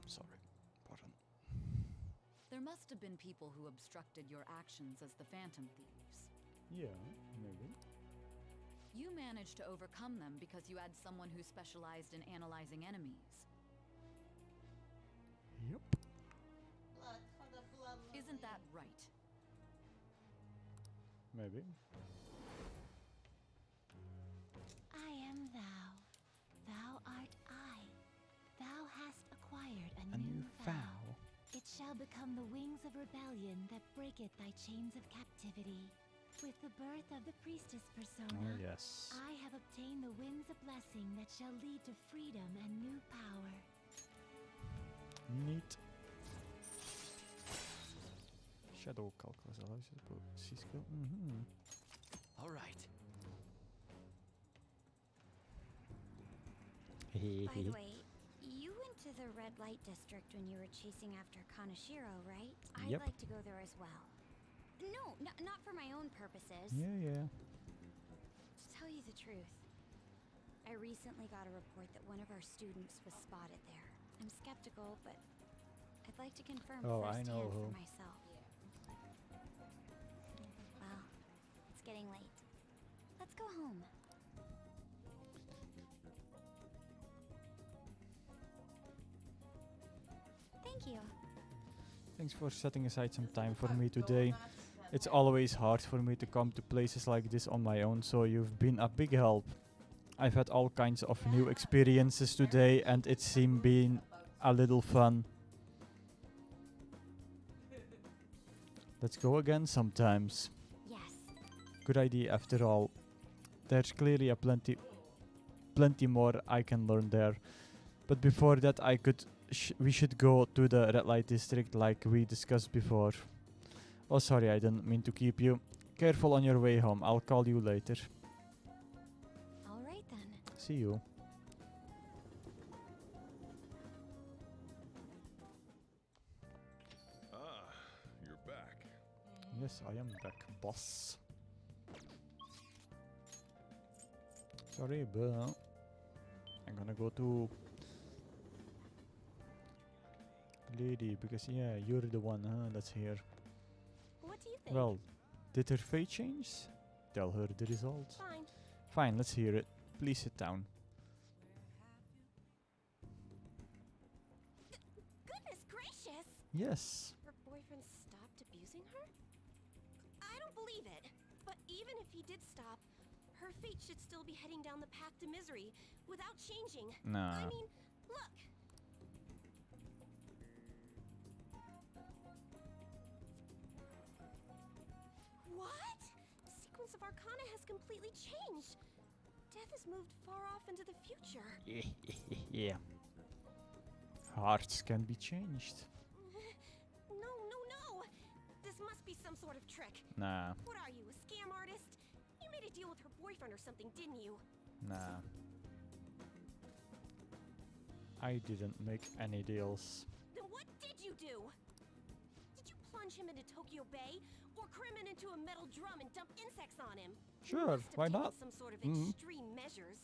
Sorry. Pardon. There must have been people who obstructed your actions as the Phantom Thieves. Yeah, maybe. You managed to overcome them because you had someone who specialized in analyzing enemies. Yep. Blood for the blood. Isn't that right? Maybe. I am thou. Thou art I. Thou hast acquired a new vow. It shall become the wings of rebellion that breaketh thy chains of captivity. With the birth of the priestess persona, Oh, yes. I have obtained the winds of blessing that shall lead to freedom and new power. Neat. Shadow calculus allows you to see skill. All right. By the way, you went to the red light district when you were chasing after Kanashiro, right? Yep. I'd like to go there as well. No, not for my own purposes. Yeah. To tell you the truth, I recently got a report that one of our students was spotted there. I'm skeptical, but I'd like to confirm Oh, I know firsthand who. for myself. Well, it's getting late. Let's go home. Thank you. Thanks for setting aside some time for me today. It's always hard for me to come to places like this on my own, so you've been a big help. I've had all kinds of new experiences today, and it seemed being a little fun. Let's go again sometimes. Yes. Good idea after all. There's clearly a plenty more I can learn there. But before that, we should go to the red light district like we discussed before. Oh, sorry, I didn't mean to keep you. Careful on your way home. I'll call you later. All right then. See you. Ah, you're back. Yes, I am back, boss. Sorry, but I'm gonna go to lady because yeah, you're the one, huh? Let's hear. What do you think? Well, did her fate change? Tell her the result. Fine. Fine, let's hear it. Please sit down. Goodness gracious! Yes. Her boyfriend stopped abusing her? I don't believe it. But even if he did stop, her fate should still be heading down the path to misery without changing. Nah. I mean, look. What? The sequence of Arcana has completely changed. Death has moved far off into the future. Yeah. Hearts can be changed. No. This must be some sort of trick. Nah. What are you, a scam artist? You made a deal with her boyfriend or something, didn't you? Nah. I didn't make any deals. Then what did you do? Did you plunge him into Tokyo Bay? Or cram it into a metal drum and dump insects on him? You Sure, must have why taken not? Some sort of Mhm. extreme measures.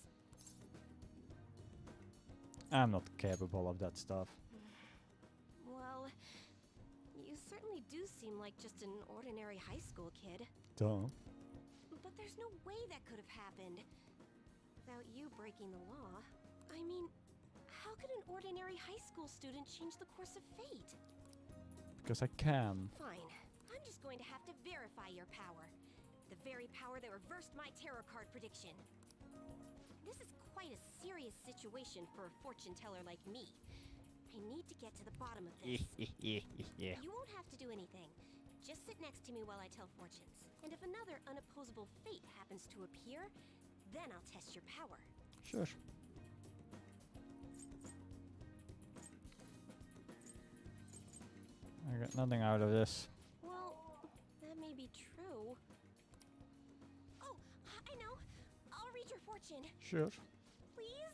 I'm not capable of that stuff. Well, you certainly do seem like just an ordinary high school kid. Duh. But there's no way that could have happened without you breaking the law. I mean, how could an ordinary high school student change the course of fate? Because I can. Fine. I'm just going to have to verify your power. The very power that reversed my tarot card prediction. This is quite a serious situation for a fortune teller like me. I need to get to the bottom of this. Yeah. You won't have to do anything. Just sit next to me while I tell fortunes. And if another unopposable fate happens to appear, then I'll test your power. Sure. I got nothing out of this. Well, that may be true. Oh, I know. I'll read your fortune. Sure. Please?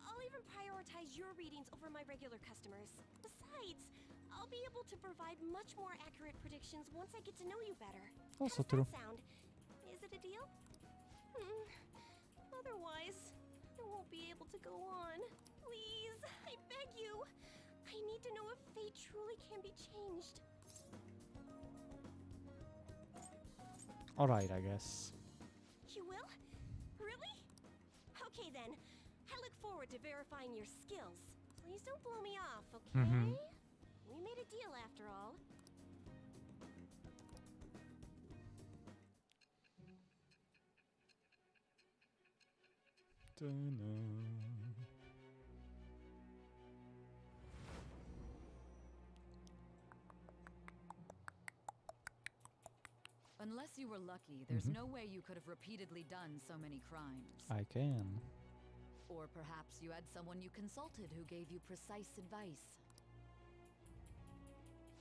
I'll even prioritize your readings over my regular customers. Besides, I'll be able to provide much more accurate predictions once I get to know you better. Also How's true. that sound? Is it a deal? Otherwise, I won't be able to go on. Please, I beg you. I need to know if fate truly can be changed. Alright, I guess. You will? Really? Okay then. I look forward to verifying your skills. Please don't blow me off, okay? Mhm. We made a deal after all. Unless you were lucky, there's Mhm. no way you could have repeatedly done so many crimes. I can. Or perhaps you had someone you consulted who gave you precise advice.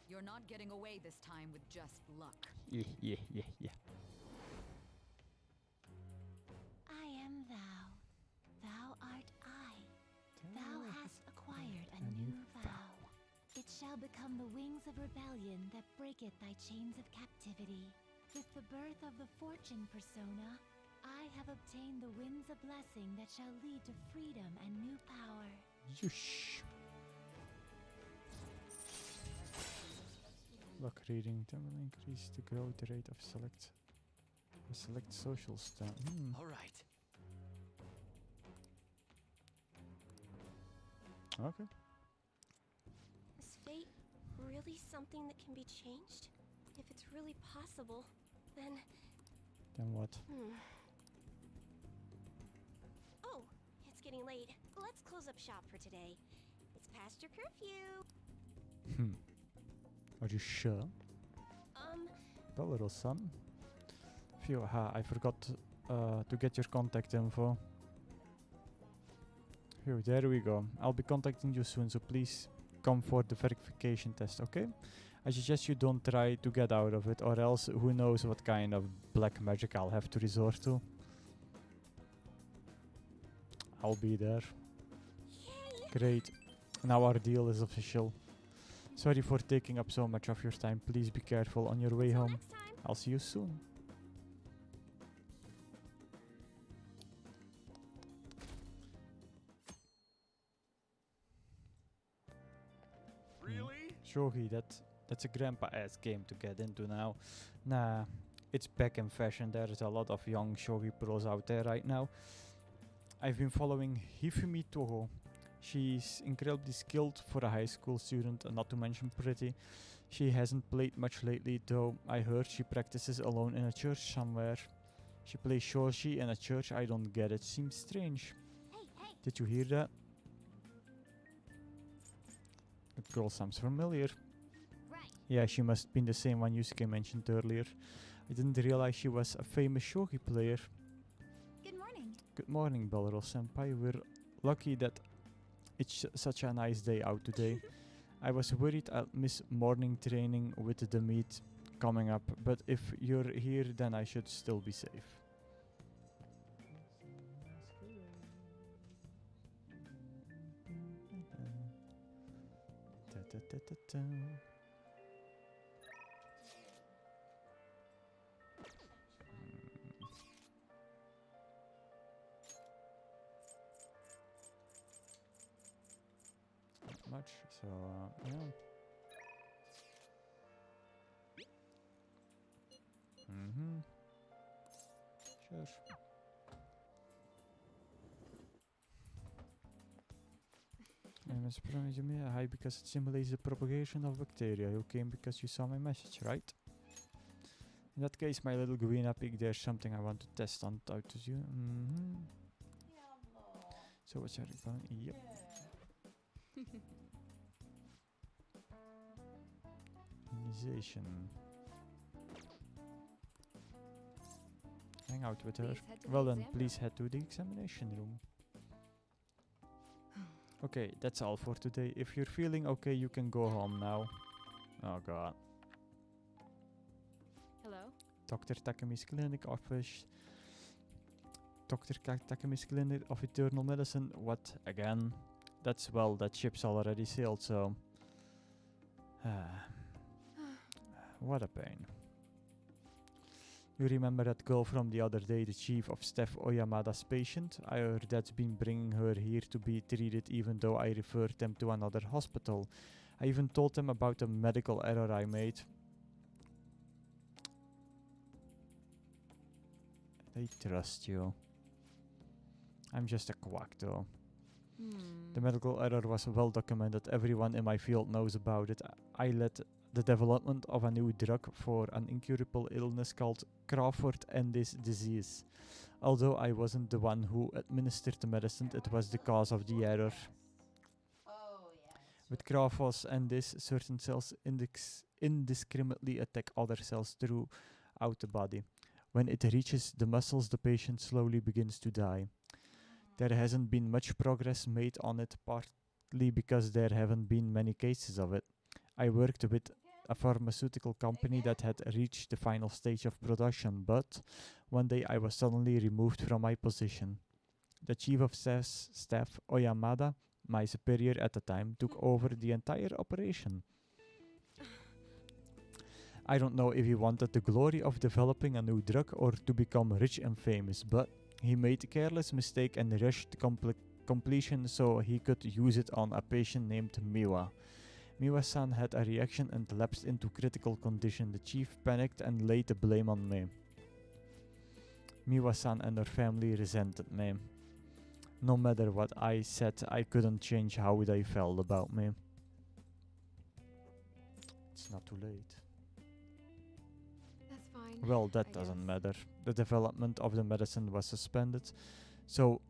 You're not getting away this time with just luck. Yeah. I am thou. Thou art I. Thou hast acquired a new vow. It shall become the wings of rebellion that breaketh thy chains of captivity. With the birth of the fortune persona, I have obtained the winds of blessing that shall lead to freedom and new power. Yush. Luck reading will increase the growth rate of select social stuff. All right. Okay. Is fate really something that can be changed? If it's really possible, then... Then what? Oh, it's getting late. Let's close up shop for today. It's past your curfew. Are you sure? Well, little son. Phew, I forgot to get your contact info. Phew, there we go. I'll be contacting you soon, so please come for the verification test, okay? I suggest you don't try to get out of it, or else who knows what kind of black magic I'll have to resort to. I'll be there. Great. Now our deal is official. Sorry for taking up so much of your time. Please be careful on your way home. I'll see you soon. Really? Shogi, that's a grandpa-ass game to get into now. Nah, it's back in fashion. There's a lot of young shogi pros out there right now. I've been following Hifumi Toho. She's incredibly skilled for a high school student, and not to mention pretty. She hasn't played much lately, though I heard she practices alone in a church somewhere. She plays shogi in a church. I don't get it. Seems strange. Did you hear that? That girl sounds familiar. Yeah, she must have been the same one Yusuke mentioned earlier. I didn't realize she was a famous shogi player. Good morning. Good morning, Balrog-senpai. We're lucky that it's such a nice day out today. I was worried I'll miss morning training with the meet coming up, but if you're here, then I should still be safe. Not much, so yeah. Sure. You may high because it simulates the propagation of bacteria. You came because you saw my message, right? In that case, my little Guina pig, there's something I want to test on out to you. So what's your phone? Yep. Immunization. Hang out with her. Well then, please head to the examination room. Okay, that's all for today. If you're feeling okay, you can go home now. Oh god. Hello? Dr. Takemi's clinic office. Dr. Takemi's clinic of eternal medicine. What again? That's well, that ship's already sailed, so. What a pain. You remember that girl from the other day, the chief of Steph Oyamada's patient? I heard that's been bringing her here to be treated, even though I referred them to another hospital. I even told them about the medical error I made. They trust you. I'm just a quack, though. The medical error was well documented. Everyone in my field knows about it. I led the development of a new drug for an incurable illness called Crawford-Endish disease. Although I wasn't the one who administered the medicine, it was the cause of the error. With Crawford-Endish, certain cells indiscriminately attack other cells through out the body. When it reaches the muscles, the patient slowly begins to die. There hasn't been much progress made on it, partly because there haven't been many cases of it. I worked with a pharmaceutical company that had reached the final stage of production, but one day I was suddenly removed from my position. The chief of staff, Oyamada, my superior at the time, took over the entire operation. I don't know if he wanted the glory of developing a new drug or to become rich and famous, but he made a careless mistake and rushed completion so he could use it on a patient named Miwa. Miwa-san had a reaction and lapsed into critical condition. The chief panicked and laid the blame on me. Miwa-san and her family resented me. No matter what I said, I couldn't change how they felt about me. It's not too late. That's fine. Well, that doesn't matter. The development of the medicine was suspended, so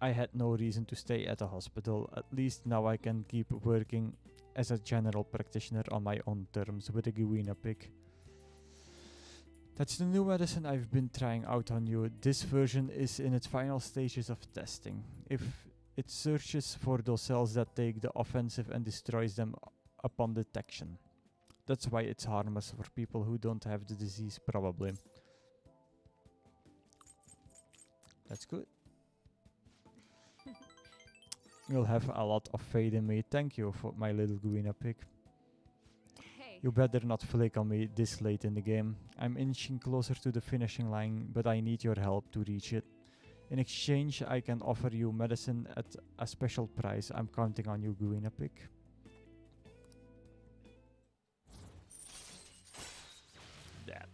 I had no reason to stay at the hospital. At least now I can keep working as a general practitioner on my own terms with a Guina pig. That's the new medicine I've been trying out on you. This version is in its final stages of testing. If it searches for those cells that take the offensive and destroys them upon detection. That's why it's harmless for people who don't have the disease, probably. That's good. You'll have a lot of faith in me. Thank you for my little Guina pig. Hey. You better not flake on me this late in the game. I'm inching closer to the finishing line, but I need your help to reach it. In exchange, I can offer you medicine at a special price. I'm counting on you, Guina pig. That.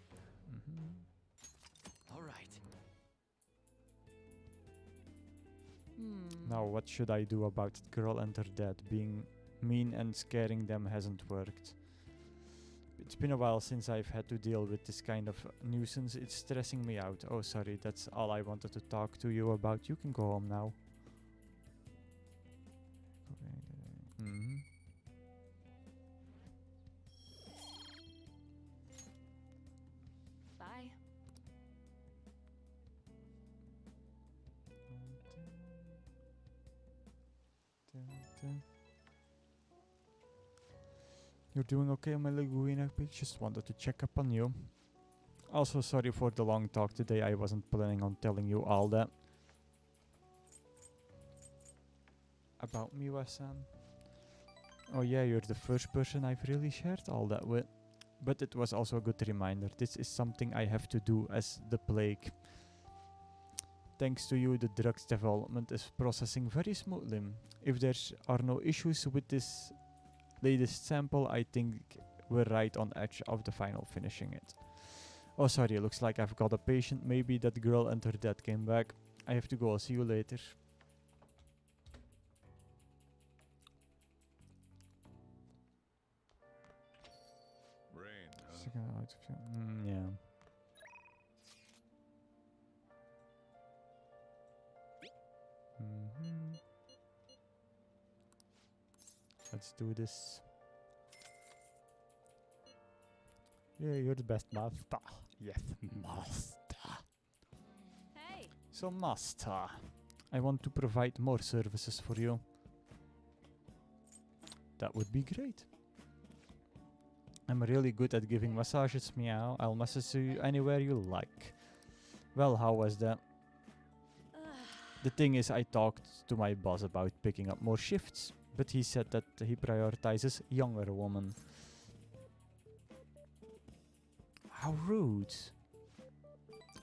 All right. Now, what should I do about that girl and her dad? Being mean and scaring them hasn't worked. It's been a while since I've had to deal with this kind of nuisance. It's stressing me out. Oh, sorry, that's all I wanted to talk to you about. You can go home now. Bye. You're doing okay, my little Guina pig? Just wanted to check up on you. Also, sorry for the long talk today. I wasn't planning on telling you all that. About Miwa-san. Oh yeah, you're the first person I've really shared all that with. But it was also a good reminder. This is something I have to do as the plague. Thanks to you, the drug's development is processing very smoothly. If there are no issues with this latest sample, I think we're right on edge of the final finishing it. Oh, sorry, looks like I've got a patient. Maybe that girl and her dad came back. I have to go. I'll see you later. Rain. Yeah. Let's do this. Yeah, you're the best master. Yes, master. Hey. So, master, I want to provide more services for you. That would be great. I'm really good at giving massages, meow. I'll massage you anywhere you like. Well, how was that? The thing is, I talked to my boss about picking up more shifts, but he said that he prioritizes younger women. How rude.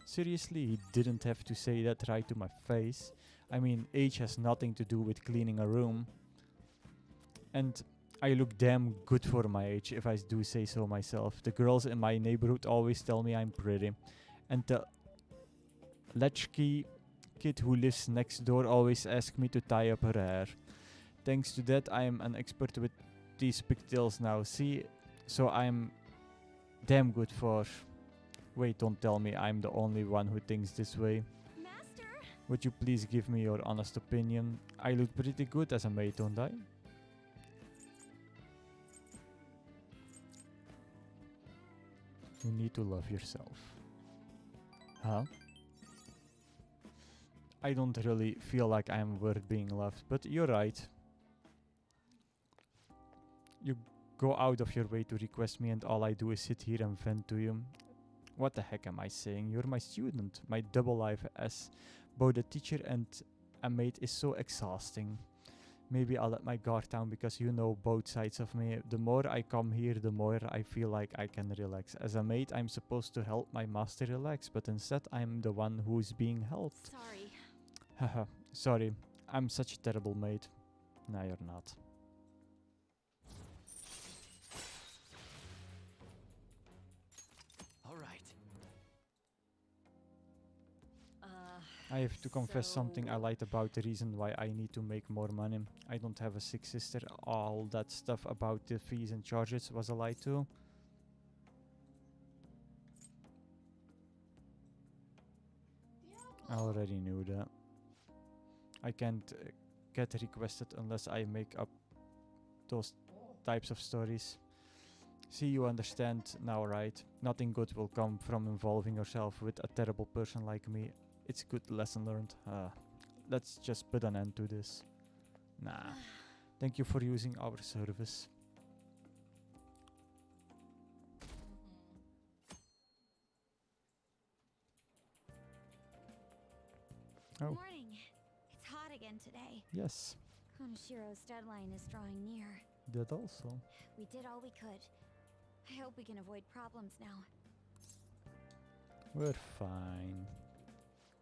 Seriously, he didn't have to say that right to my face. I mean, age has nothing to do with cleaning a room. And I look damn good for my age, if I do say so myself. The girls in my neighborhood always tell me I'm pretty. And the latchkey kid who lives next door always asks me to tie up her hair. Thanks to that, I am an expert with these pigtails now. See, so I'm damn good for... Wait, don't tell me I'm the only one who thinks this way. Master? Would you please give me your honest opinion? I look pretty good as a maid, don't I? You need to love yourself. Huh? I don't really feel like I am worth being loved, but you're right. You go out of your way to request me and all I do is sit here and vent to you. What the heck am I saying? You're my student. My double life as both a teacher and a mate is so exhausting. Maybe I'll let my guard down because you know both sides of me. The more I come here, the more I feel like I can relax. As a mate, I'm supposed to help my master relax, but instead I'm the one who's being helped. Sorry. Haha, sorry. I'm such a terrible mate. No, you're not. All right. I have to confess something I lied about the reason why I need to make more money. I don't have a sick sister. All that stuff about the fees and charges was a lie too. I already knew that. I can't get requested unless I make up those types of stories. See, you understand now, right? Nothing good will come from involving yourself with a terrible person like me. It's a good lesson learned. Let's just put an end to this. Nah. Thank you for using our service. Oh. Morning. It's hot again today. Yes. Konoshiro's deadline is drawing near. That also. We did all we could. I hope we can avoid problems now. We're fine.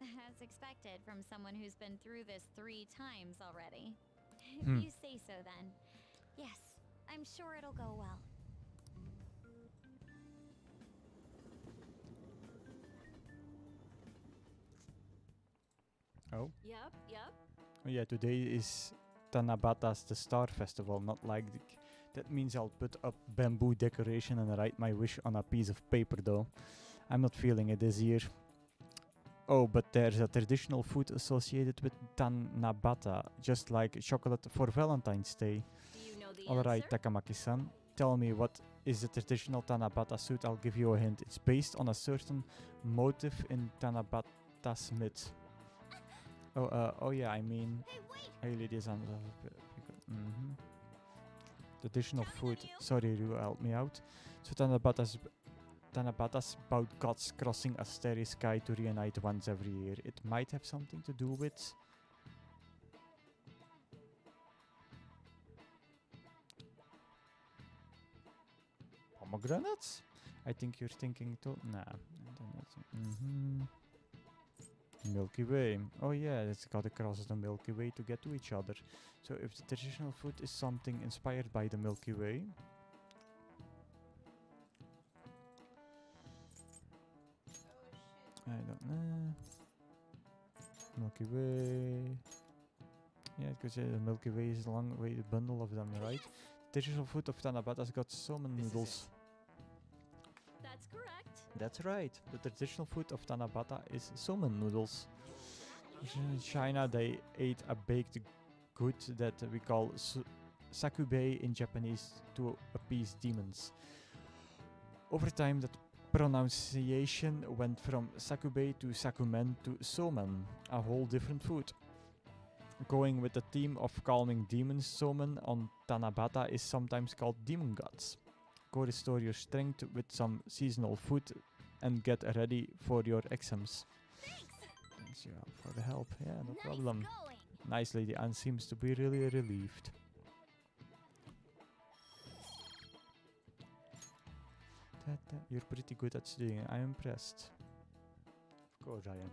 As expected from someone who's been through this 3 times already. Hmm. If you say so then. Yes, I'm sure it'll go well. Oh. Yep, yep. Oh yeah, today is Tanabata's the Star Festival, not like that means I'll put up bamboo decoration and write my wish on a piece of paper though. I'm not feeling it this year. Oh, but there's a traditional food associated with Tanabata, just like chocolate for Valentine's Day. Do you know the Alright, answer? Takamaki-san, tell me what is the traditional Tanabata suit. I'll give you a hint. It's based on a certain motive in Tanabata's myth. Oh yeah, I mean, hey ladies and traditional food. Sorry, you help me out. So Tanabata's about gods crossing a starry sky to reunite once every year. It might have something to do with pomegranates? I think you're thinking too. Nah. Milky Way. Oh yeah, it's gotta cross the Milky Way to get to each other. So if the traditional food is something inspired by the Milky Way, I don't know. Milky Way. Yeah, because the Milky Way is a long way, a bundle of them, right? Traditional food of Tanabata's got salmon noodles. That's correct. That's right. The traditional food of Tanabata is salmon noodles. In China, they ate a baked good that we call sakube in Japanese to appease demons. Over time, that pronunciation went from sakube to sakumen to somen, a whole different food. Going with the theme of calming demons, somen on Tanabata is sometimes called demon gods. Go restore your strength with some seasonal food and get ready for your exams. Thanks you for the help. Yeah, no problem. Nice lady Anne seems to be really relieved. You're pretty good at studying. I'm impressed. Of course I am.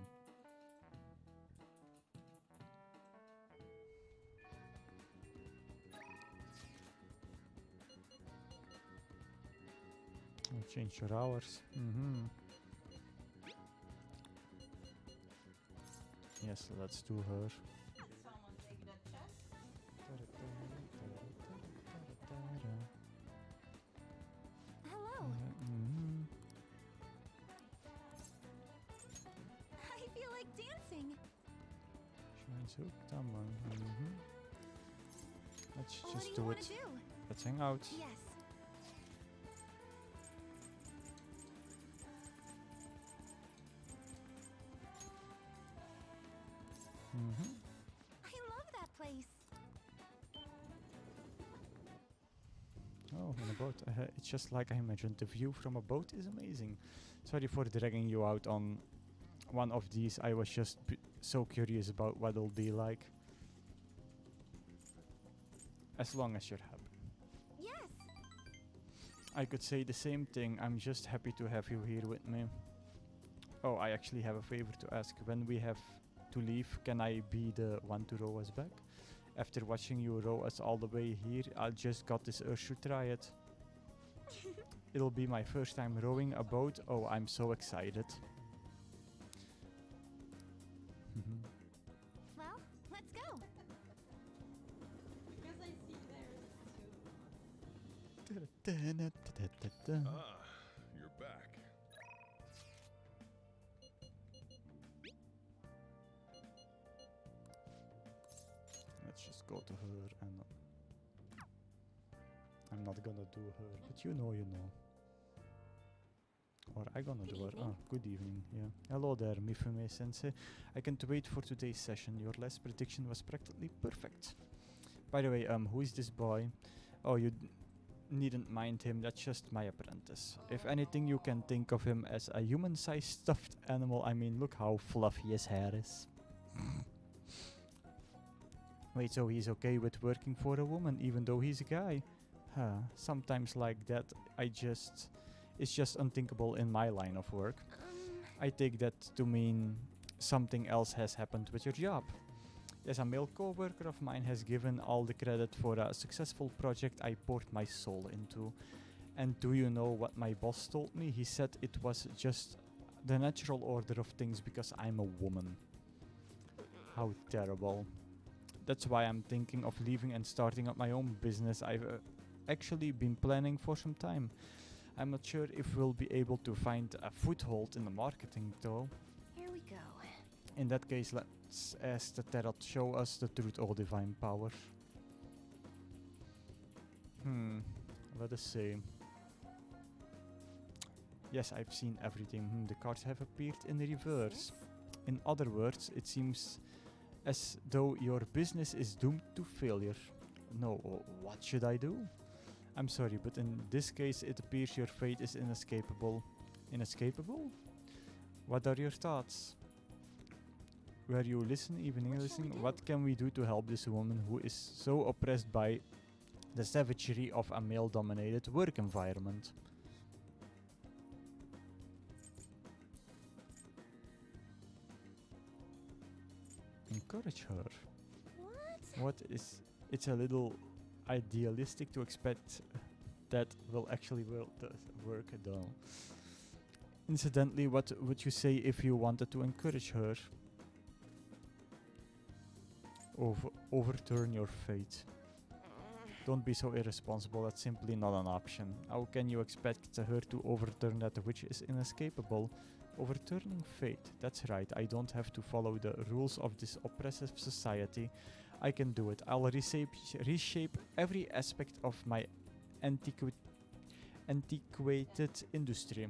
I'll change your hours. Yes, let's do her. Someone take the chest. Hello. I feel like dancing. Let's What just do you do want it. to do? Let's hang out. Yes. boat. It's just like I imagined. The view from a boat is amazing. Sorry for dragging you out on one of these. I was just so curious about what it'll be like. As long as you're happy. Yes. I could say the same thing. I'm just happy to have you here with me. Oh, I actually have a favor to ask. When we have to leave, can I be the one to row us back? After watching you row us all the way here, I just got this urge to try it. It'll be my first time rowing a boat. Oh, I'm so excited. Well, let's go. Because I see there Ah, you're back. Let's just go to her and I'm not gonna do her, but you know. Or I gonna do her. Oh, good evening. Yeah. Hello there, Mifume Sensei. I can't wait for today's session. Your last prediction was practically perfect. By the way, who is this boy? Oh, you needn't mind him. That's just my apprentice. If anything, you can think of him as a human-sized stuffed animal. I mean, look how fluffy his hair is. Wait, so he's okay with working for a woman, even though he's a guy? Huh. Sometimes like that, it's just unthinkable in my line of work. I take that to mean something else has happened with your job. Yes, a male co-worker of mine has given all the credit for a successful project I poured my soul into. And do you know what my boss told me? He said it was just the natural order of things because I'm a woman. How terrible. That's why I'm thinking of leaving and starting up my own business. I've actually been planning for some time. I'm not sure if we'll be able to find a foothold in the marketing though. Here we go. In that case, let's ask the Tarot show us the truth, O divine power. Let us see. Yes, I've seen everything. The cards have appeared in reverse. In other words, it seems as though your business is doomed to failure. No, what should I do? I'm sorry, but in this case it appears your fate is inescapable. Inescapable? What are your thoughts? Were you listening? What can we do to help this woman who is so oppressed by the savagery of a male-dominated work environment? Encourage her. What is... It's a little idealistic to expect that will actually work though. Incidentally, what would you say if you wanted to encourage her? Overturn your fate. Don't be so irresponsible, that's simply not an option. How can you expect her to overturn that which is inescapable? Overturning fate, that's right, I don't have to follow the rules of this oppressive society. I can do it. I'll reshape every aspect of my antiquated industry.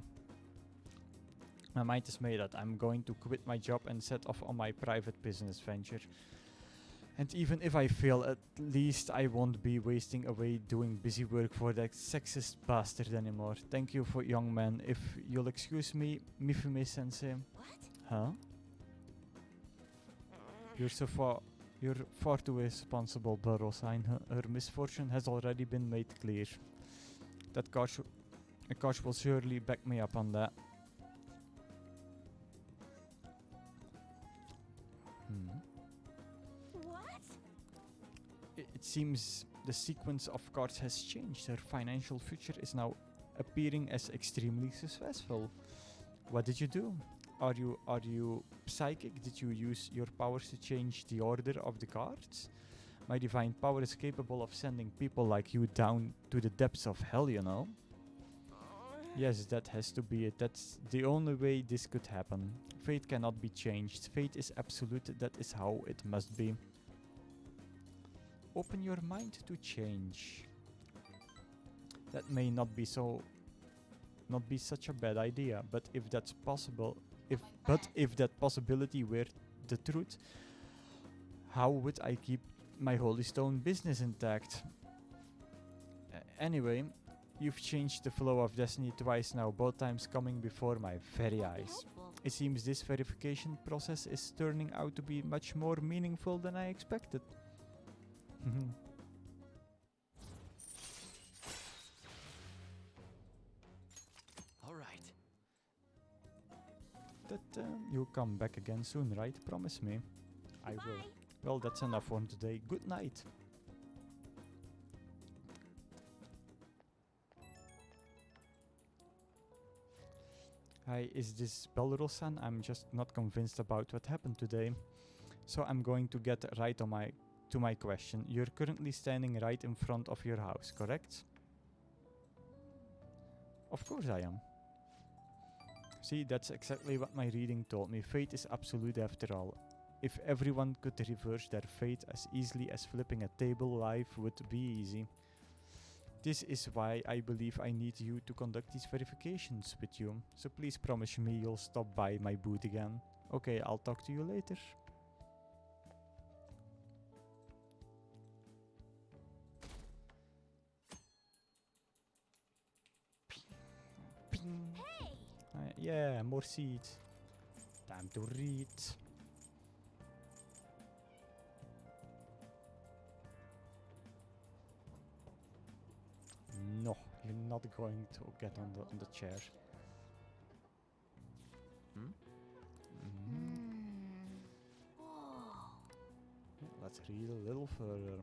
My mind is made up. I'm going to quit my job and set off on my private business venture. And even if I fail, at least I won't be wasting away doing busy work for that sexist bastard anymore. Thank you for young man. If you'll excuse me, Mifume Sensei. What? Huh? You're far too responsible, Barosine. Her misfortune has already been made clear. That Kosh will surely back me up on that. What? It seems the sequence of cards has changed. Her financial future is now appearing as extremely successful. What did you do? Are you psychic? Did you use your powers to change the order of the cards? My divine power is capable of sending people like you down to the depths of hell, you know? Yes, that has to be it. That's the only way this could happen. Fate cannot be changed. Fate is absolute. That is how it must be. Open your mind to change. That may not be such a bad idea, but if that's possible, if that possibility were the truth, how would I keep my Holy Stone business intact? Anyway, You've changed the flow of destiny twice now, both times coming before my very eyes. It seems this verification process is turning out to be much more meaningful than I expected. All right. You'll come back again soon, right? Promise me. I will. Well, that's enough for today. Good night. Hi, is this Belrosan? I'm just not convinced about what happened today. So I'm going to get right on to my question. You're currently standing right in front of your house, correct? Of course I am. See, that's exactly what my reading told me. Fate is absolute after all. If everyone could reverse their fate as easily as flipping a table, life would be easy. This is why I believe I need you to conduct these verifications with you. So please promise me you'll stop by my booth again. Okay, I'll talk to you later. Hey! Yeah, more seeds. Time to read. No, you're not going to get on the chair. Let's read a little further.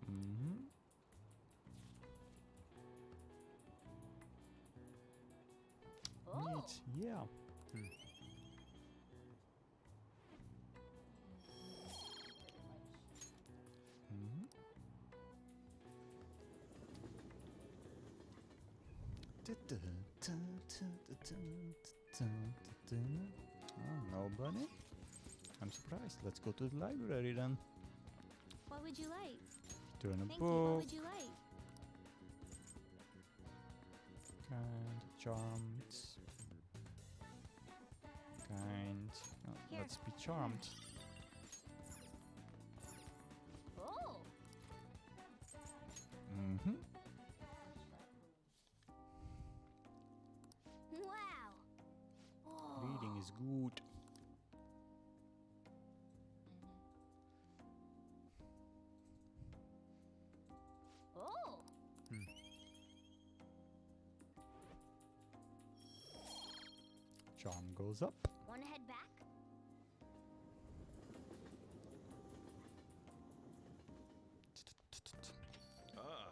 Neat, yeah. Oh, nobody? I'm surprised. Let's go to the library then. What would you like? Turn a Thank book. you. What would you like? Kind, charmed. Kind. Oh, Here. let's be charmed. Oh! Wow! Oh. Reading is good. Oh! Charm goes up. Wanna head back? Ah,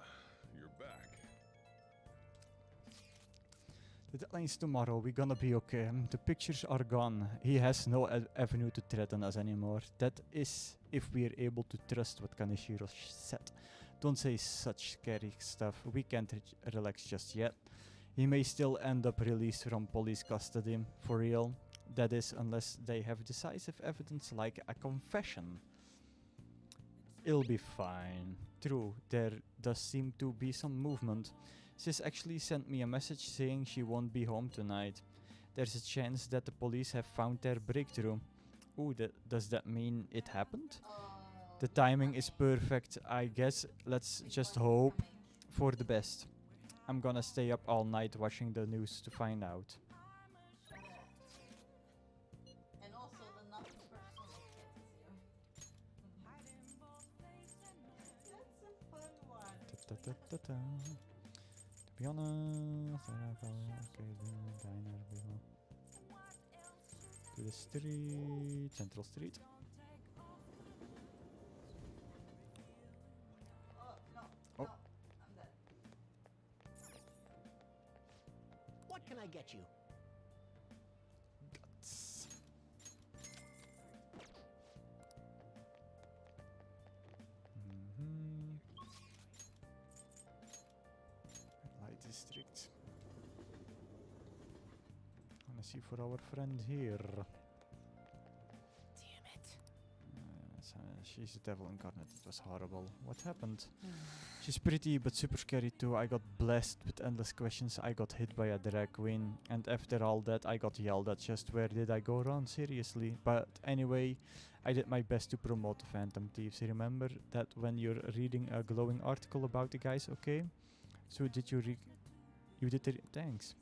you're back. The deadline's tomorrow. We're gonna be okay. The pictures are gone. He has no avenue to threaten us anymore. That is, if we're able to trust what Kaneshiro said. Don't say such scary stuff. We can't relax just yet. He may still end up released from police custody. For real. That is, unless they have decisive evidence like a confession. It'll be fine. True, there does seem to be some movement. Sis actually sent me a message saying she won't be home tonight. There's a chance that the police have found their breakthrough. Ooh, does that mean it happened? The timing is perfect. I guess let's just hope for the best. I'm gonna stay up all night watching the news to find out. And also the not personal kids here. That's a fun one. To be honest, okay, the diner below. To the street, Central Street. Oh, no. Oh. No, I'm dead. What can I get you? Guts. Light district. Wanna see for our friend here. Damn it. She's a devil incarnate. It was horrible. What happened? She's pretty but super scary too. I got blessed with endless questions. I got hit by a drag queen. And after all that, I got yelled at. Just where did I go wrong? Seriously. But anyway, I did my best to promote the Phantom Thieves. Remember that when you're reading a glowing article about the guys, okay? So did you You did it. Thanks.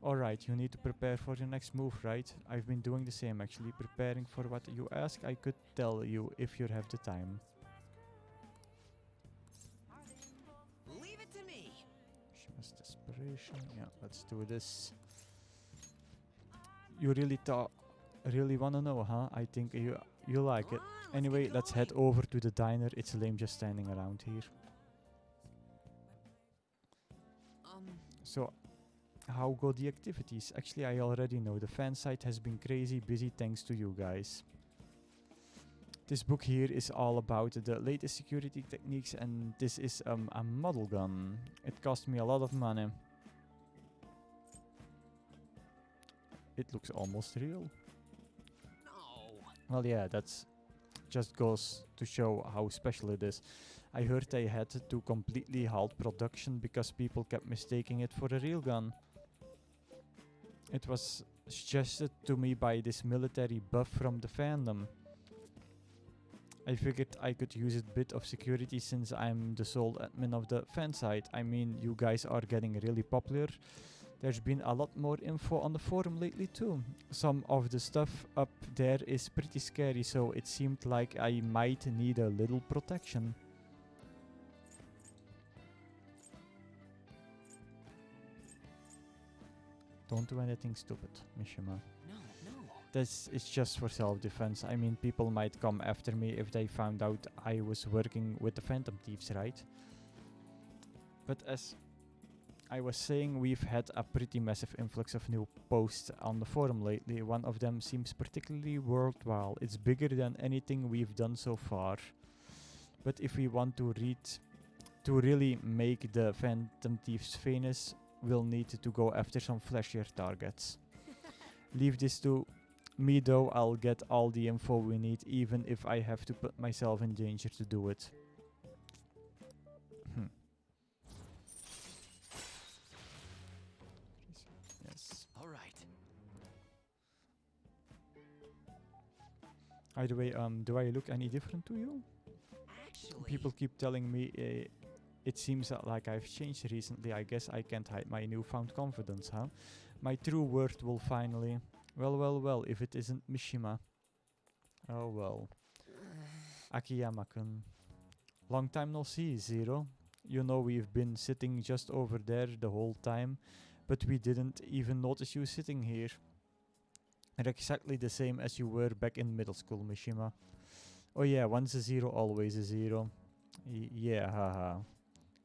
Alright, you need to prepare for your next move, right? I've been doing the same actually, preparing for what you ask. I could tell you if you have the time. Leave it to me. Just desperation. Yeah, let's do this. You really wanna know, huh? I think you like it. Anyway, let's head over to the diner. It's lame just standing around here. So, how go the activities? Actually, I already know. The fan site has been crazy busy thanks to you guys. This book here is all about the latest security techniques, and this is a model gun. It cost me a lot of money. It looks almost real. Well, yeah, that's just goes to show how special it is. I heard they had to completely halt production because people kept mistaking it for a real gun. It was suggested to me by this military buff from the fandom. I figured I could use a bit of security since I'm the sole admin of the fan site. I mean, you guys are getting really popular. There's been a lot more info on the forum lately too. Some of the stuff up there is pretty scary, so it seemed like I might need a little protection. Don't do anything stupid, Mishima. No. This is just for self-defense. I mean, people might come after me if they found out I was working with the Phantom Thieves, right? But as I was saying, we've had a pretty massive influx of new posts on the forum lately. One of them seems particularly worthwhile. It's bigger than anything we've done so far. But if we want to really make the Phantom Thieves famous, we'll need to go after some flashier targets. Leave this to me though, I'll get all the info we need, even if I have to put myself in danger to do it. Yes. Alright. Either way, do I look any different to you? Actually, People keep telling me it seems like I've changed recently. I guess I can't hide my newfound confidence, huh? My true worth will finally... Well, if it isn't Mishima. Oh well. Akiyama-kun. Long time no see, Zero. You know we've been sitting just over there the whole time, but we didn't even notice you sitting here. You're exactly the same as you were back in middle school, Mishima. Oh yeah, once a zero, always a zero. Yeah, haha.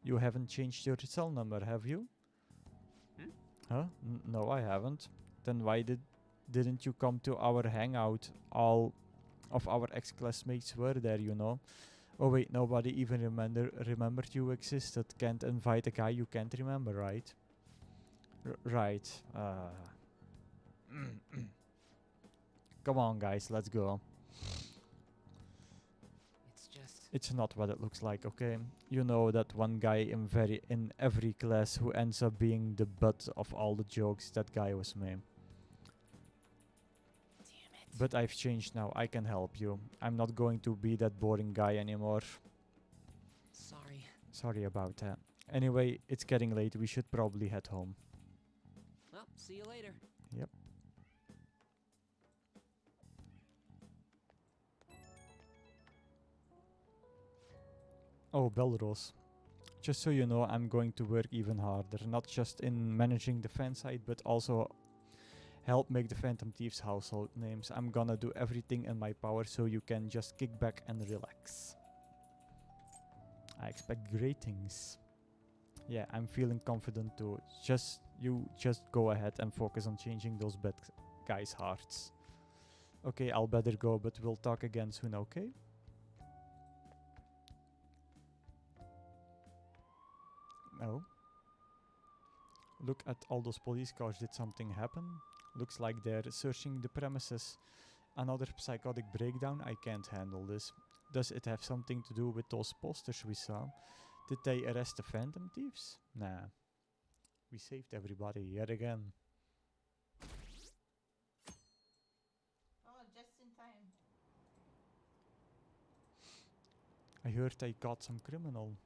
You haven't changed your cell number, have you? Huh? No, I haven't. Then why didn't you come to our hangout? All of our ex-classmates were there, you know. Oh wait, nobody even remembered you existed. Can't invite a guy you can't remember, right? Right. Come on, guys, let's go. It's not what it looks like, okay? You know that one guy in every class who ends up being the butt of all the jokes. That guy was me. But I've changed now. I can help you. I'm not going to be that boring guy anymore. Sorry about that. Anyway, it's getting late. We should probably head home. Well, see you later. Yep. Oh, Belrose. Just so you know, I'm going to work even harder. Not just in managing the fan site, but also help make the Phantom Thieves household names. I'm gonna do everything in my power so you can just kick back and relax. I expect great things. Yeah, I'm feeling confident too. You just go ahead and focus on changing those bad guys' hearts. Okay, I'll better go, but we'll talk again soon, okay? Oh. Look at all those police cars. Did something happen? Looks like they're searching the premises. Another psychotic breakdown? I can't handle this. Does it have something to do with those posters we saw? Did they arrest the Phantom Thieves? Nah. We saved everybody yet again. Oh, just in time. I heard they caught some criminal.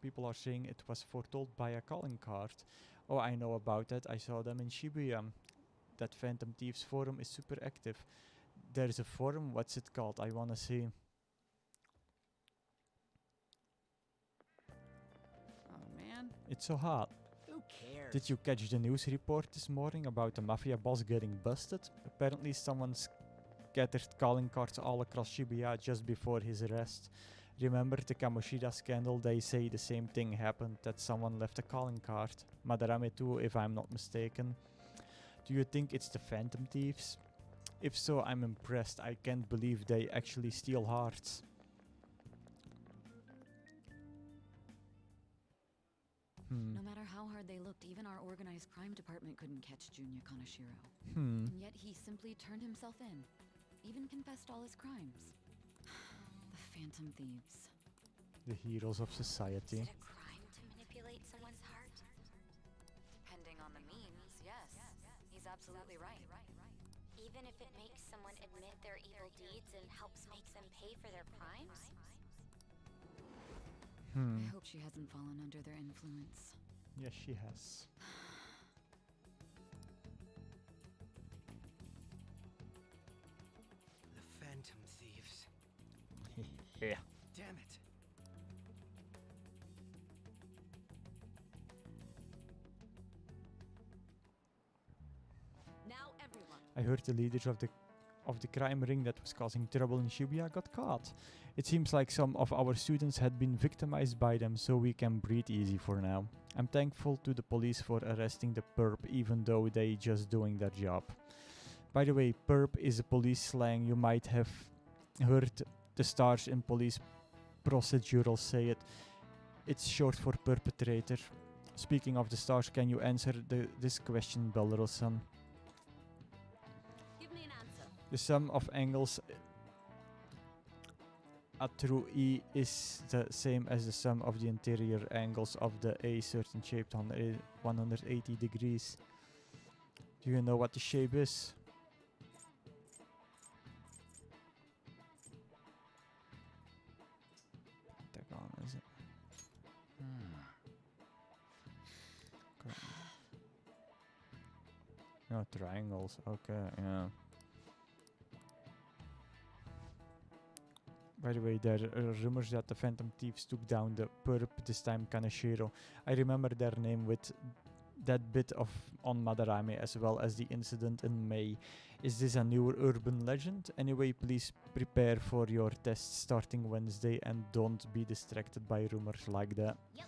People are saying it was foretold by a calling card. Oh, I know about that. I saw them in Shibuya. That Phantom Thieves forum is super active. There's a forum, what's it called? I wanna see. Oh man. It's so hot. Who cares? Did you catch the news report this morning about the mafia boss getting busted? Apparently someone scattered calling cards all across Shibuya just before his arrest. Remember the Kamoshida scandal? They say the same thing happened, that someone left a calling card. Madarame too, if I'm not mistaken. Do you think it's the Phantom Thieves? If so, I'm impressed. I can't believe they actually steal hearts. No matter how hard they looked, even our organized crime department couldn't catch Junya Kaneshiro. Hmm. And yet he simply turned himself in. Even confessed all his crimes. The Phantom Thieves. The heroes of society. Is it a crime to manipulate someone's heart? Depending on the means, yes. He's absolutely right. Even if it makes someone admit their evil deeds and helps make them pay for their crimes? I hope she hasn't fallen under their influence. Yes, she has. The Phantom Thieves. Yeah. Damn it. Now everyone. I heard the leaders of the crime ring that was causing trouble in Shibuya got caught. It seems like some of our students had been victimized by them, so we can breathe easy for now. I'm thankful to the police for arresting the perp, even though they just doing their job. By the way, perp is a police slang. You might have heard the stars in police procedural say it. It's short for perpetrator. Speaking of the stars, can you answer this question, Belrosan? Give me an answer. The sum of angles through E is the same as the sum of the interior angles of the A certain shaped 180 degrees. Do you know what the shape is? Pentagon, is it? No, triangles. Okay, yeah. By the way, there are rumors that the Phantom Thieves took down the perp, this time Kaneshiro. I remember their name with that bit of on Madarame as well as the incident in May. Is this a newer urban legend? Anyway, please prepare for your tests starting Wednesday and don't be distracted by rumors like that. Yep.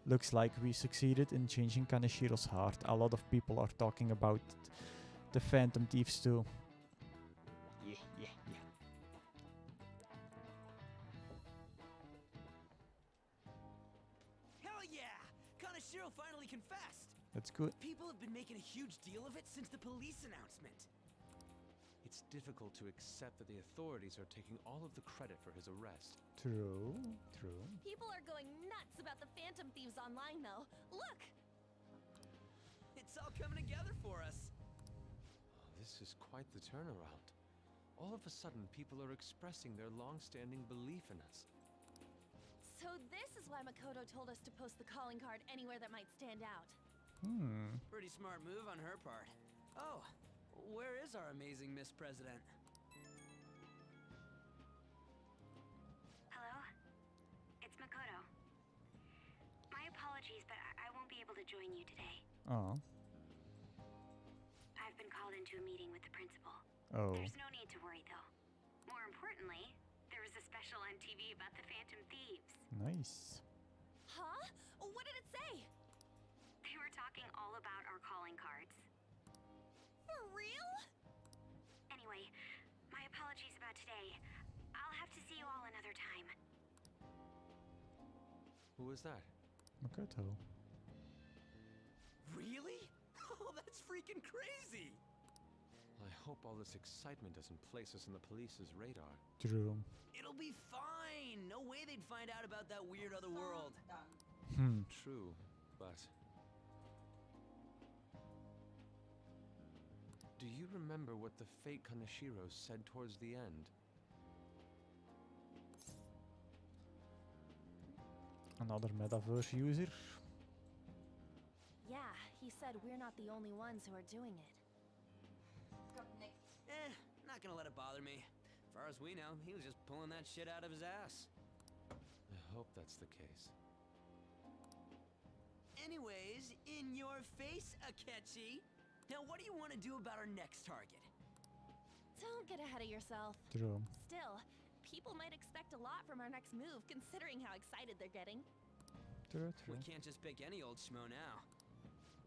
Looks like we succeeded in changing Kaneshiro's heart. A lot of people are talking about the Phantom Thieves too. Yeah. Hell yeah! Kaneshiro finally confessed! That's good. People have been making a huge deal of it since the police announcement. It's difficult to accept that the authorities are taking all of the credit for his arrest. True. People are going nuts about the Phantom Thieves online, though. Look! It's all coming together for us. This is quite the turnaround. All of a sudden, people are expressing their long-standing belief in us. So this is why Makoto told us to post the calling card anywhere that might stand out. Pretty smart move on her part. Oh, where is our amazing Miss President? Hello? It's Makoto. My apologies, but I won't be able to join you today. Oh. I've been called into a meeting with the principal. Oh. There's no need to worry, though. More importantly, there was a special on TV about the Phantom Thieves. Nice. Huh? What did it say? They were talking all about our calling cards. For real? Anyway, my apologies about today. I'll have to see you all another time. Who was that? Makoto. Really? Oh, that's freaking crazy! I hope all this excitement doesn't place us on the police's radar. True. It'll be fine! No way they'd find out about that weird other world. True, but... Do you remember what the fake Kaneshiro said towards the end? Another metaverse user. Yeah, he said we're not the only ones who are doing it. Not gonna let it bother me. As far as we know, he was just pulling that shit out of his ass. I hope that's the case. Anyways, in your face, Akechi. Now, what do you want to do about our next target? Don't get ahead of yourself. True. Still, people might expect a lot from our next move, considering how excited they're getting. True. We can't just pick any old schmo now.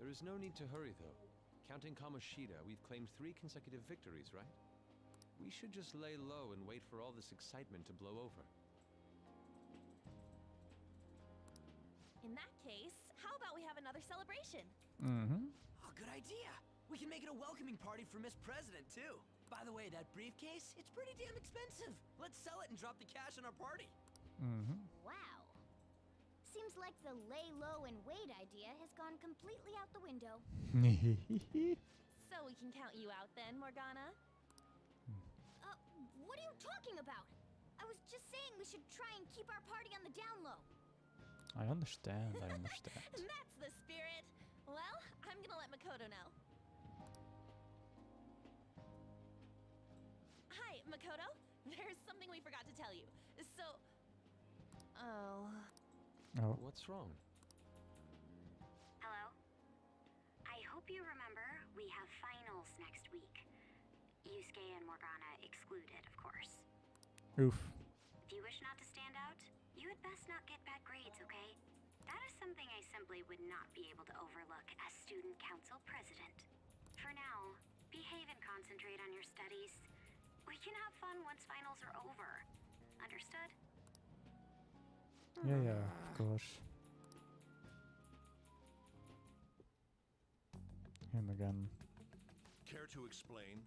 There is no need to hurry, though. Counting Kamoshida, we've claimed 3 consecutive victories, right? We should just lay low and wait for all this excitement to blow over. In that case, how about we have another celebration? Mm-hmm. Oh, good idea. We can make it a welcoming party for Miss President, too. By the way, that briefcase, it's pretty damn expensive. Let's sell it and drop the cash on our party. Mm-hmm. Wow. Seems like the lay low and wait idea has gone completely out the window. So we can count you out then, Morgana? What are you talking about? I was just saying we should try and keep our party on the down low. I understand. I understand. That's the spirit. Well, I'm gonna let Makoto know. Hi, Makoto. There's something we forgot to tell you. So... Oh... Oh. What's wrong? Hello? I hope you remember we have finals next week. Yusuke and Morgana excluded, of course. Oof. If you wish not to stand out, you had best not get bad grades, okay? That is something I simply would not be able to overlook as student council president. For now, behave and concentrate on your studies. We can have fun once finals are over. Understood? Yeah, of course. Him again. Care to explain?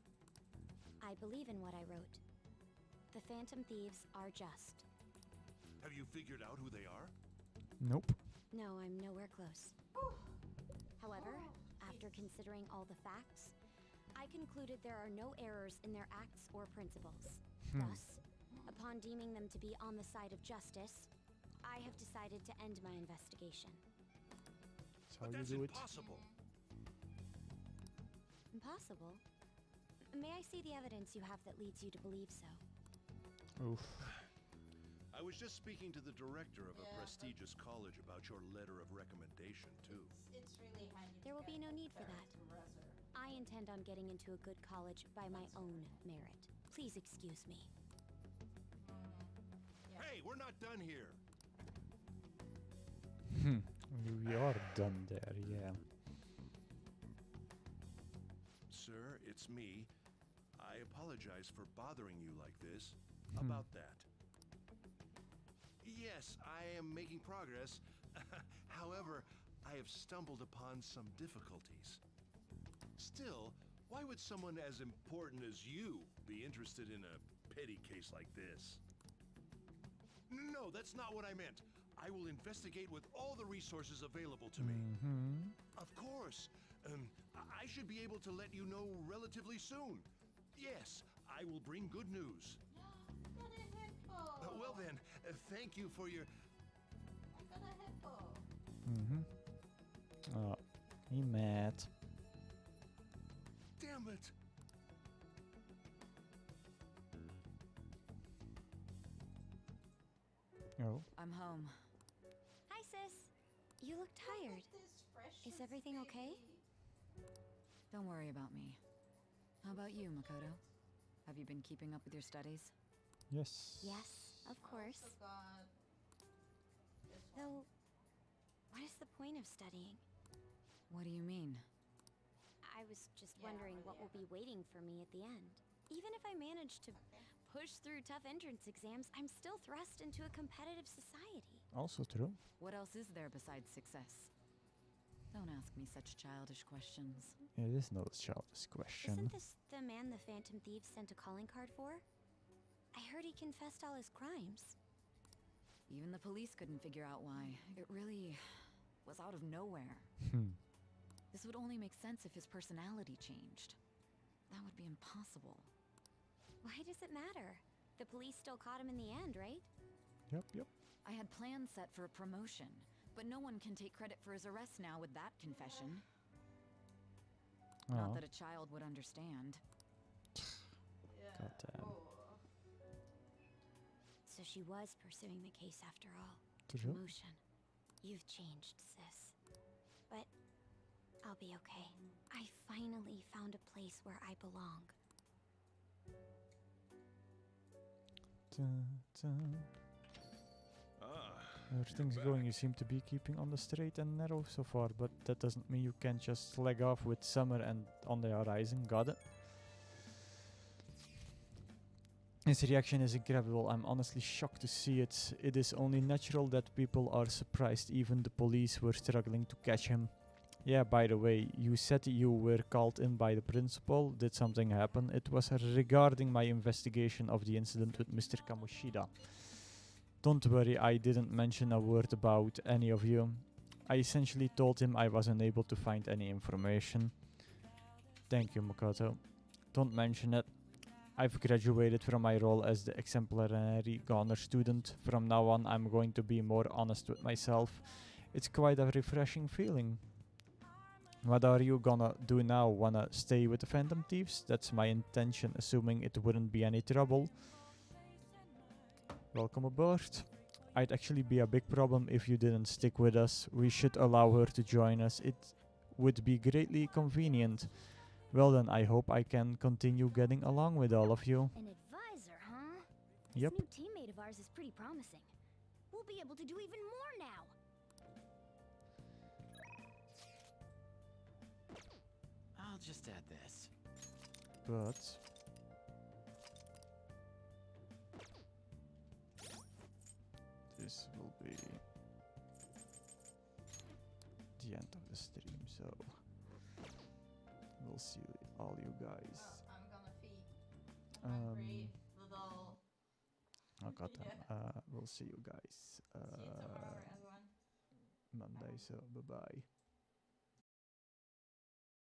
I believe in what I wrote. The Phantom Thieves are just. Have you figured out who they are? Nope. No, I'm nowhere close. However, after considering all the facts, I concluded there are no errors in their acts or principles. Thus, upon deeming them to be on the side of justice, I have decided to end my investigation. That's how you do it. Impossible. Impossible? May I see the evidence you have that leads you to believe so? Oof. I was just speaking to the director of a prestigious college about your letter of recommendation, too. It's really handy. There will be no need for that. I intend on getting into a good college by my own merit. Please excuse me. Hey, we're not done here. We are done there, yeah. Sir, it's me. I apologize for bothering you like this. About that. Yes, I am making progress. However, I have stumbled upon some difficulties. Still, why would someone as important as you be interested in a petty case like this? No, that's not what I meant. I will investigate with all the resources available to me. Of course. I should be able to let you know relatively soon. Yes, I will bring good news. Well then, thank you for your... Oh, he mad. Damn it! Oh. I'm home. Hi, sis. You look tired. Is everything okay? Don't worry about me. How about you, Makoto? Have you been keeping up with your studies? Yes. Yes, of course. Though, what is the point of studying? What do you mean? I was just wondering what will be waiting for me at the end. Even if I manage to push through tough entrance exams, I'm still thrust into a competitive society. Also true. What else is there besides success? Don't ask me such childish questions. It is no childish question. Isn't this the man the Phantom Thieves sent a calling card for? I heard he confessed all his crimes. Even the police couldn't figure out why. It really was out of nowhere. This would only make sense if his personality changed. That would be impossible. Why does it matter? The police still caught him in the end, right? Yep. I had plans set for a promotion, but no one can take credit for his arrest now with that confession. Not Oh. that a child would understand. Goddamn. So she was pursuing the case after all. True. Emotion. You've changed, sis. But I'll be okay. I finally found a place where I belong. Dun, dun. Everything's going. You seem to be keeping on the straight and narrow so far, but that doesn't mean you can't just slag off with summer and on the horizon. Got it? His reaction is incredible. I'm honestly shocked to see it. It is only natural that people are surprised. Even the police were struggling to catch him. Yeah, by the way, you said you were called in by the principal. Did something happen? It was regarding my investigation of the incident with Mr. Kamoshida. Don't worry, I didn't mention a word about any of you. I essentially told him I was unable to find any information. Thank you, Makoto. Don't mention it. I've graduated from my role as the exemplary Goner student. From now on, I'm going to be more honest with myself. It's quite a refreshing feeling. What are you gonna do now? Wanna stay with the Phantom Thieves? That's my intention, assuming it wouldn't be any trouble. Welcome aboard. I'd actually be a big problem if you didn't stick with us. We should allow her to join us. It would be greatly convenient. Well then, I hope I can continue getting along with all of you. An advisor, huh? Yep. This new teammate of ours is pretty promising. We'll be able to do even more now. I'll just add this. But this will be the end of the stream, so we'll see all you guys. I'm gonna feed my brave little. Oh god, we'll see you guys See you tomorrow, everyone. Monday, so bye bye.